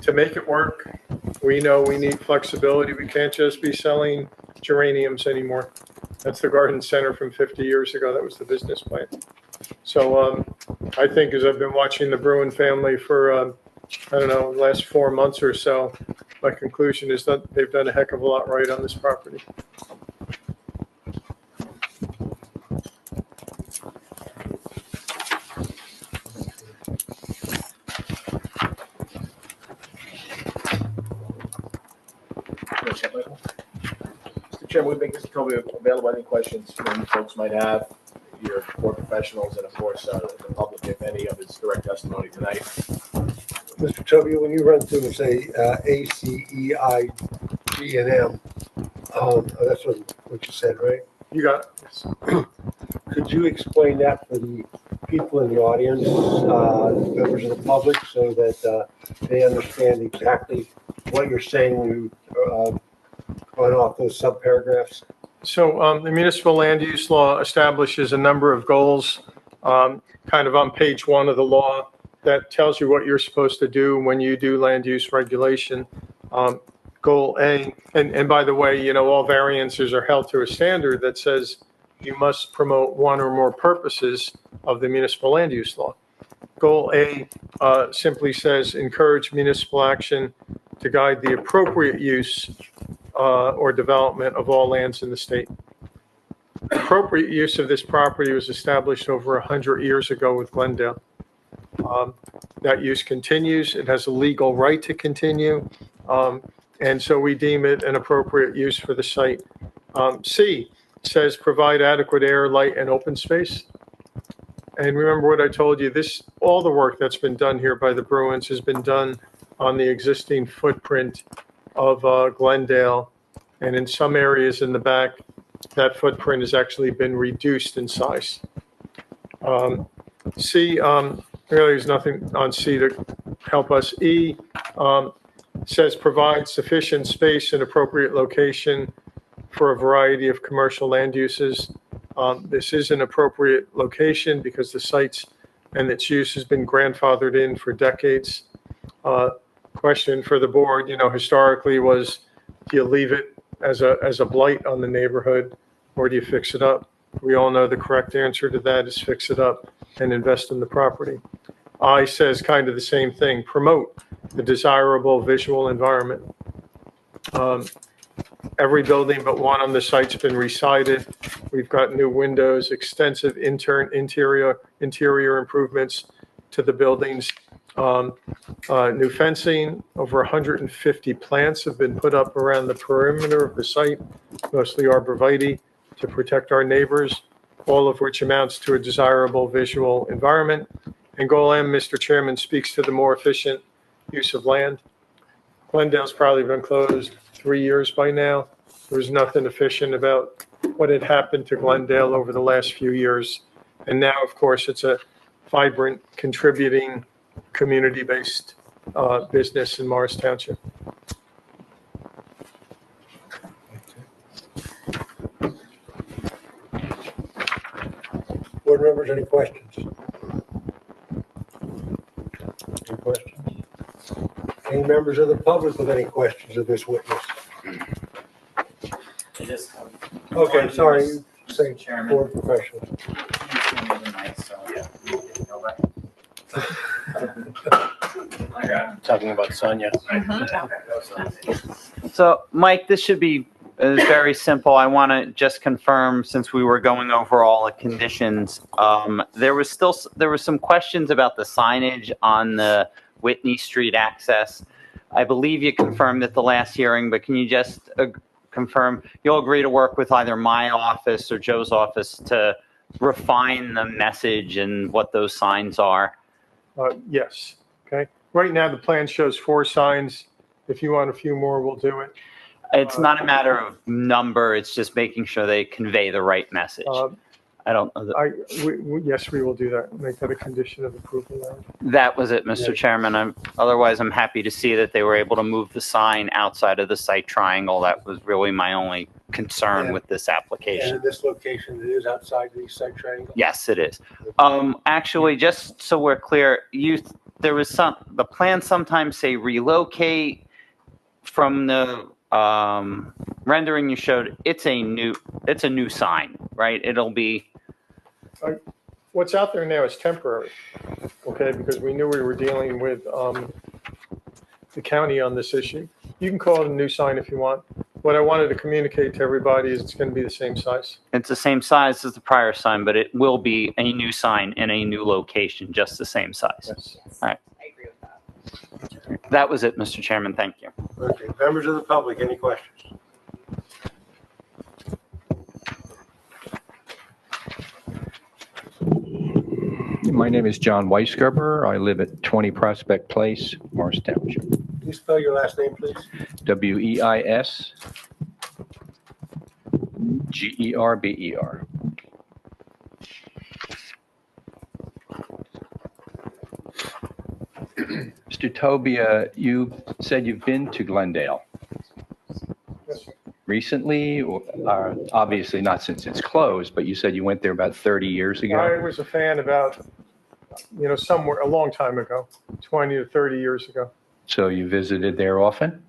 To make it work, we know we need flexibility. We can't just be selling geraniums anymore. That's the garden center from 50 years ago. That was the business plan. So I think as I've been watching the Bruin family for, the last 4 months or so, my conclusion is that they've done a heck of a lot right on this property. Mr. Chairman, we make this totally available. Any questions you folks might have, your board professionals, and of course, the public, if any, of his direct testimony tonight. Mr. Tobio, when you run through and say A, C, E, I, G, and M, that's what you said, right? You got it. Could you explain that for the people in the audience, members of the public, so that they understand exactly what you're saying when you run off those subparagraphs? So the municipal land use law establishes a number of goals, kind of on page 1 of the law, that tells you what you're supposed to do when you do land use regulation. Goal A, and by the way, all variances are held to a standard that says you must promote one or more purposes of the municipal land use law. Goal A simply says encourage municipal action to guide the appropriate use or development of all lands in the state. Appropriate use of this property was established over 100 years ago with Glendale. That use continues. It has a legal right to continue. And so we deem it an appropriate use for the site. C says provide adequate air, light, and open space. And remember what I told you, all the work that's been done here by the Bruins has been done on the existing footprint of Glendale. And in some areas in the back, that footprint has actually been reduced in size. C, really there's nothing on C to help us. E says provide sufficient space and appropriate location for a variety of commercial land uses. This is an appropriate location because the sites and its use has been grandfathered in for decades. Question for the board, historically was, do you leave it as a blight on the neighborhood, or do you fix it up? We all know the correct answer to that is fix it up and invest in the property. I says kind of the same thing, promote the desirable visual environment. Every building but one on the site's been re-sided. We've got new windows, extensive interior improvements to the buildings. New fencing, over 150 plants have been put up around the perimeter of the site, mostly arborvitae, to protect our neighbors, all of which amounts to a desirable visual environment. And goal M, Mr. Chairman, speaks to the more efficient use of land. Glendale's probably been closed 3 years by now. There was nothing efficient about what had happened to Glendale over the last few years. And now, of course, it's a vibrant, contributing, community-based business in Morris Township. Board members, any questions? Any questions? Any members of the public with any questions of this witness? Okay, sorry, you say board professional. Talking about Sonia. So, Mike, this should be very simple. I want to just confirm, since we were going over all the conditions, there was some questions about the signage on the Whitney Street access. I believe you confirmed at the last hearing, but can you just confirm you'll agree to work with either my office or Joe's office to refine the message and what those signs are? Yes, okay. Right now, the plan shows 4 signs. If you want a few more, we'll do it. It's not a matter of number, it's just making sure they convey the right message. I don't know. Yes, we will do that. Make that a condition of approval. Larry. That was it, Mr. Chairman. Otherwise, I'm happy to see that they were able to move the sign outside of the site triangle. That was really my only concern with this And application. in this location, it is outside the site triangle? Yes, it is. Actually, just so we're clear, the plans sometimes say relocate. From the rendering you showed, it's a new sign, right? It'll be. What's out there now is temporary, okay, because we knew we were dealing with the county on this issue. You can call it a new sign if you want. What I wanted to communicate to everybody is it's going to be the same size. It's the same size as the prior sign, but it will be a new sign in a new location, just the same size. Yes. All right. I agree with that. That was it, Mr. Chairman. Thank you. Okay, members of the public, any questions? My name is John Weisgerber. I live at 20 Prospect Place, Morris Township. Can you spell your last name, please? Weisgerber. Mr. Tobia, you said you've been to Glendale Yes, sir. recently, or obviously not since it's closed, but you said you went there about 30 years ago. I was a fan about, somewhere a long time ago, 20 to 30 years ago. So you visited there often?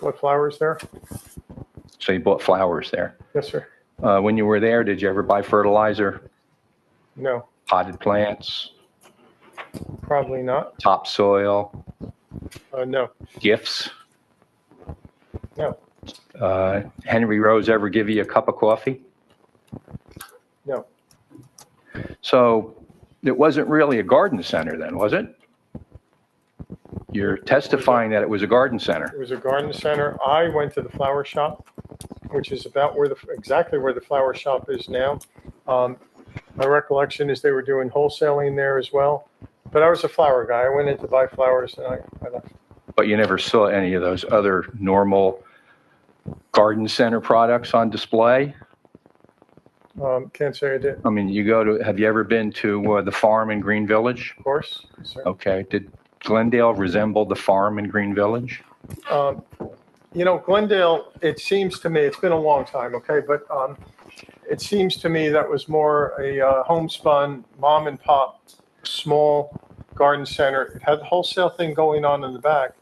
What flowers there? So you bought flowers there. Yes, sir. When you were there, did you ever buy fertilizer, No, potted plants, probably not. topsoil, No, gifts? no, Henry Rose ever give you a cup of coffee? no. So it wasn't really a garden center then, was it? You're testifying that it was a garden center. It was a garden center. I went to the flower shop, which is about exactly where the flower shop is now. My recollection is they were doing wholesaling there as well. But I was a flower guy. I went in to buy flowers and I left. But you never saw any of those other normal garden center products on display? Can't say I did. I mean, have you ever been to the farm in Green Village? Of course, yes, sir. Okay. Did Glendale resemble the farm in Green Village? Glendale, it seems to me, it's been a long time, okay, but it seems to me that was more a homespun, mom and pop, small garden center. It had the wholesale thing going on in the back.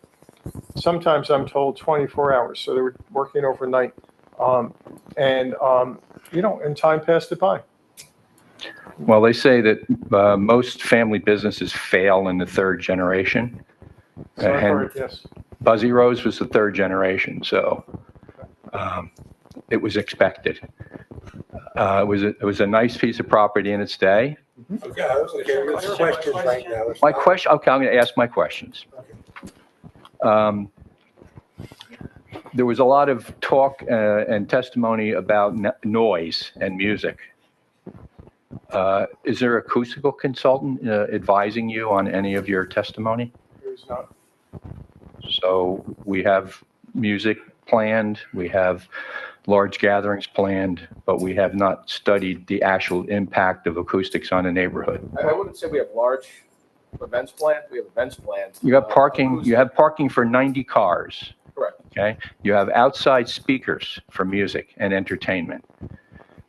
Sometimes I'm told 24 hours, so they were working overnight. And time passed it by. Well, they say that most family businesses fail in the third generation. So I've heard, yes. Buzzy Rose was the third generation, so it was expected. It was a nice piece of property in its day. Okay, it's questions right now. It's My not- question, okay, I'm going to ask my questions. There was a lot of talk and testimony about noise and music. Is there an acoustical consultant advising you on any of your testimony? There's not. So we have music planned, we have large gatherings planned, but we have not studied the actual impact of acoustics on the neighborhood. I wouldn't say we have large events planned, we have events planned. You have parking for 90 cars. Correct. Okay? You have outside speakers for music and entertainment.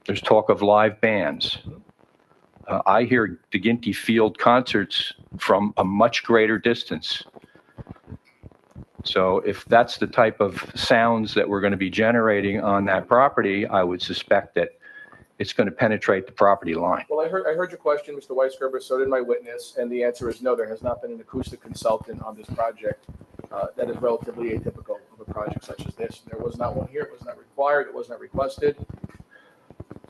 There's talk of live bands. I hear DeGinty Field concerts from a much greater distance. So if that's the type of sounds that we're going to be generating on that property, I would suspect that it's going to penetrate the property line. Well, I heard your question, Mr. Weisgerber, so did my witness, and the answer is no, there has not been an acoustic consultant on this project. That is relatively atypical of a project such as this. There was not one here, it was not required, it was not requested.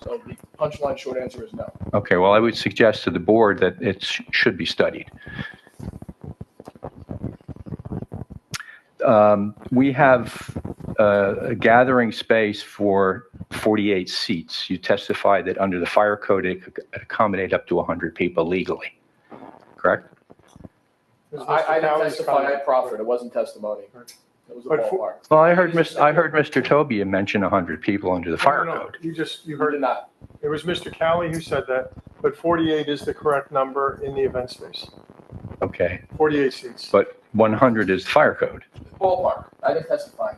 So the punchline short answer is no. Okay, well, I would suggest to the board that it should be studied. We have a gathering space for 48 seats. You testified that under the fire code, it could accommodate up to 100 people legally, correct? I didn't testify, I proffered, it wasn't testimony. It was a ballpark. Well, I heard Mr. Tobia mention 100 people under the fire No, code. You heard not. It was Mr. Cowley who said that, but 48 is the correct number in the event space. Okay, 48 seats. but 100 is the fire code. Ballpark, I didn't testify.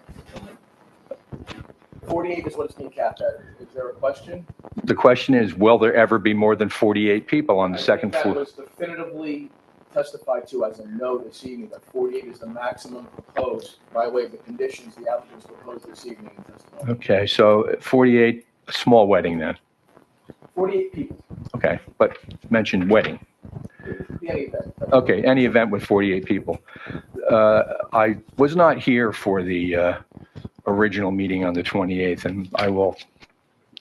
48 is what it's being capped at. Is there a question? The question is, will there ever be more than 48 people on the second That floor? was definitively testified to as a no this evening, that 48 is the maximum proposed by way of the conditions the applicants proposed this evening in testimony. Okay, so 48, a small wedding then. 48 people, Okay, but mentioned wedding. be any event. Okay, any event with 48 people. I was not here for the original meeting on the 28th, and I will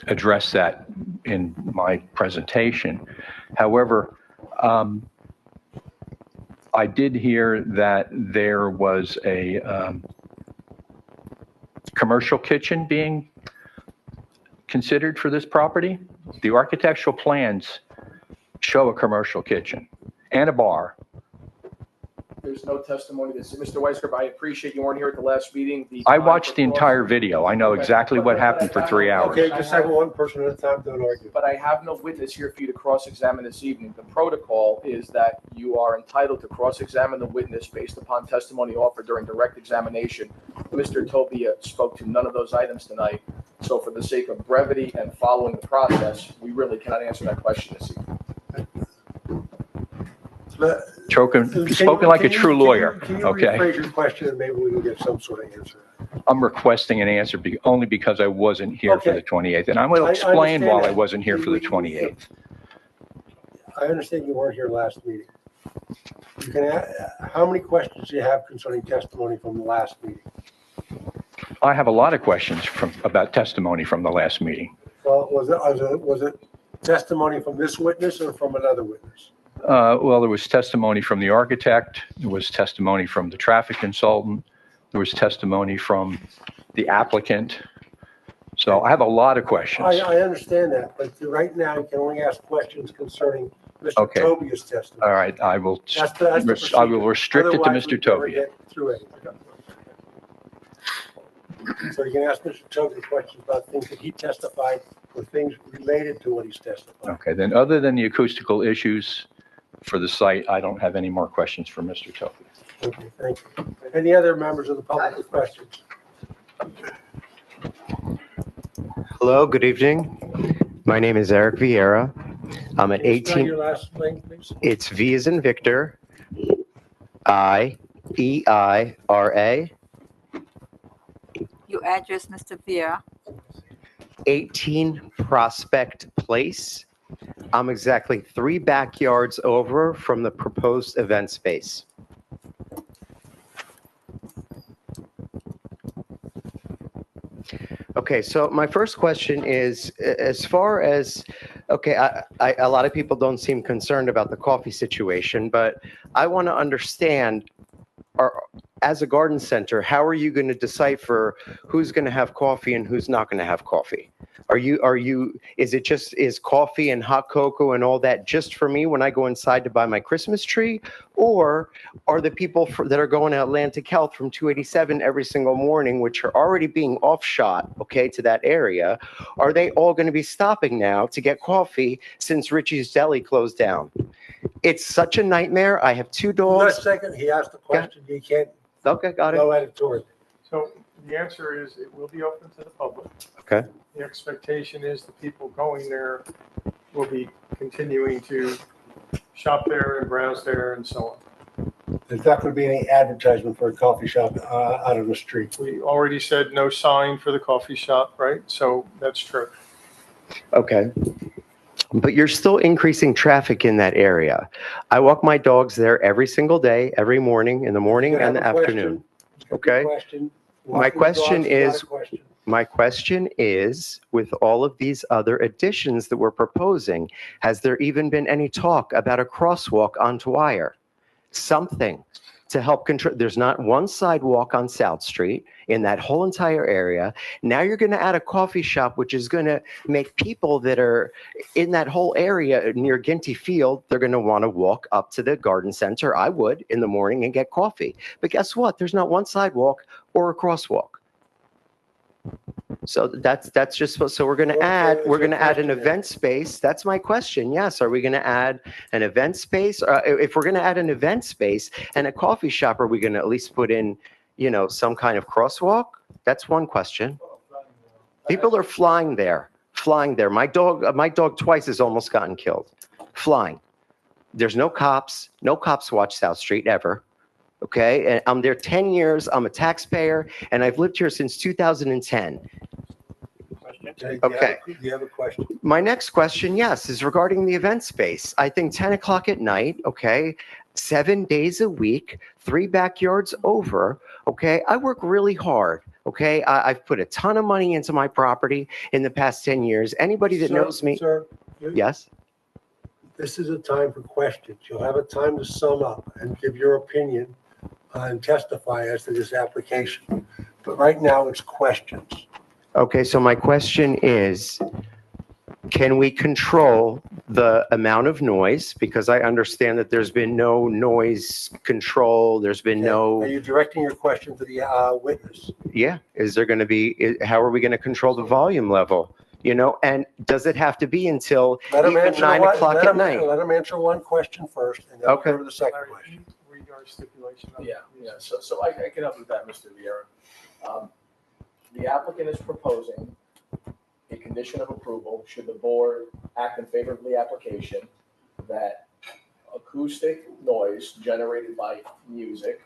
address that in my presentation. However, I did hear that there was a commercial kitchen being considered for this property. The architectural plans show a commercial kitchen and a bar. There's no testimony that's, Mr. Weisgerber, I appreciate you weren't here at the last meeting. I watched the entire video. I know exactly what happened for 3 hours. Okay, just have one person at a time, don't argue. But I have no witness here for you to cross-examine this evening. The protocol is that you are entitled to cross-examine the witness based upon testimony offered during direct examination. Mr. Tobia spoke to none of those items tonight. So for the sake of brevity and following the process, we really cannot answer that question this evening. Spoken like a true lawyer, Can you okay? rephrase your question and maybe we can get some sort of answer? I'm requesting an answer only because I wasn't here for the 28th, and I'm going to explain why I wasn't here for the 28th. I understand you weren't here last meeting. You can, how many questions do you have concerning testimony from the last meeting? I have a lot of questions about testimony from the last meeting. Well, was it testimony from this witness or from another witness? Well, there was testimony from the architect, there was testimony from the traffic consultant, there was testimony from the applicant. So I have a lot of questions. I understand that, but right now you can only ask questions concerning Mr. Okay. Tobia's testimony. All right, I will That's the I will procedure. restrict it to Otherwise, Mr. we'd never Tobia. get through anything. So you can ask Mr. Tobia questions about things that he testified or things related to what he's testified. Okay, then other than the acoustical issues for the site, I don't have any more questions for Mr. Tobia. Okay, thank you. Any other members of the public with questions? Hello, good evening. My name is Eric Vieira. I'm at Spell 18. your last name, please. It's V as in Victor, I-E-I-R-A, Your address, Mr. Vieira. 18 Prospect Place. I'm exactly 3 backyards over from the proposed event space. Okay, so my first question is, as far as, okay, a lot of people don't seem concerned about the coffee situation, but I want to understand, as a garden center, how are you going to decipher who's going to have coffee and who's not going to have coffee? Is coffee and hot cocoa and all that just for me when I go inside to buy my Christmas tree? Or are the people that are going to Atlantic Health from 287 every single morning, which are already being offshot, okay, to that area, are they all going to be stopping now to get coffee since Richie's Deli closed down? It's such a nightmare. I have 2 dogs. Just a second, he asked the question, you can't Okay, got it. go at it toward. So the answer is it will be open to the public. Okay. The expectation is the people going there will be continuing to shop there and browse there and so on. There's not going to be any advertisement for a coffee shop out on the street. We already said no sign for the coffee shop, right? So that's true. Okay. But you're still increasing traffic in that area. I walk my dogs there every single day, every morning, in the morning and the afternoon. Okay? My question is, with all of these other additions that we're proposing, has there even been any talk about a crosswalk on Dwyer? Something to help control. There's not one sidewalk on South Street in that whole entire area. Now you're going to add a coffee shop, which is going to make people that are in that whole area near Ginty Field, they're going to want to walk up to the garden center. I would in the morning and get coffee. But guess what? There's not one sidewalk or a crosswalk. So that's just so we're going to add an event space. That's my question. Yes, are we going to add an event space? If we're going to add an event space and a coffee shop, are we going to at least put in, some kind of crosswalk? That's one question. People are flying there. My dog twice has almost gotten killed. Flying. There's no cops. No cops watch South Street ever. Okay, and I'm there 10 years. I'm a taxpayer, and I've lived here since 2010. Okay. Do you have a question? My next question, yes, is regarding the event space. I think 10 o'clock at night, okay, 7 days a week, 3 backyards over, okay? I work really hard, okay? I've put a ton of money into my property in the past 10 years. Anybody that knows me. Sir, Yes? this is a time for questions. You'll have a time to sum up and give your opinion and testify as to this application. But right now, it's questions. Okay, so my question is, can we control the amount of noise? Because I understand that there's been no noise control, there's been no, Are you directing your question to the witness? yeah, is there going to be, how are we going to control the volume level? And does it have to be until Let him even answer 9 one- o'clock let at him- night? Let him answer one question first, and then we'll Okay. go to the second question. Read our stipulation. Yeah, so I can help with that, Mr. Vieira. The applicant is proposing a condition of approval, should the board act in favor of the application, that acoustic noise generated by music,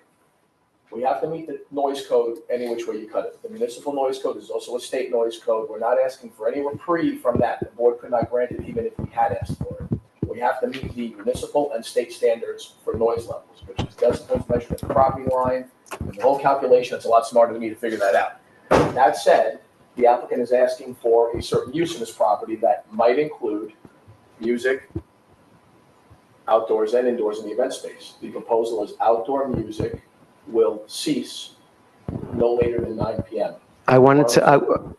we have to meet the noise code any which way you cut it. The municipal noise code is also a state noise code. We're not asking for any reprieve from that. The board could not grant it even if we had asked for it. We have to meet the municipal and state standards for noise levels, which is decibels measured at the property line. And the whole calculation, it's a lot smarter than me to figure that out. That said, the applicant is asking for a certain use in this property that might include music, outdoors and indoors in the event space. The proposal is outdoor music will cease no later than 9 p.m.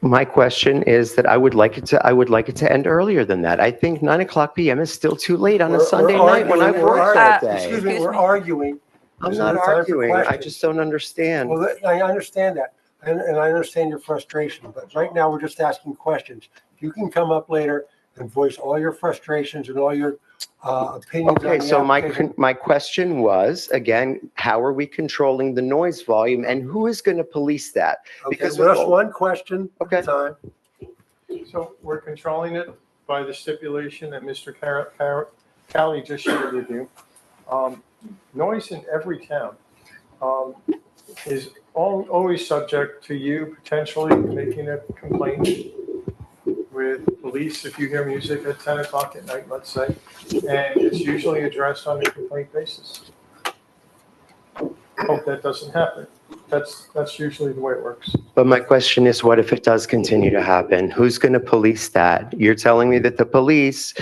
My question is that I would like it to end earlier than that. I think 9 o'clock PM is still too late on a Sunday night when I've worked all day. Excuse me, we're arguing. I'm This not is a time for arguing. I questions. just don't understand. Well, I understand that, and I understand your frustration, but right now, we're just asking questions. You can come up later and voice all your frustrations and all your opinions on Okay, the so application. my question was, again, how are we controlling the noise volume and who is going to police that? Okay, Because well, that's one question at a time. So we're controlling it by the stipulation that Mr. Cali just shared with you. Noise in every town is always subject to you potentially making a complaint with police if you hear music at 10 o'clock at night, let's say, and it's usually addressed on a complaint basis. Hope that doesn't happen. That's usually the way it works. But my question is, what if it does continue to happen? Who's going to police that? You're telling me that the police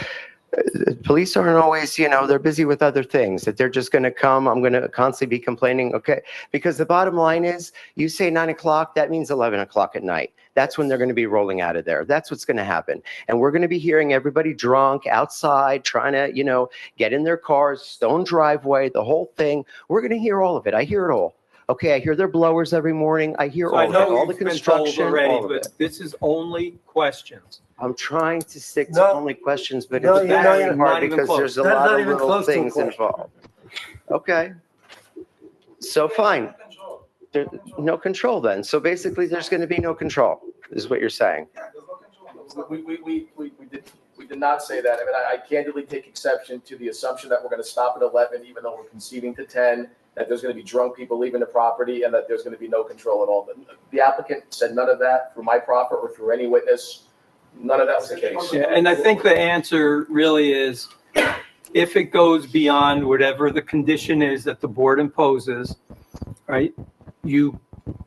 aren't always, they're busy with other things, that they're just going to come. I'm going to constantly be complaining. Okay. Because the bottom line is, you say 9 o'clock, that means 11 o'clock at night. That's when they're going to be rolling out of there. That's what's going to happen. And we're going to be hearing everybody drunk outside, trying to, get in their cars, stone driveway, the whole thing. We're going to hear all of it. I hear it all. Okay. I hear their blowers every morning. I hear So all I of it, know all the you've been told construction, already, all of it. but this is only questions. I'm trying to stick to No. only questions, but No, it's you're very not hard even because close. there's a That's lot not of even little close to a things question. involved. Okay. So fine. No control then. So basically, there's going to be no control, is what you're saying. We did not say that. I mean, I candidly take exception to the assumption that we're going to stop at 11, even though we're conceding to 10, that there's going to be drunk people leaving the property and that there's going to be no control at all. But the applicant said none of that through my proffer or through any witness. None of that was the case. Yeah, and I think the answer really is, if it goes beyond whatever the condition is that the board imposes, right, you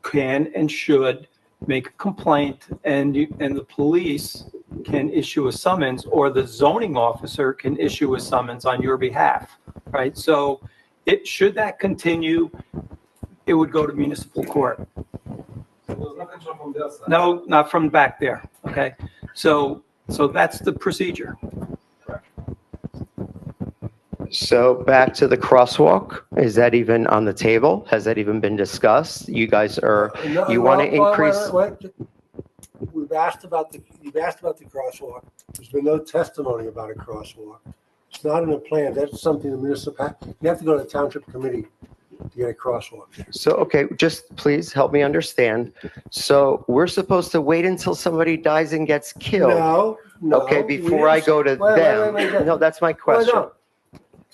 can and should make a complaint, and the police can issue a summons, or the zoning officer can issue a summons on your behalf, right? So should that continue, it would go to municipal court. No, not from back there, okay? So that's the procedure. So back to the crosswalk. Is that even on the table? Has that even been discussed? You guys you want to increase? You've asked about the crosswalk. There's been no testimony about a crosswalk. It's not in the plan. That's something the municipality, you have to go to the township committee to get a crosswalk. So, okay, just please help me understand. So we're supposed to wait until somebody dies and gets killed? No. Okay, before I go to them? Wait. No, that's my question. No.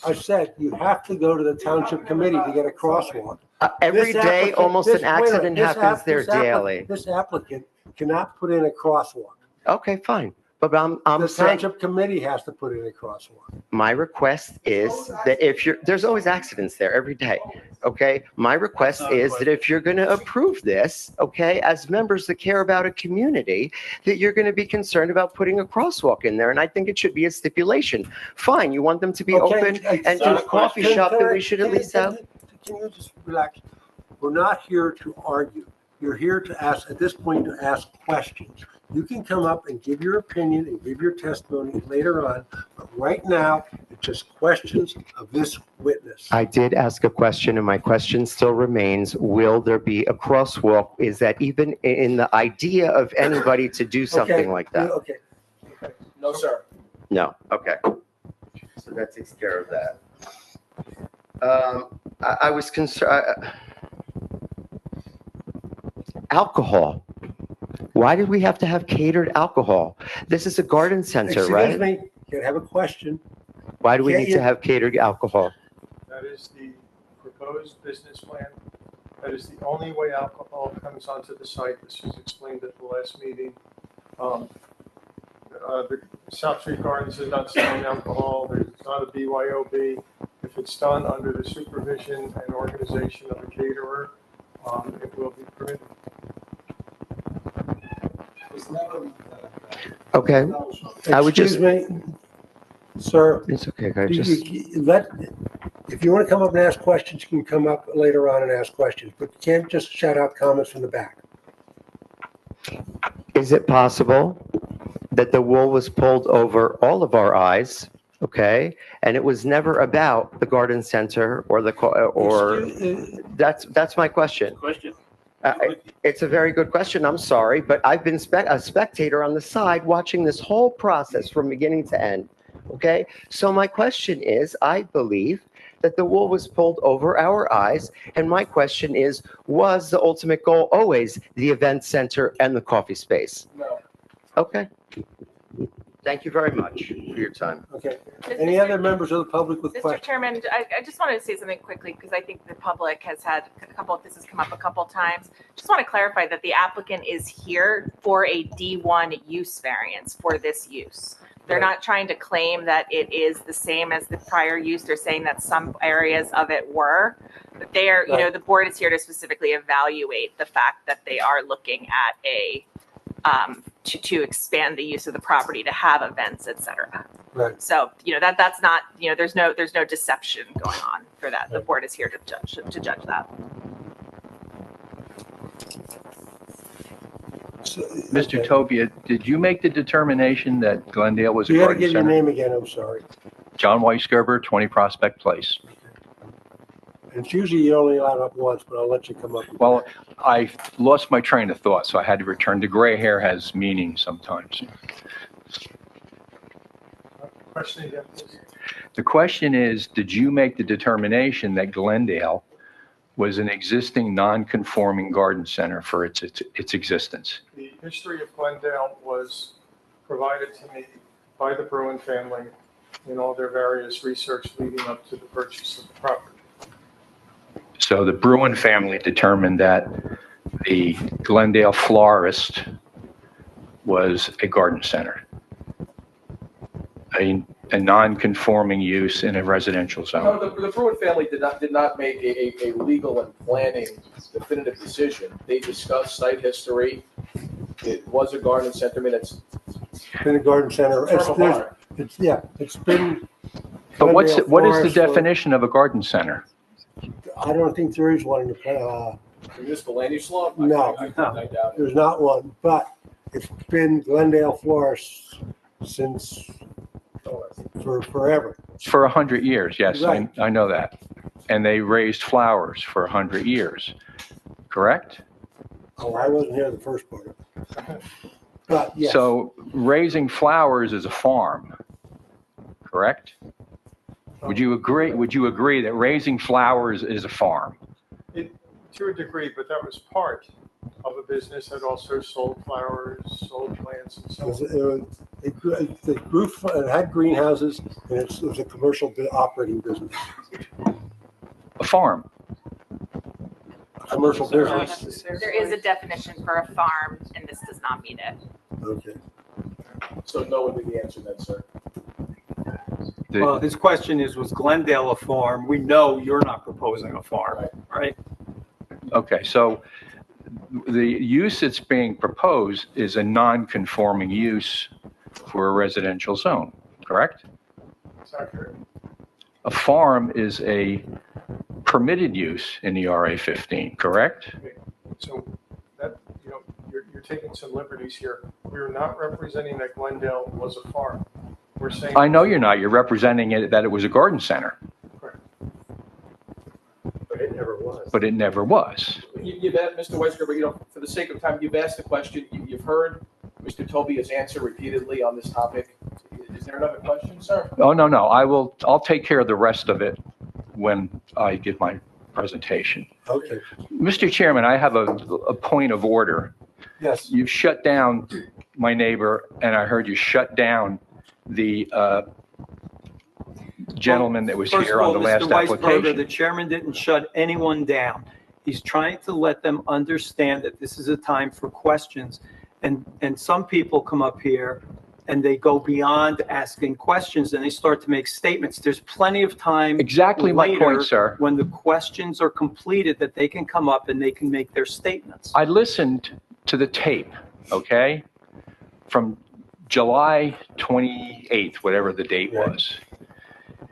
I said you have to go to the township committee to get a crosswalk. Every This day, applicant- almost this- an accident wait, this happens there this applicant- daily. This applicant cannot put in a crosswalk. Okay, fine. But I'm The saying, township committee has to put in a crosswalk. my request is that there's always accidents there every day, okay? My request is that if you're going to approve this, okay, as members that care about a community, that you're going to be concerned about putting a crosswalk in there, and I think it should be a stipulation. Fine, you want them to be open and do a coffee shop, then we should at least have. Can you just relax? We're not here to argue. You're here to ask, at this point, to ask questions. You can come up and give your opinion and give your testimony later on, but right now, it's just questions of this witness. I did ask a question, and my question still remains, will there be a crosswalk? Is that even in the idea of anybody to do something like that? Okay. No, sir. No, okay. So that takes care of that. I was concerned, alcohol. Why did we have to have catered alcohol? This is a garden center, right? Excuse me, you have a question. Why do we Can't need you- to have catered alcohol? That is the proposed business plan. That is the only way alcohol comes onto the site. This was explained at the last meeting. The South Street Gardens is not selling alcohol. There's not a BYOB. If it's done under the supervision and organization of a caterer, it will be permitted. Okay. I would just. Excuse me, sir. It's okay, guys. If you want to come up and ask questions, you can come up later on and ask questions, but you can't just shout out comments from the back. Is it possible that the wool was pulled over all of our eyes, okay? And it was never about the garden center or that's my question. It's a very good question. I'm sorry, but I've been a spectator on the side watching this whole process from beginning to end. Okay. So my question is, I believe that the wool was pulled over our eyes. And my question is, was the ultimate goal always the event center and the coffee space? No. Okay. Thank you very much for your time. Okay. Any other members of the public with Mr. questions? Chairman, I just wanted to say something quickly because I think the public has had a couple of, this has come up a couple times. Just want to clarify that the applicant is here for a D1 use variance for this use. They're not trying to claim that it is the same as the prior use. They're saying that some areas of it were. But they are, you know, the board is here to specifically evaluate the fact that they are looking at a, to expand the use of the property to have events, et cetera. Right. So, you know, that's not, you know, there's no deception going on for that. The board is here to judge that. Mr. Tobia, did you make the determination that Glendale was a You gotta garden give your center? name again, I'm sorry. John Weisgerber, 20 Prospect Place. It's usually you only allowed up once, but I'll let you come up. Well, I lost my train of thought, so I had to return. The gray hair has meaning sometimes. Question again, please. The question is, did you make the determination that Glendale was an existing non-conforming garden center for its existence? The history of Glendale was provided to me by the Bruin family in all their various research leading up to the purchase of the property. So the Bruin family determined that the Glendale Florist was a garden center, a non-conforming use in a residential No, zone. the Bruin family did not make a legal and planning definitive decision. They discussed site history. It was a garden center. I mean, it's Been a garden center. Term of art. It's been. But what is the Florist for- definition of a garden center? I don't think there is one in the, municipal land use law. No. I doubt it. there's not one, but it's been Glendale Florist since, for forever. For 100 years, yes, Right. I know that. And they raised flowers for 100 years, correct? Oh, I wasn't here the first part of it. But yes. So raising flowers is a farm, correct? Would you agree that raising flowers is a farm? To a degree, but that was part of a business that also sold flowers, sold plants, and so on. It had greenhouses, and it was a commercial operating business. A farm. Commercial business. There is a definition for a farm, and this does not meet it. Okay. So no would be the answer then, sir. Well, his question is, was Glendale a farm? We know you're not proposing a farm, right? Okay, so the use that's being proposed is a non-conforming use for a residential zone, correct? It's accurate. A farm is a permitted use in the RA 15, correct? So that, you know, you're taking some liberties here. We're not representing that Glendale was a farm. We're saying. I know you're not. You're representing it that it was a garden center, But it never was. but it never was. You've asked, Mr. Weisgerber, you know, for the sake of time, you've asked the question. You've heard Mr. Tobia's answer repeatedly on this topic. Is there another question, sir? Oh, no. I'll take care of the rest of it when I give my presentation. Okay. Mr. Chairman, I have a point of order. Yes. You've shut down my neighbor, and I heard you shut down the gentleman that was First here of on all, the last Mr. Weisberger, application. the chairman didn't shut anyone down. He's trying to let them understand that this is a time for questions. And some people come up here and they go beyond asking questions and they start to make statements. There's plenty of time. Exactly my later point, sir. When the questions are completed, that they can come up and they can make their statements. I listened to the tape, okay, from July 28th, whatever the date was.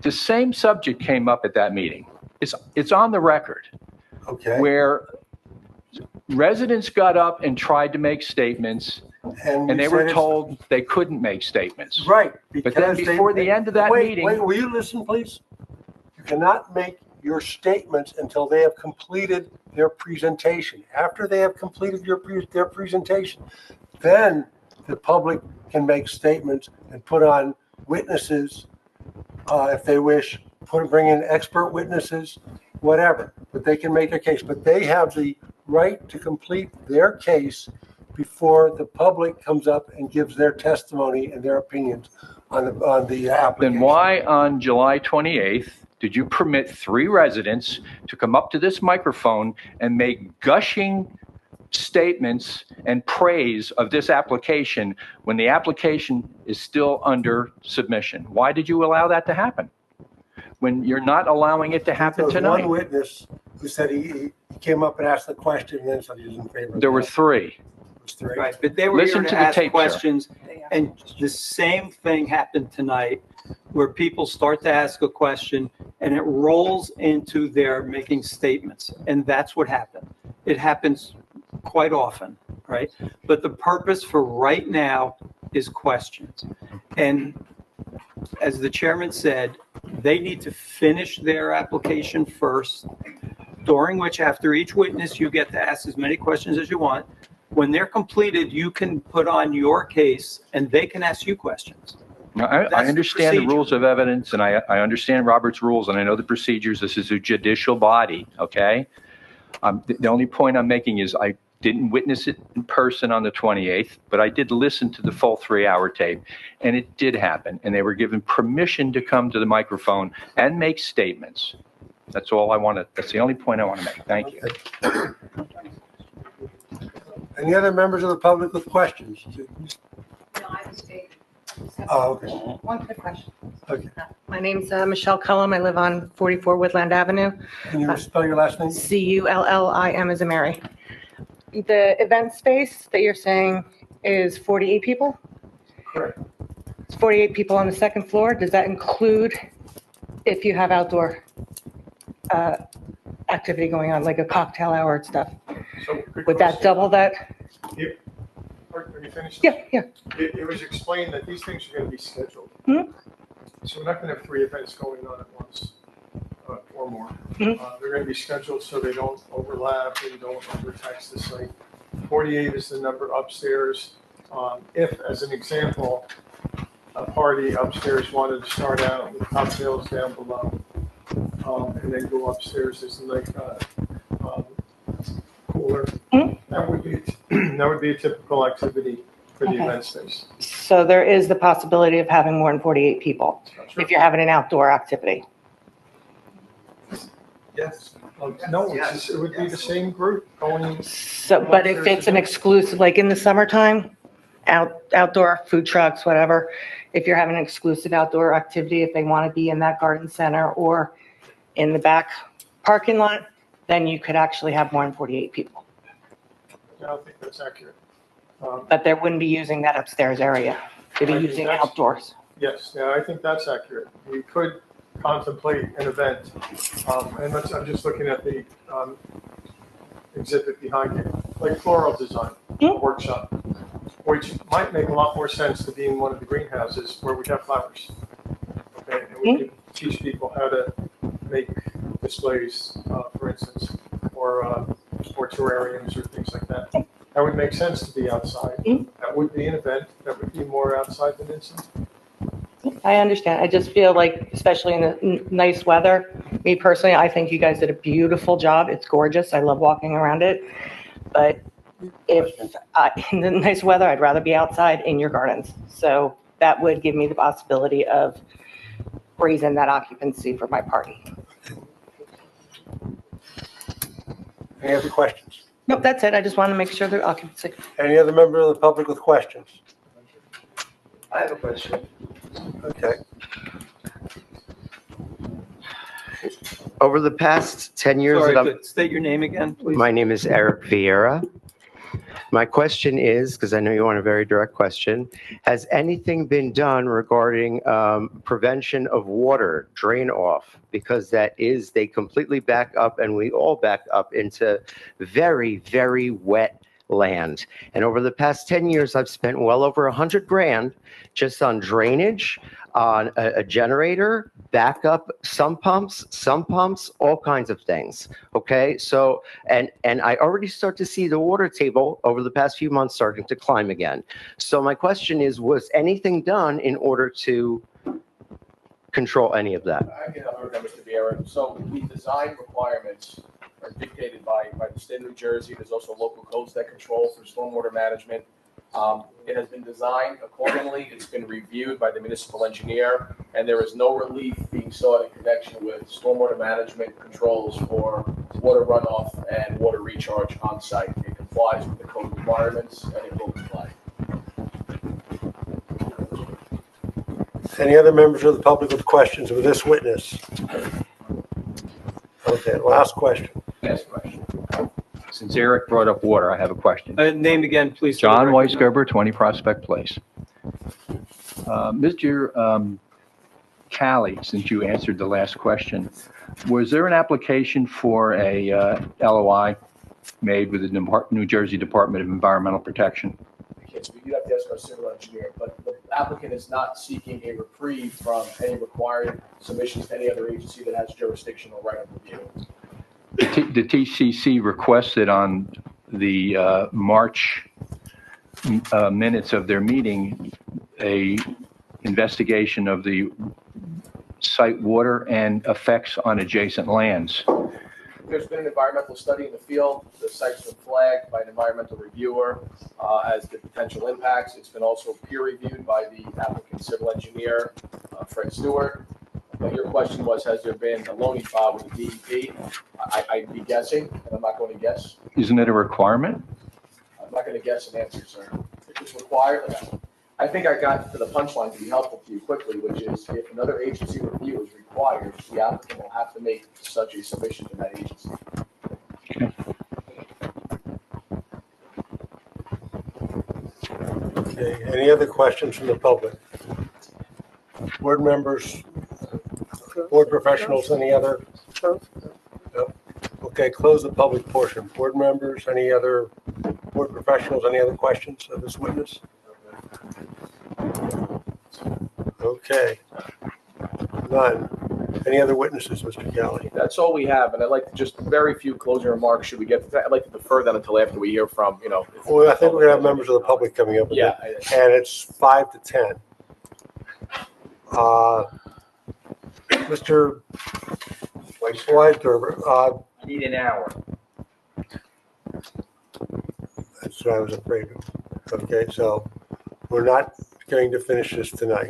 The same subject came up at that meeting. It's on the record. Okay. Where residents got up and tried to make statements, and they were told they couldn't make statements. Right. But then before the end of that meeting. Wait, will you listen, please? You cannot make your statements until they have completed their presentation. After they have completed their presentation, then the public can make statements and put on witnesses if they wish, bring in expert witnesses, whatever. But they can make their case. But they have the right to complete their case before the public comes up and gives their testimony and their opinions on the application. Then why on July 28th did you permit 3 residents to come up to this microphone and make gushing statements and praise of this application when the application is still under submission? Why did you allow that to happen? When you're not allowing it to happen There was tonight? one witness who said he came up and asked the question and then said he was in favor. of There were that. three. It was three. Right, but they were here Listen to to the ask tape, sir. questions, and the same thing happened tonight, where people start to ask a question, and it rolls into their making statements, and that's what happened. It happens quite often, right? But the purpose for right now is questions. And as the chairman said, they need to finish their application first, during which, after each witness, you get to ask as many questions as you want. When they're completed, you can put on your case and they can ask you questions. Now, I That's the understand the procedure. rules of evidence, and I understand Robert's rules, and I know the procedures. This is a judicial body, okay? The only point I'm making is I didn't witness it in person on the 28th, but I did listen to the full 3-hour tape, and it did happen, and they were given permission to come to the microphone and make statements. That's all I want to, that's the only point I want to make. Thank you. Any other members of the public with questions? Oh, okay. One quick question. Okay. My name's Michelle Cullum. I live on 44 Woodland Avenue. Can you spell your last name? Cullim as a Mary. The event space that you're saying is 48 people? Correct. It's 48 people on the second floor. Does that include if you have outdoor activity going on, like a cocktail hour and stuff? So, good Would that question. double that? Are you finished? Yeah, yeah. It was explained that these things are going to be scheduled. Mhm. So we're not going to have 3 events going on at once or more. Mhm. They're going to be scheduled so they don't overlap and don't overtax the site. 48 is the number upstairs. If, as an example, a party upstairs wanted to start out with cocktails down below and then go upstairs, there's like cooler. That would be a typical activity for the Okay. event space. So there is the possibility of having more than 48 people Sure. if you're having an outdoor activity. Yes. No, it would be the same group going. So, but if it's an exclusive, like in the summertime, outdoor food trucks, whatever, if you're having an exclusive outdoor activity, if they want to be in that garden center or in the back parking lot, then you could actually have more than 48 people. I don't think that's accurate. But they wouldn't be using that upstairs area. They'd be I think using that's- outdoors. Yes, yeah, I think that's accurate. We could contemplate an event. And I'm just looking at the exhibit behind you, like floral design workshop, which might make a lot more sense to be in one of the greenhouses where we have flowers. Okay, and we can teach people how to make displays, for instance, or terrariums or things like that. That would make sense to be outside. That would be an event. That would be more outside than inside. I understand. I just feel like, especially in the nice weather, me personally, I think you guys did a beautiful job. It's gorgeous. I love walking around it. But if in the nice weather, I'd rather be outside in your gardens. So that would give me the possibility of raising that occupancy for my party. Any other questions? Nope, that's it. I just want to make sure the occupancy. Any other member of the public with questions? I have a question. Okay. Over the past 10 years Sorry, that I'm, but state your name again, please. my name is Eric Vieira. My question is, because I know you want a very direct question, has anything been done regarding prevention of water drain off? Because that is, they completely back up and we all back up into very, very wet land. And over the past 10 years, I've spent well over 100 grand just on drainage, on a generator, backup, sump pumps, all kinds of things. Okay, so, and I already start to see the water table over the past few months starting to climb again. So my question is, was anything done in order to control any of that? I can help you with that, Mr. Vieira. So the design requirements are dictated by the state of New Jersey. There's also local codes that control for stormwater management. It has been designed accordingly. It's been reviewed by the municipal engineer, and there is no relief being sought in connection with stormwater management controls for water runoff and water recharge on site. It complies with the code requirements, and it will comply. Any other members of the public with questions of this witness? Okay, last question. Last question. Since Eric brought up water, I have a question. Name again, please. for the John record. Weisgerber, 20 Prospect Place. Mr. Callie, since you answered the last question, was there an application for a LOI made with the New Jersey Department of Environmental Protection? I can't speak, you'd have to ask our civil engineer, but the applicant is not seeking a reprieve from any required submissions to any other agency that has jurisdiction or right of review. The TCC requested on the March minutes of their meeting a investigation of the site water and effects on adjacent lands. There's been an environmental study in the field. The site's been flagged by an environmental reviewer as the potential impacts. It's been also peer reviewed by the applicant civil engineer, Fred Stewart. But your question was, has there been a loaning file with the DEP? I'd be guessing, and I'm not going to guess. Isn't it a requirement? I'm not going to guess an answer, sir. If it's required, I think I got to the punchline to be helpful to you quickly, which is if another agency review is required, the applicant will have to make such a submission to that agency. Okay, any other questions from the public? Board members, board professionals, any other? No? Okay, close the public portion. Board members, any other, board professionals, any other questions of this witness? Okay. None. Any other witnesses, Mr. Kelly? That's all we have, and I'd like to just very few closing remarks. Should we get to that? I'd like to defer that until after we hear from, Well, I think we're gonna have members of the public coming up. Yeah. And it's 5 to 10. Mr. Weisgerber, I need an hour. that's what I was afraid of. Okay, so we're not going to finish this tonight.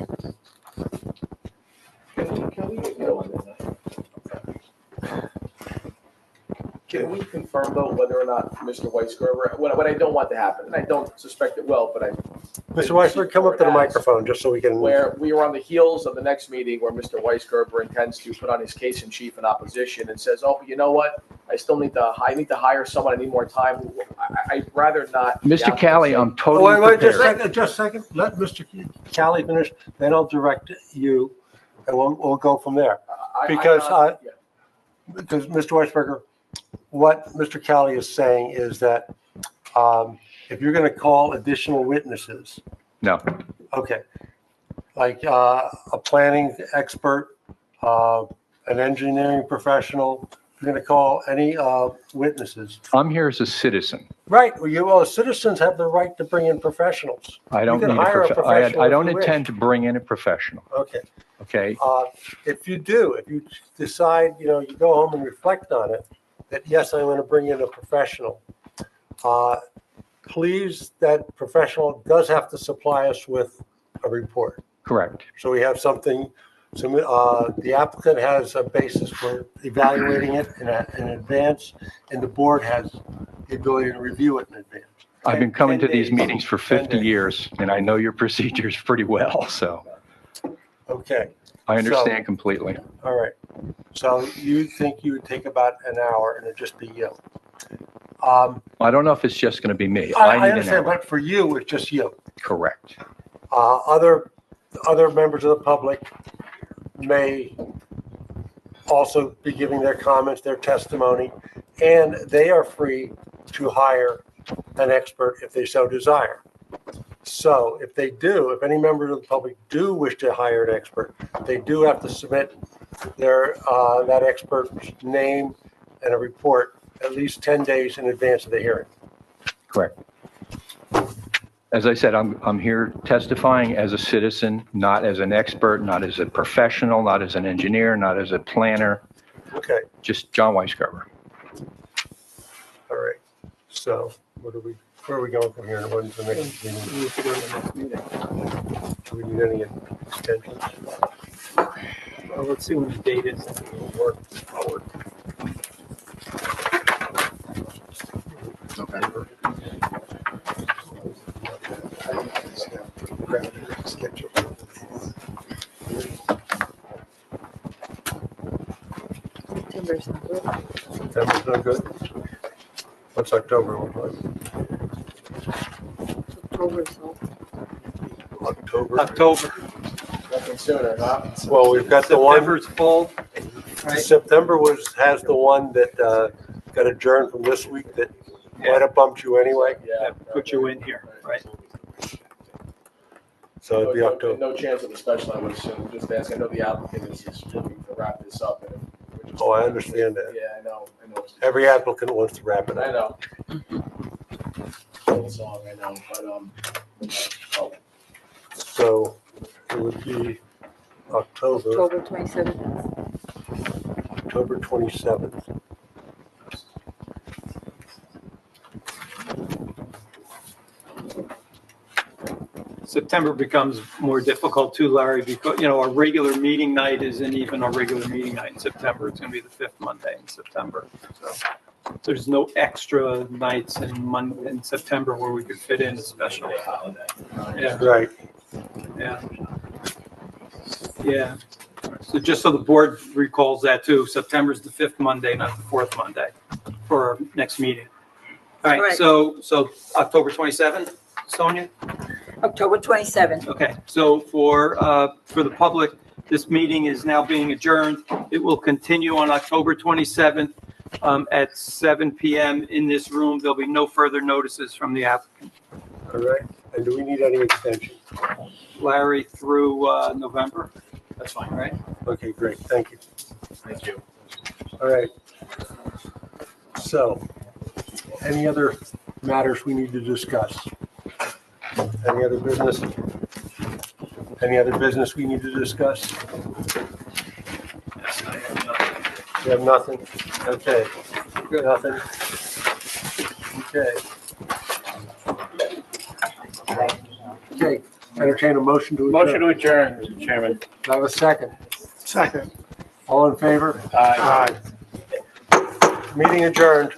Can we confirm though whether or not Mr. Weisgerber, what I don't want to happen, and I don't suspect it will, but Mr. Weisgerber, come up to the microphone just so we can. where we are on the heels of the next meeting where Mr. Weisgerber intends to put on his case in chief in opposition and says, oh, but you know what? I still need to hire someone. I need more time. I'd rather not. Mr. Callie, I'm totally Wait, just a prepared. second, just a second. Let Mr. Kelly finish, then I'll direct you, and we'll go from there. Because Mr. Weisgerber, what Mr. Kelly is saying is that if you're going to call additional witnesses, No. okay, like a planning expert, an engineering professional, you're going to call any witnesses. I'm here as a citizen. Right, well, citizens have the right to bring in professionals. I don't You can need hire a I professional don't if you wish. intend to bring in a professional. Okay. Okay. If you decide, you go home and reflect on it, that yes, I'm going to bring in a professional. Please, that professional does have to supply us with a report. Correct. So we have something, the applicant has a basis for evaluating it in advance, and the board has the ability to review it in advance. I've been coming to 10 these days. meetings for 50 years, and I know your procedures pretty well, so Okay. I understand completely. All right. So you think you would take about an hour and it'd just be you? I don't know if it's just going to be me. I need an understand, hour. but for you, it's just you. Correct. Other members of the public may also be giving their comments, their testimony, and they are free to hire an expert if they so desire. So if if any members of the public do wish to hire an expert, they do have to submit that expert's name and a report at least 10 days in advance of the hearing. Correct. As I said, I'm here testifying as a citizen, not as an expert, not as a professional, not as an engineer, not as a planner. Okay. Just John Weisgerber. All right. So where are we going from here? When's the next meeting? Move to go to the next meeting. Do we need any extensions? Well, let's see when the date is. We'll work forward. November. September's not good. September's no good. What's October look like? October. Nothing sooner, huh? Well, we've got the one, September's full. September has the one that got adjourned from this week that might have bumped you anyway. Yeah. Put you in here, right? So it'd be October. No chance of a special, I would assume. Just ask, I know the applicant is looking to wrap this up. And we're just- Oh, I understand that. Yeah, I know. Every applicant wants to wrap it I up. know. Old song, I know, but, So it would be October, October 27th. October 27th. September becomes more difficult too, Larry, because, our regular meeting night isn't even a regular meeting night in September. It's going to be the fifth Monday in September. So there's no extra nights in September where we could fit in a special holiday. Yeah. Right. Yeah. Yeah. So just so the board recalls that too, September's the fifth Monday, not the fourth Monday for our next meeting. All right, Correct. so October 27th, Sonia? October 27th. Okay, so for the public, this meeting is now being adjourned. It will continue on October 27th at 7 PM in this room. There'll be no further notices from the applicant. All right. And do we need any extension? Larry through November? That's fine. All right? Okay, great. Thank you. Thank you. All right. So, any other matters we need to discuss? Any other business? Any other business we need to discuss? You have nothing? Okay. Nothing? Okay. Okay, entertain a motion to adjourn. Motion to adjourn, Mr. Chairman. Do I have a second? Second. All in favor? Aye. Meeting adjourned.